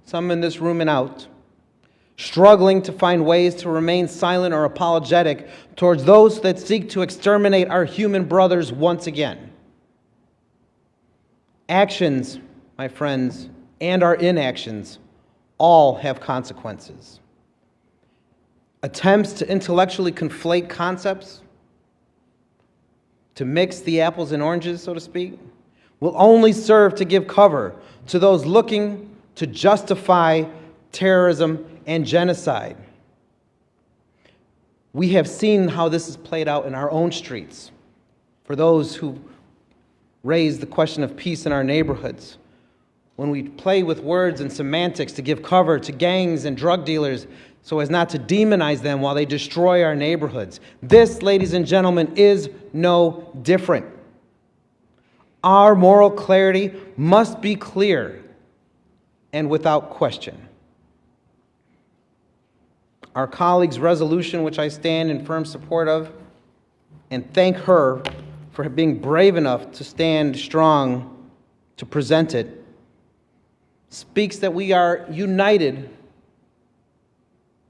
some in this room and out, struggling to find ways to remain silent or apologetic towards those that seek to exterminate our human brothers once again. Actions, my friends, and our inactions all have consequences. Attempts to intellectually conflate concepts, to mix the apples and oranges, so to speak, will only serve to give cover to those looking to justify terrorism and genocide. We have seen how this is played out in our own streets. For those who raise the question of peace in our neighborhoods, when we play with words and semantics to give cover to gangs and drug dealers so as not to demonize them while they destroy our neighborhoods. This, ladies and gentlemen, is no different. Our moral clarity must be clear and without question. Our colleague's resolution, which I stand in firm support of, and thank her for being brave enough to stand strong to present it, speaks that we are united,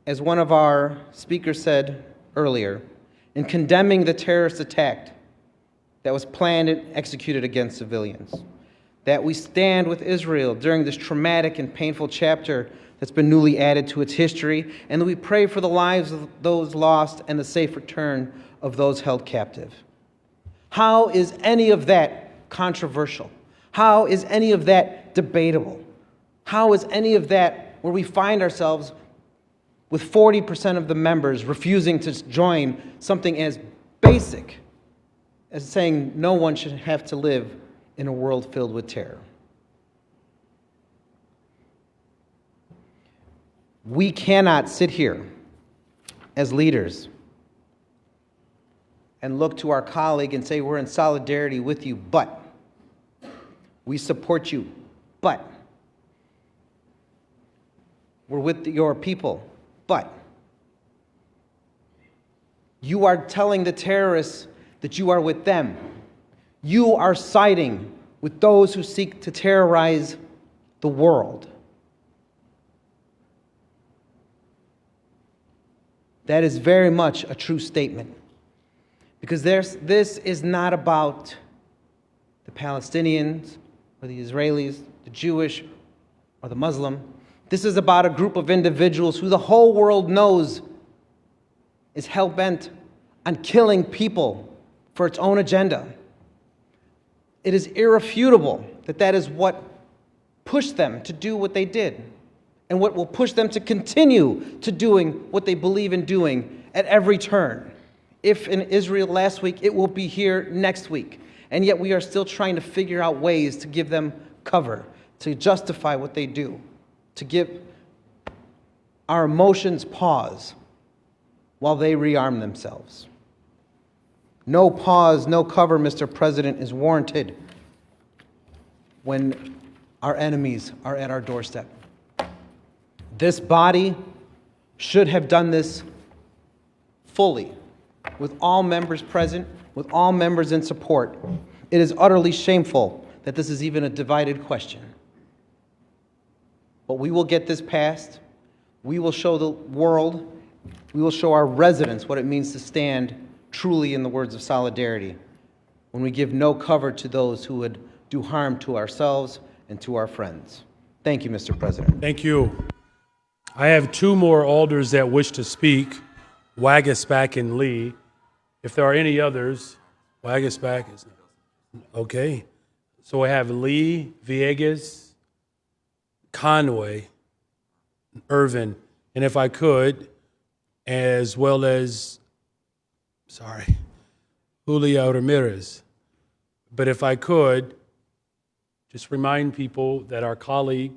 as one of our speakers said earlier, in condemning the terrorist attack that was planned and executed against civilians. That we stand with Israel during this traumatic and painful chapter that's been newly added to its history, and that we pray for the lives of those lost and the safe return of those held captive. How is any of that controversial? How is any of that debatable? How is any of that where we find ourselves with 40% of the members refusing to join something as basic as saying no one should have to live in a world filled with terror? We cannot sit here as leaders and look to our colleague and say we're in solidarity with you, but we support you, but we're with your people, but you are telling the terrorists that you are with them. You are siding with those who seek to terrorize the world. That is very much a true statement. Because this is not about the Palestinians or the Israelis, the Jewish or the Muslim. This is about a group of individuals who the whole world knows is hell-bent on killing people for its own agenda. It is irrefutable that that is what pushed them to do what they did, and what will push them to continue to doing what they believe in doing at every turn. If in Israel last week, it will be here next week. And yet we are still trying to figure out ways to give them cover, to justify what they do, to give our emotions pause while they rearm themselves. No pause, no cover, Mr. President, is warranted when our enemies are at our doorstep. This body should have done this fully, with all members present, with all members in support. It is utterly shameful that this is even a divided question. But we will get this passed. We will show the world, we will show our residents what it means to stand truly in the words of solidarity when we give no cover to those who would do harm to ourselves and to our friends. Thank you, Mr. President. Thank you. I have two more alders that wish to speak, Wagasback and Lee. If there are any others, Wagasback is okay. So I have Lee, Villegas, Conway, Irvin, and if I could, as well as, Julia Ramirez. But if I could, just remind people that our colleague,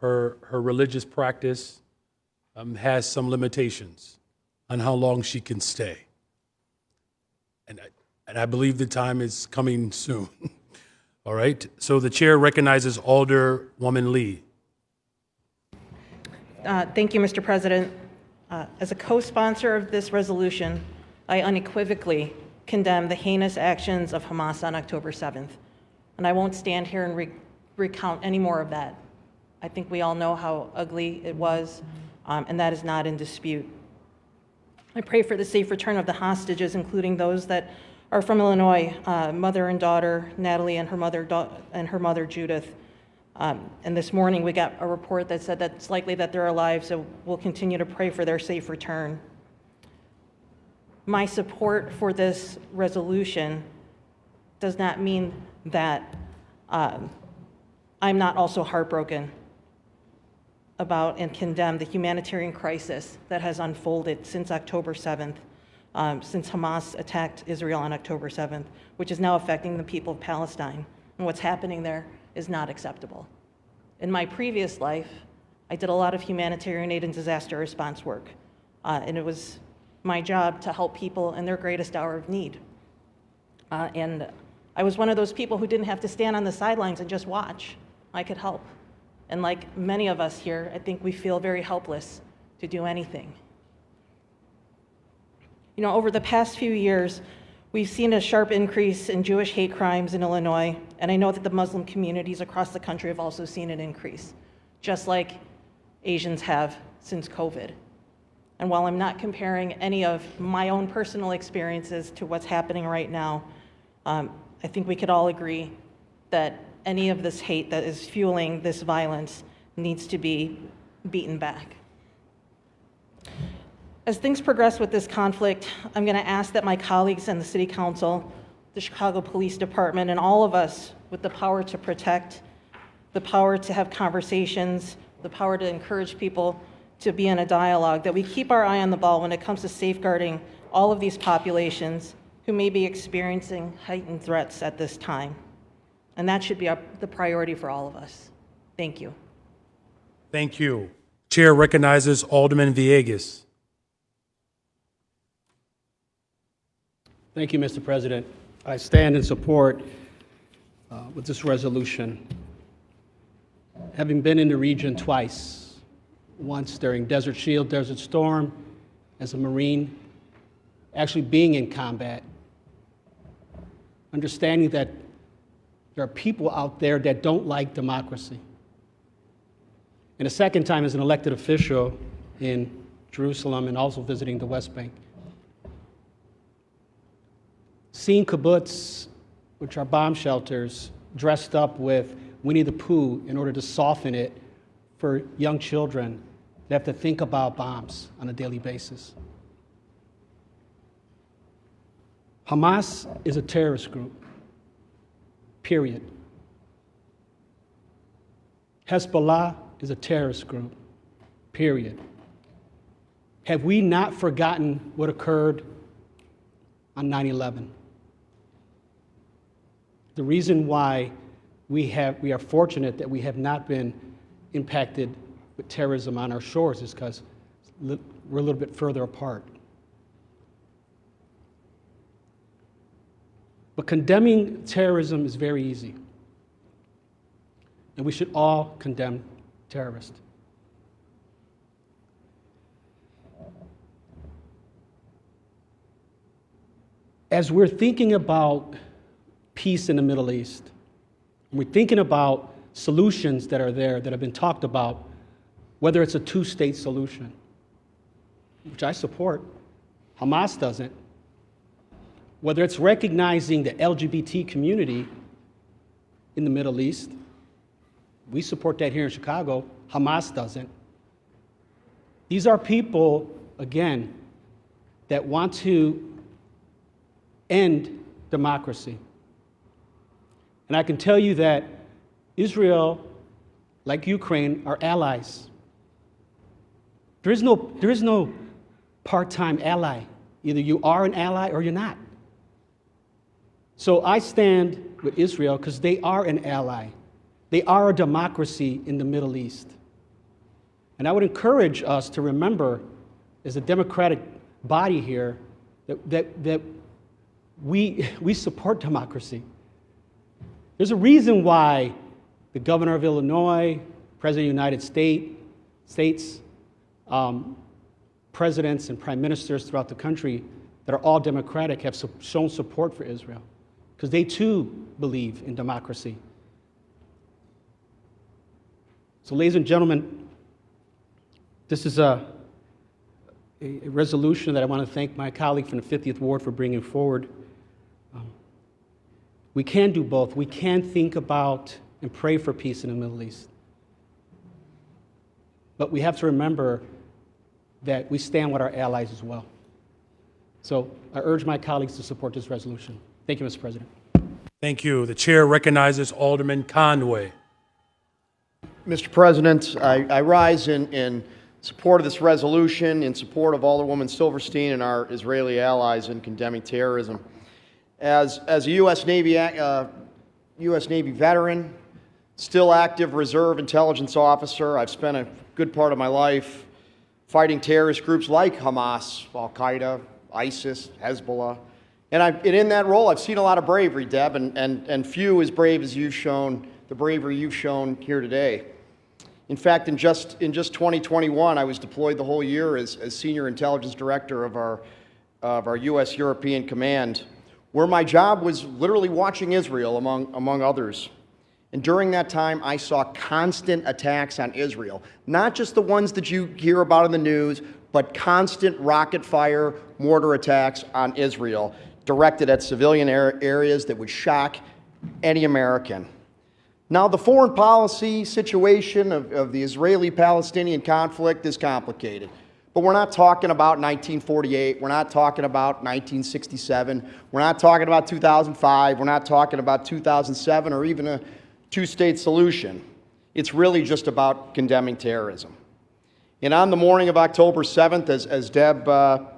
her religious practice, has some limitations on how long she can stay. And I believe the time is coming soon. All right, so the chair recognizes Alderwoman Lee. Thank you, Mr. President. As a co-sponsor of this resolution, I unequivocally condemn the heinous actions of Hamas on October 7th. And I won't stand here and recount any more of that. I think we all know how ugly it was, and that is not in dispute. I pray for the safe return of the hostages, including those that are from Illinois, mother and daughter, Natalie, and her mother, Judith. And this morning we got a report that said that it's likely that they're alive, so we'll continue to pray for their safe return. My support for this resolution does not mean that I'm not also heartbroken about and condemn the humanitarian crisis that has unfolded since October 7th, since Hamas attacked Israel on October 7th, which is now affecting the people of Palestine. And what's happening there is not acceptable. In my previous life, I did a lot of humanitarian aid and disaster response work, and it was my job to help people in their greatest hour of need. And I was one of those people who didn't have to stand on the sidelines and just watch. I could help. And like many of us here, I think we feel very helpless to do anything. You know, over the past few years, we've seen a sharp increase in Jewish hate crimes in Illinois, and I know that the Muslim communities across the country have also seen an increase, just like Asians have since COVID. And while I'm not comparing any of my own personal experiences to what's happening right now, I think we could all agree that any of this hate that is fueling this violence needs to be beaten back. As things progress with this conflict, I'm going to ask that my colleagues in the City Council, the Chicago Police Department, and all of us with the power to protect, the power to have conversations, the power to encourage people to be in a dialogue, that we keep our eye on the ball when it comes to safeguarding all of these populations who may be experiencing heightened threats at this time. And that should be the priority for all of us. Thank you. Thank you. Chair recognizes Alderman Villegas. Thank you, Mr. President. I stand in support with this resolution. Having been in the region twice, once during Desert Shield, Desert Storm, as a Marine, actually being in combat, understanding that there are people out there that don't like democracy. And a second time as an elected official in Jerusalem and also visiting the West Bank. Seeing kibbutz, which are bomb shelters, dressed up with Winnie the Pooh in order to soften it for young children that have to think about bombs on a daily basis. Hamas is a terrorist group, period. Hezbollah is a terrorist group, period. Have we not forgotten what occurred on 9/11? The reason why we are fortunate that we have not been impacted with terrorism on our shores is because we're a little bit further apart. But condemning terrorism is very easy. And we should all condemn terrorists. As we're thinking about peace in the Middle East, we're thinking about solutions that are there that have been talked about, whether it's a two-state solution, which I support, Hamas doesn't, whether it's recognizing the LGBT community in the Middle East, we support that here in Chicago, Hamas doesn't. These are people, again, that want to end democracy. And I can tell you that Israel, like Ukraine, are allies. There is no part-time ally. Either you are an ally or you're not. So I stand with Israel because they are an ally. They are a democracy in the Middle East. And I would encourage us to remember, as a democratic body here, that we support democracy. There's a reason why the governor of Illinois, President of the United States, presidents and prime ministers throughout the country that are all democratic have shown support for Israel, because they too believe in democracy. So, ladies and gentlemen, this is a resolution that I want to thank my colleague from the 50th Ward for bringing forward. We can do both. We can think about and pray for peace in the Middle East. But we have to remember that we stand with our allies as well. So I urge my colleagues to support this resolution. Thank you, Mr. President. Thank you. The chair recognizes Alderman Conway. Mr. President, I rise in support of this resolution, in support of Alderwoman Silverstein and our Israeli allies in condemning terrorism. As a U.S. Navy veteran, still active reserve intelligence officer, I've spent a good part of my life fighting terrorist groups like Hamas, Al-Qaeda, ISIS, Hezbollah. And in that role, I've seen a lot of bravery, Deb, and few as brave as you've shown, the bravery you've shown here today. In fact, in just 2021, I was deployed the whole year as Senior Intelligence Director of our U.S. European Command, where my job was literally watching Israel, among others. And during that time, I saw constant attacks on Israel, not just the ones that you hear about in the news, but constant rocket fire, mortar attacks on Israel, directed at civilian areas that would shock any American. Now, the foreign policy situation of the Israeli-Palestinian conflict is complicated. But we're not talking about 1948. We're not talking about 1967. We're not talking about 2005. We're not talking about 2007 or even a two-state solution. It's really just about condemning terrorism. And on the morning of October 7th, as Deb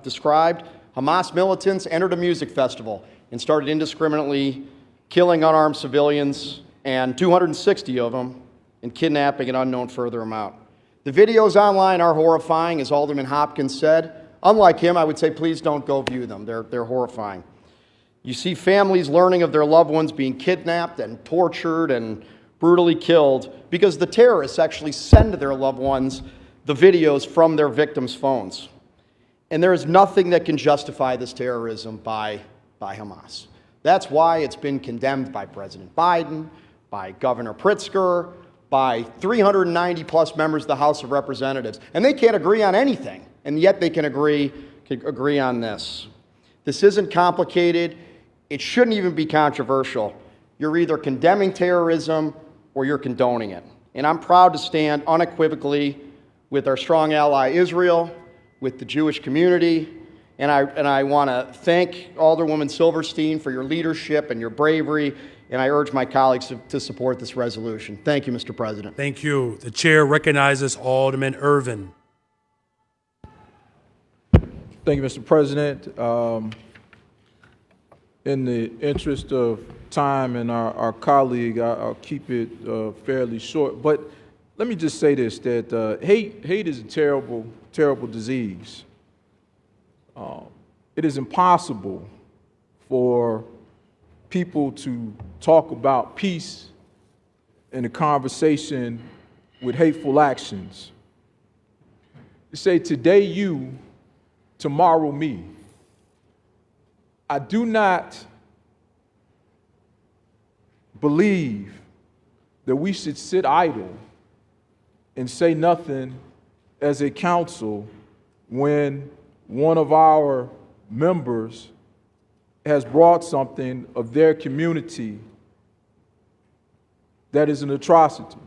described, Hamas militants entered a music festival and started indiscriminately killing unarmed civilians, and 260 of them, and kidnapping an unknown further amount. The videos online are horrifying, as Alderman Hopkins said. Unlike him, I would say please don't go view them. They're horrifying. You see families learning of their loved ones being kidnapped and tortured and brutally killed because the terrorists actually send their loved ones the videos from their victims' phones. And there is nothing that can justify this terrorism by Hamas. That's why it's been condemned by President Biden, by Governor Pritzker, by 390 plus members of the House of Representatives. And they can't agree on anything, and yet they can agree on this. This isn't complicated. It shouldn't even be controversial. You're either condemning terrorism or you're condoning it. And I'm proud to stand unequivocally with our strong ally Israel, with the Jewish community, and I want to thank Alderwoman Silverstein for your leadership and your bravery, and I urge my colleagues to support this resolution. Thank you, Mr. President. Thank you. The chair recognizes Alderman Irvin. Thank you, Mr. President. In the interest of time and our colleague, I'll keep it fairly short. But let me just say this, that hate is a terrible, terrible disease. It is impossible for people to talk about peace in a conversation with hateful actions. You say, today you, tomorrow me. I do not believe that we should sit idle and say nothing as a council when one of our members has brought something of their community that is an atrocity.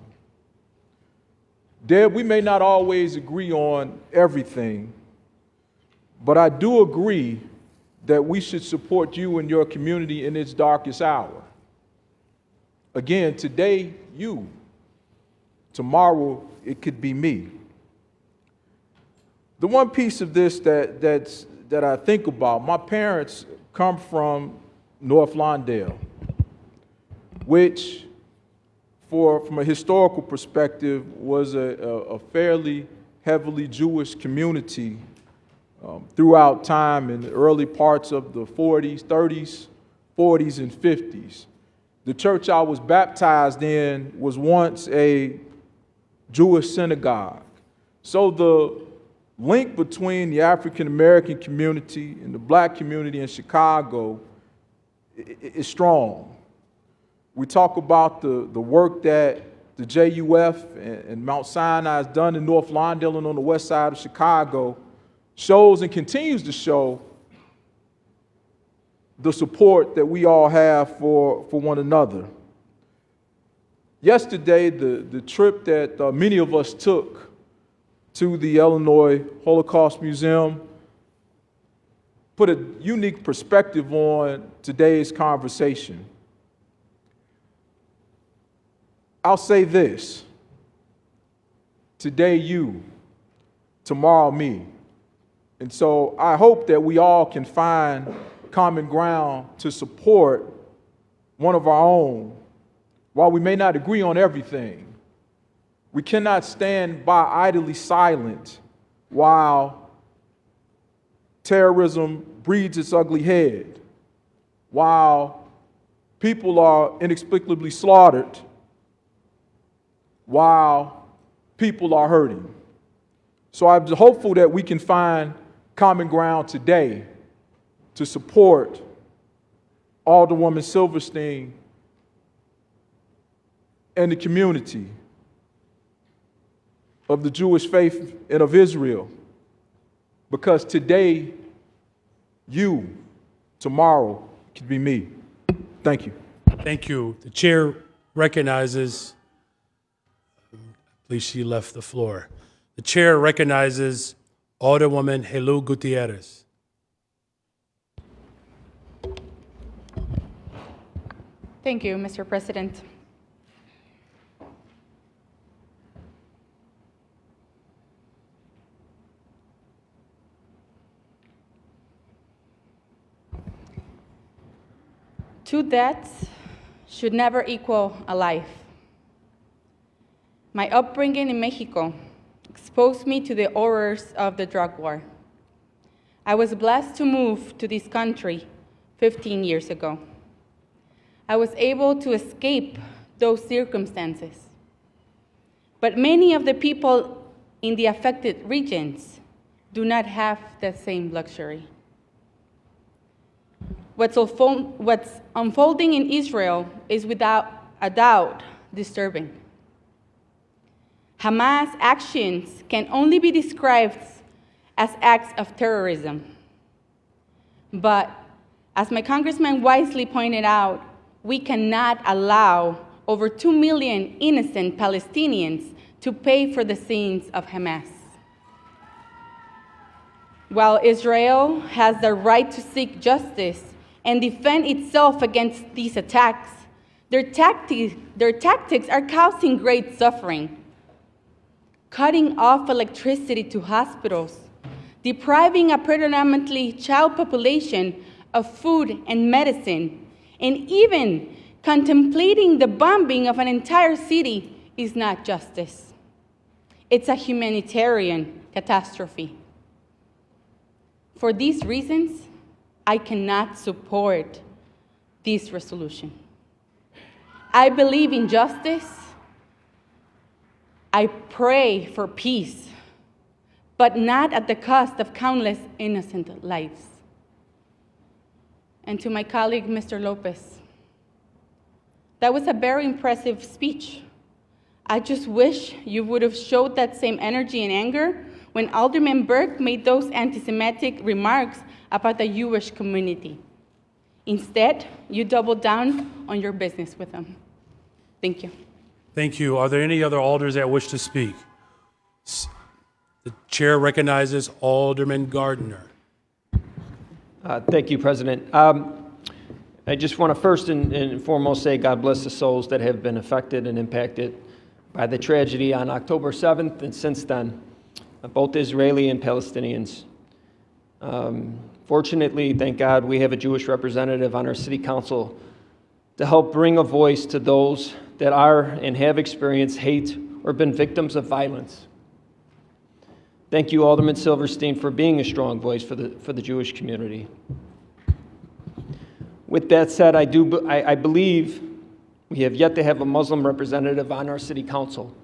Deb, we may not always agree on everything, but I do agree that we should support you and your community in its darkest hour. Again, today, you. Tomorrow, it could be me. The one piece of this that I think about, my parents come from North Lawndale, which, from a historical perspective, was a fairly heavily Jewish community throughout time in the early parts of the 40s, 30s, 40s, and 50s. The church I was baptized in was once a Jewish synagogue. So the link between the African American community and the black community in Chicago is strong. We talk about the work that the JUF and Mount Sinai has done in North Lawndale and on the west side of Chicago, shows and continues to show the support that we all have for one another. Yesterday, the trip that many of us took to the Illinois Holocaust Museum put a unique perspective on today's conversation. I'll say this: today you, tomorrow me. And so I hope that we all can find common ground to support one of our own. While we may not agree on everything, we cannot stand by idly silent while terrorism breeds its ugly head, while people are inexplicably slaughtered, while people are hurting. So I'm hopeful that we can find common ground today to support Alderwoman Silverstein and the community of the Jewish faith and of Israel. Because today, you, tomorrow, could be me. Thank you. Thank you. The chair recognizes, I believe she left the floor. The chair recognizes Alderwoman Helu Gutierrez. Thank you, Mr. President. Two deaths should never equal a life. My upbringing in Mexico exposed me to the horrors of the drug war. I was blessed to move to this country 15 years ago. I was able to escape those circumstances. But many of the people in the affected regions do not have that same luxury. What's unfolding in Israel is without a doubt disturbing. Hamas actions can only be described as acts of terrorism. But as my congressman wisely pointed out, we cannot allow over 2 million innocent Palestinians to pay for the sins of Hamas. While Israel has the right to seek justice and defend itself against these attacks, their tactics are causing great suffering. Cutting off electricity to hospitals, depriving a predominantly child population of food and medicine, and even contemplating the bombing of an entire city is not justice. It's a humanitarian catastrophe. For these reasons, I cannot support this resolution. I believe in justice. I pray for peace, but not at the cost of countless innocent lives. And to my colleague, Mr. Lopez, that was a very impressive speech. I just wish you would have showed that same energy and anger when Alderman Burke made those anti-Semitic remarks about the Jewish community. Instead, you doubled down on your business with them. Thank you. Thank you. Are there any other alders that wish to speak? The chair recognizes Alderman Gardner. Thank you, President. I just want to first and foremost say God bless the souls that have been affected and impacted by the tragedy on October 7th and since then, both Israeli and Palestinians. Fortunately, thank God, we have a Jewish representative on our city council to help bring a voice to those that are and have experienced hate or been victims of violence. Thank you, Alderman Silverstein, for being a strong voice for the Jewish community. With that said, I believe we have yet to have a Muslim representative on our city council.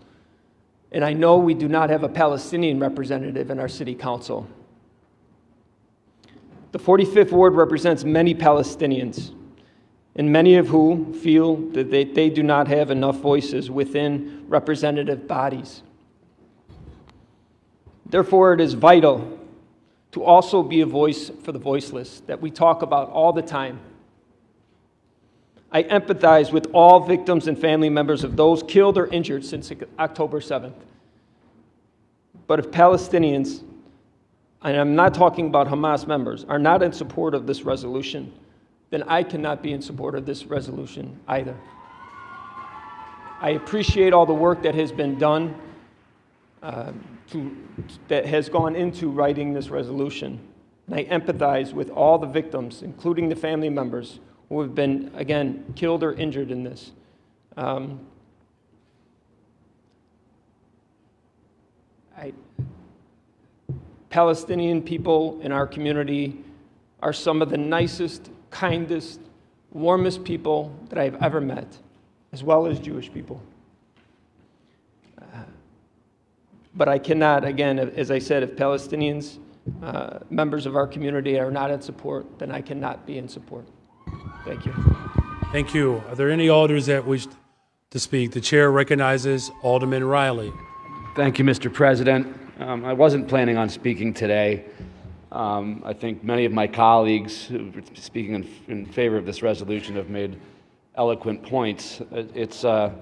And I know we do not have a Palestinian representative in our city council. The 45th Ward represents many Palestinians, and many of whom feel that they do not have enough voices within representative bodies. Therefore, it is vital to also be a voice for the voiceless that we talk about all the time. I empathize with all victims and family members of those killed or injured since October 7th. But if Palestinians, and I'm not talking about Hamas members, are not in support of this resolution, then I cannot be in support of this resolution either. I appreciate all the work that has been done, that has gone into writing this resolution. And I empathize with all the victims, including the family members who have been, again, killed or injured in this. Palestinian people in our community are some of the nicest, kindest, warmest people that I've ever met, as well as Jewish people. But I cannot, again, as I said, if Palestinians, members of our community are not in support, then I cannot be in support. Thank you. Thank you. Are there any alders that wish to speak? The chair recognizes Alderman Riley. Thank you, Mr. President. I wasn't planning on speaking today. I think many of my colleagues who are speaking in favor of this resolution have made eloquent points. It's an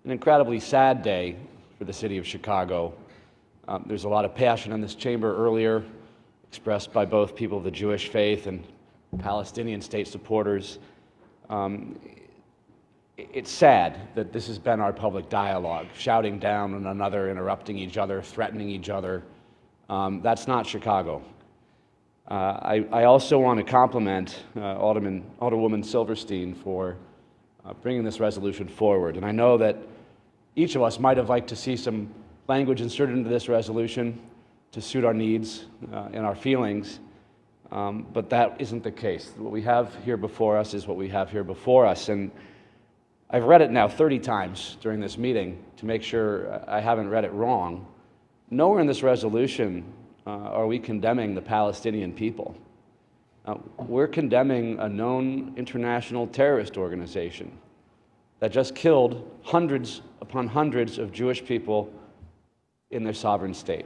incredibly sad day for the city of Chicago. There's a lot of passion in this chamber earlier, expressed by both people of the Jewish faith and Palestinian state supporters. It's sad that this has been our public dialogue, shouting down on another, interrupting each other, threatening each other. That's not Chicago. I also want to compliment Alderwoman Silverstein for bringing this resolution forward. And I know that each of us might have liked to see some language inserted into this resolution to suit our needs and our feelings, but that isn't the case. What we have here before us is what we have here before us. And I've read it now 30 times during this meeting to make sure I haven't read it wrong. Nowhere in this resolution are we condemning the Palestinian people. We're condemning a known international terrorist organization that just killed hundreds upon hundreds of Jewish people in their sovereign state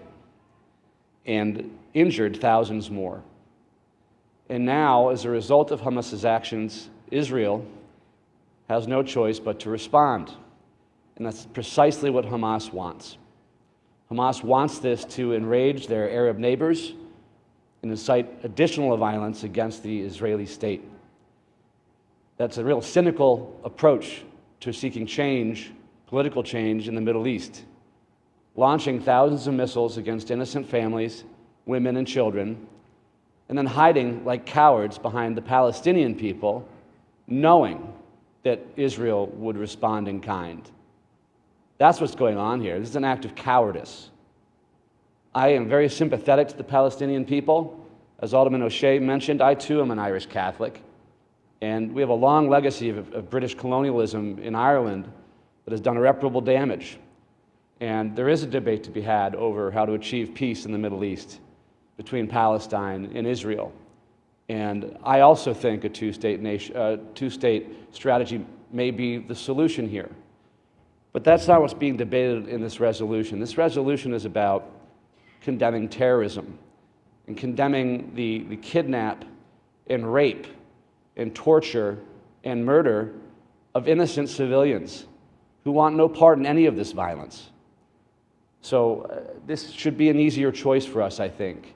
and injured thousands more. And now, as a result of Hamas's actions, Israel has no choice but to respond. And that's precisely what Hamas wants. Hamas wants this to enrage their Arab neighbors and incite additional violence against the Israeli state. That's a real cynical approach to seeking change, political change in the Middle East, launching thousands of missiles against innocent families, women, and children, and then hiding like cowards behind the Palestinian people, knowing that Israel would respond in kind. That's what's going on here. This is an act of cowardice. I am very sympathetic to the Palestinian people. As Alderman O'Shea mentioned, I too am an Irish Catholic, and we have a long legacy of British colonialism in Ireland that has done irreparable damage. And there is a debate to be had over how to achieve peace in the Middle East between Palestine and Israel. And I also think a two-state strategy may be the solution here. But that's not what's being debated in this resolution. This resolution is about condemning terrorism and condemning the kidnap and rape and torture and murder of innocent civilians who want no part in any of this violence. So this should be an easier choice for us, I think.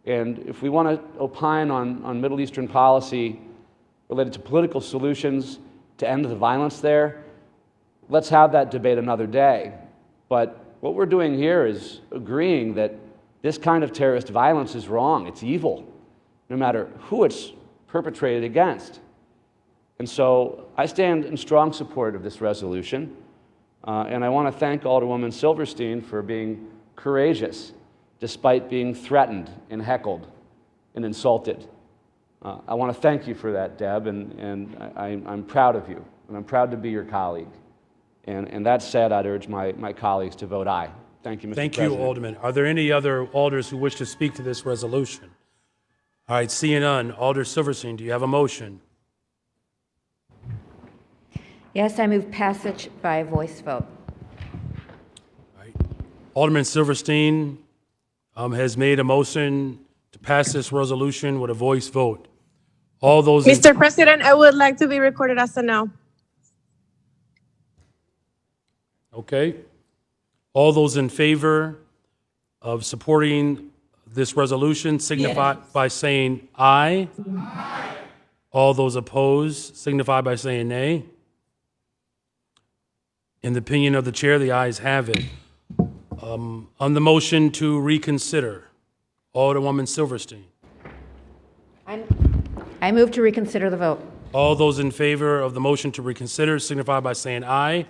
And if we want to opine on Middle Eastern policy related to political solutions to end the violence there, let's have that debate another day. But what we're doing here is agreeing that this kind of terrorist violence is wrong. It's evil, no matter who it's perpetrated against. And so I stand in strong support of this resolution. And I want to thank Alderwoman Silverstein for being courageous despite being threatened and heckled and insulted. I want to thank you for that, Deb, and I'm proud of you, and I'm proud to be your colleague. And that said, I'd urge my colleagues to vote aye. Thank you, Mr. President. Thank you, Alderman. Are there any other alders who wish to speak to this resolution? All right, seeing none. Alder Silverstein, do you have a motion? Yes, I move passage by voice vote. All right. Alderman Silverstein has made a motion to pass this resolution with a voice vote. All those Mr. President, I would like to be recorded as a no. Okay. All those in favor of supporting this resolution signify by saying aye. Aye. All those opposed signify by saying nay. In the opinion of the chair, the ayes have it. On the motion to reconsider, Alderwoman Silverstein. I move to reconsider the vote. All those in favor of the motion to reconsider signify by saying aye.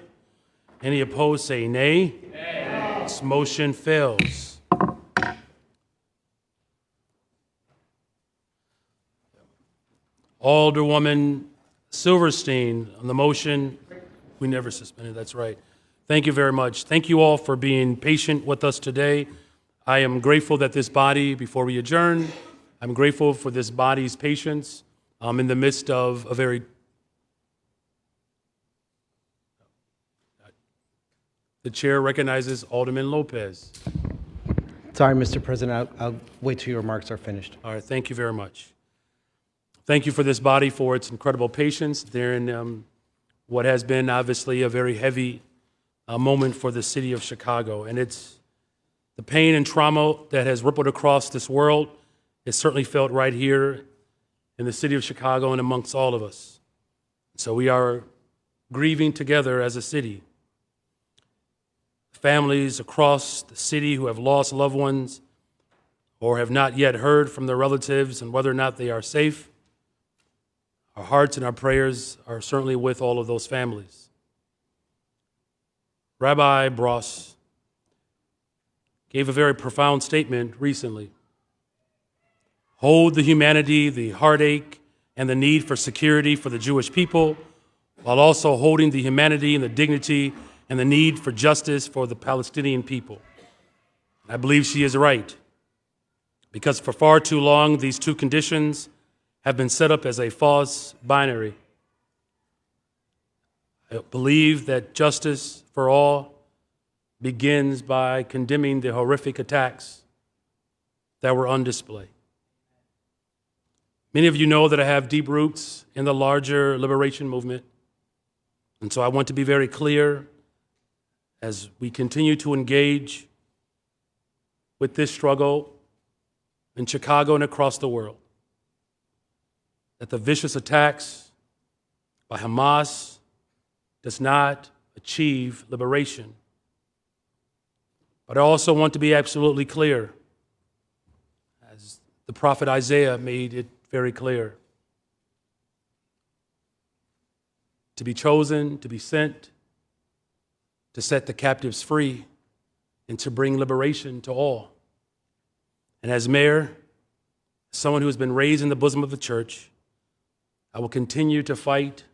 Any opposed say nay. Nay. This motion fails. Alderwoman Silverstein, on the motion, we never suspended, that's right. Thank you very much. Thank you all for being patient with us today. I am grateful that this body, before we adjourn, I'm grateful for this body's patience in the midst of a very... The chair recognizes Alderman Lopez. Sorry, Mr. President, I'll wait till your remarks are finished. All right, thank you very much. Thank you for this body for its incredible patience during what has been obviously a very heavy moment for the city of Chicago. And it's the pain and trauma that has rippled across this world is certainly felt right here in the city of Chicago and amongst all of us. So we are grieving together as a city. Families across the city who have lost loved ones or have not yet heard from their relatives and whether or not they are safe. Our hearts and our prayers are certainly with all of those families. Rabbi Bross gave a very profound statement recently. Hold the humanity, the heartache, and the need for security for the Jewish people, while also holding the humanity and the dignity and the need for justice for the Palestinian people. I believe she is right, because for far too long, these two conditions have been set up as a false binary. I believe that justice for all begins by condemning the horrific attacks that were on display. Many of you know that I have deep roots in the larger liberation movement. And so I want to be very clear as we continue to engage with this struggle in Chicago and across the world, that the vicious attacks by Hamas does not achieve liberation. But I also want to be absolutely clear, as the prophet Isaiah made it very clear, to be chosen, to be sent, to set the captives free, and to bring liberation to all. And as mayor, someone who has been raised in the bosom of the church, I will continue to fight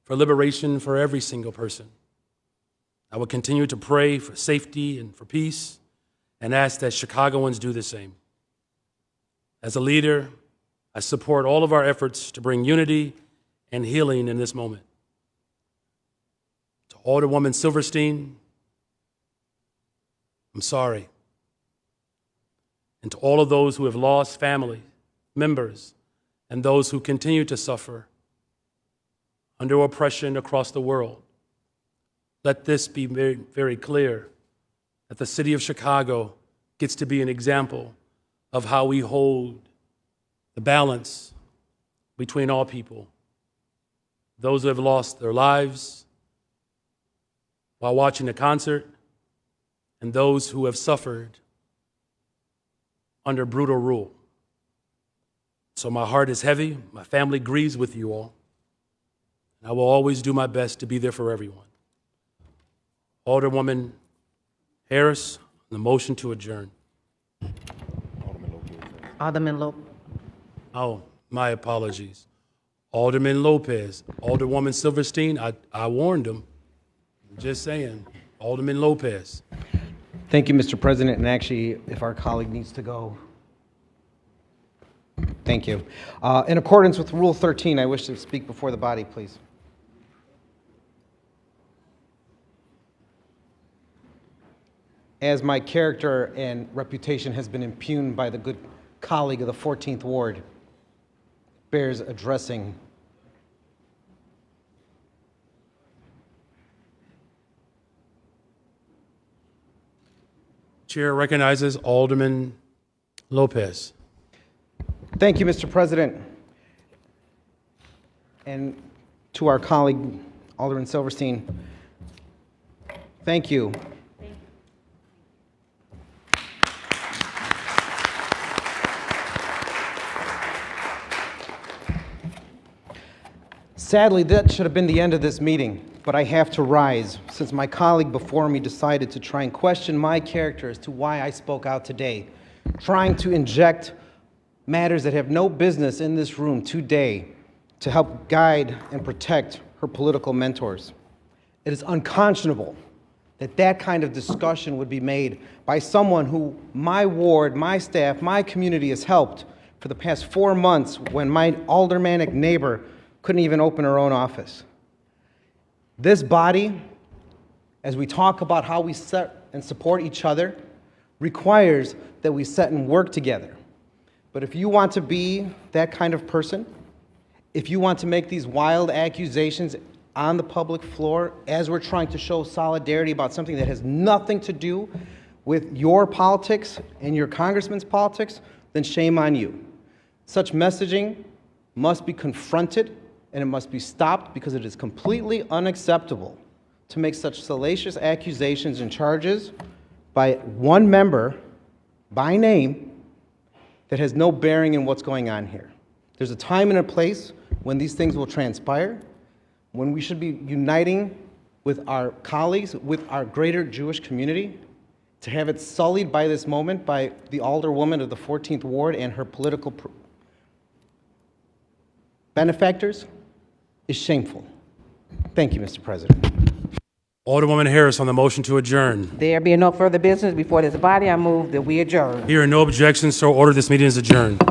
for liberation for every single person. I will continue to pray for safety and for peace and ask that Chicagoans do the same. As a leader, I support all of our efforts to bring unity and healing in this moment. To Alderwoman Silverstein, I'm sorry. And to all of those who have lost family members and those who continue to suffer under oppression across the world, let this be very, very clear that the city of Chicago gets to be an example of how we hold the balance between all people. Those who have lost their lives while watching a concert, and those who have suffered under brutal rule. So my heart is heavy. My family grieves with you all. And I will always do my best to be there for everyone. Alderwoman Harris, on the motion to adjourn. Alderman Lopez. Oh, my apologies. Alderman Lopez. Alderwoman Silverstein, I warned him. I'm just saying. Alderman Lopez. Thank you, Mr. President. And actually, if our colleague needs to go. Thank you. In accordance with Rule 13, I wish to speak before the body, please. As my character and reputation has been impugned by the good colleague of the 14th Ward, bears addressing. Chair recognizes Alderman Lopez. Thank you, Mr. President. And to our colleague, Alderman Silverstein, thank you. Sadly, that should have been the end of this meeting, but I have to rise since my colleague before me decided to try and question my character as to why I spoke out today, trying to inject matters that have no business in this room today to help guide and protect her political mentors. It is unconscionable that that kind of discussion would be made by someone who my ward, my staff, my community has helped for the past 4 months when my aldermanic neighbor couldn't even open her own office. This body, as we talk about how we set and support each other, requires that we set and work together. But if you want to be that kind of person, if you want to make these wild accusations on the public floor as we're trying to show solidarity about something that has nothing to do with your politics and your congressman's politics, then shame on you. Such messaging must be confronted and it must be stopped because it is completely unacceptable to make such salacious accusations and charges by one member by name that has no bearing in what's going on here. There's a time and a place when these things will transpire, when we should be uniting with our colleagues, with our greater Jewish community. To have it sullied by this moment by the alderwoman of the 14th Ward and her political benefactors is shameful. Thank you, Mr. President. Alderwoman Harris on the motion to adjourn. There being no further business before this body, I move that we adjourn. Hearing no objections, so ordered. This meeting is adjourned.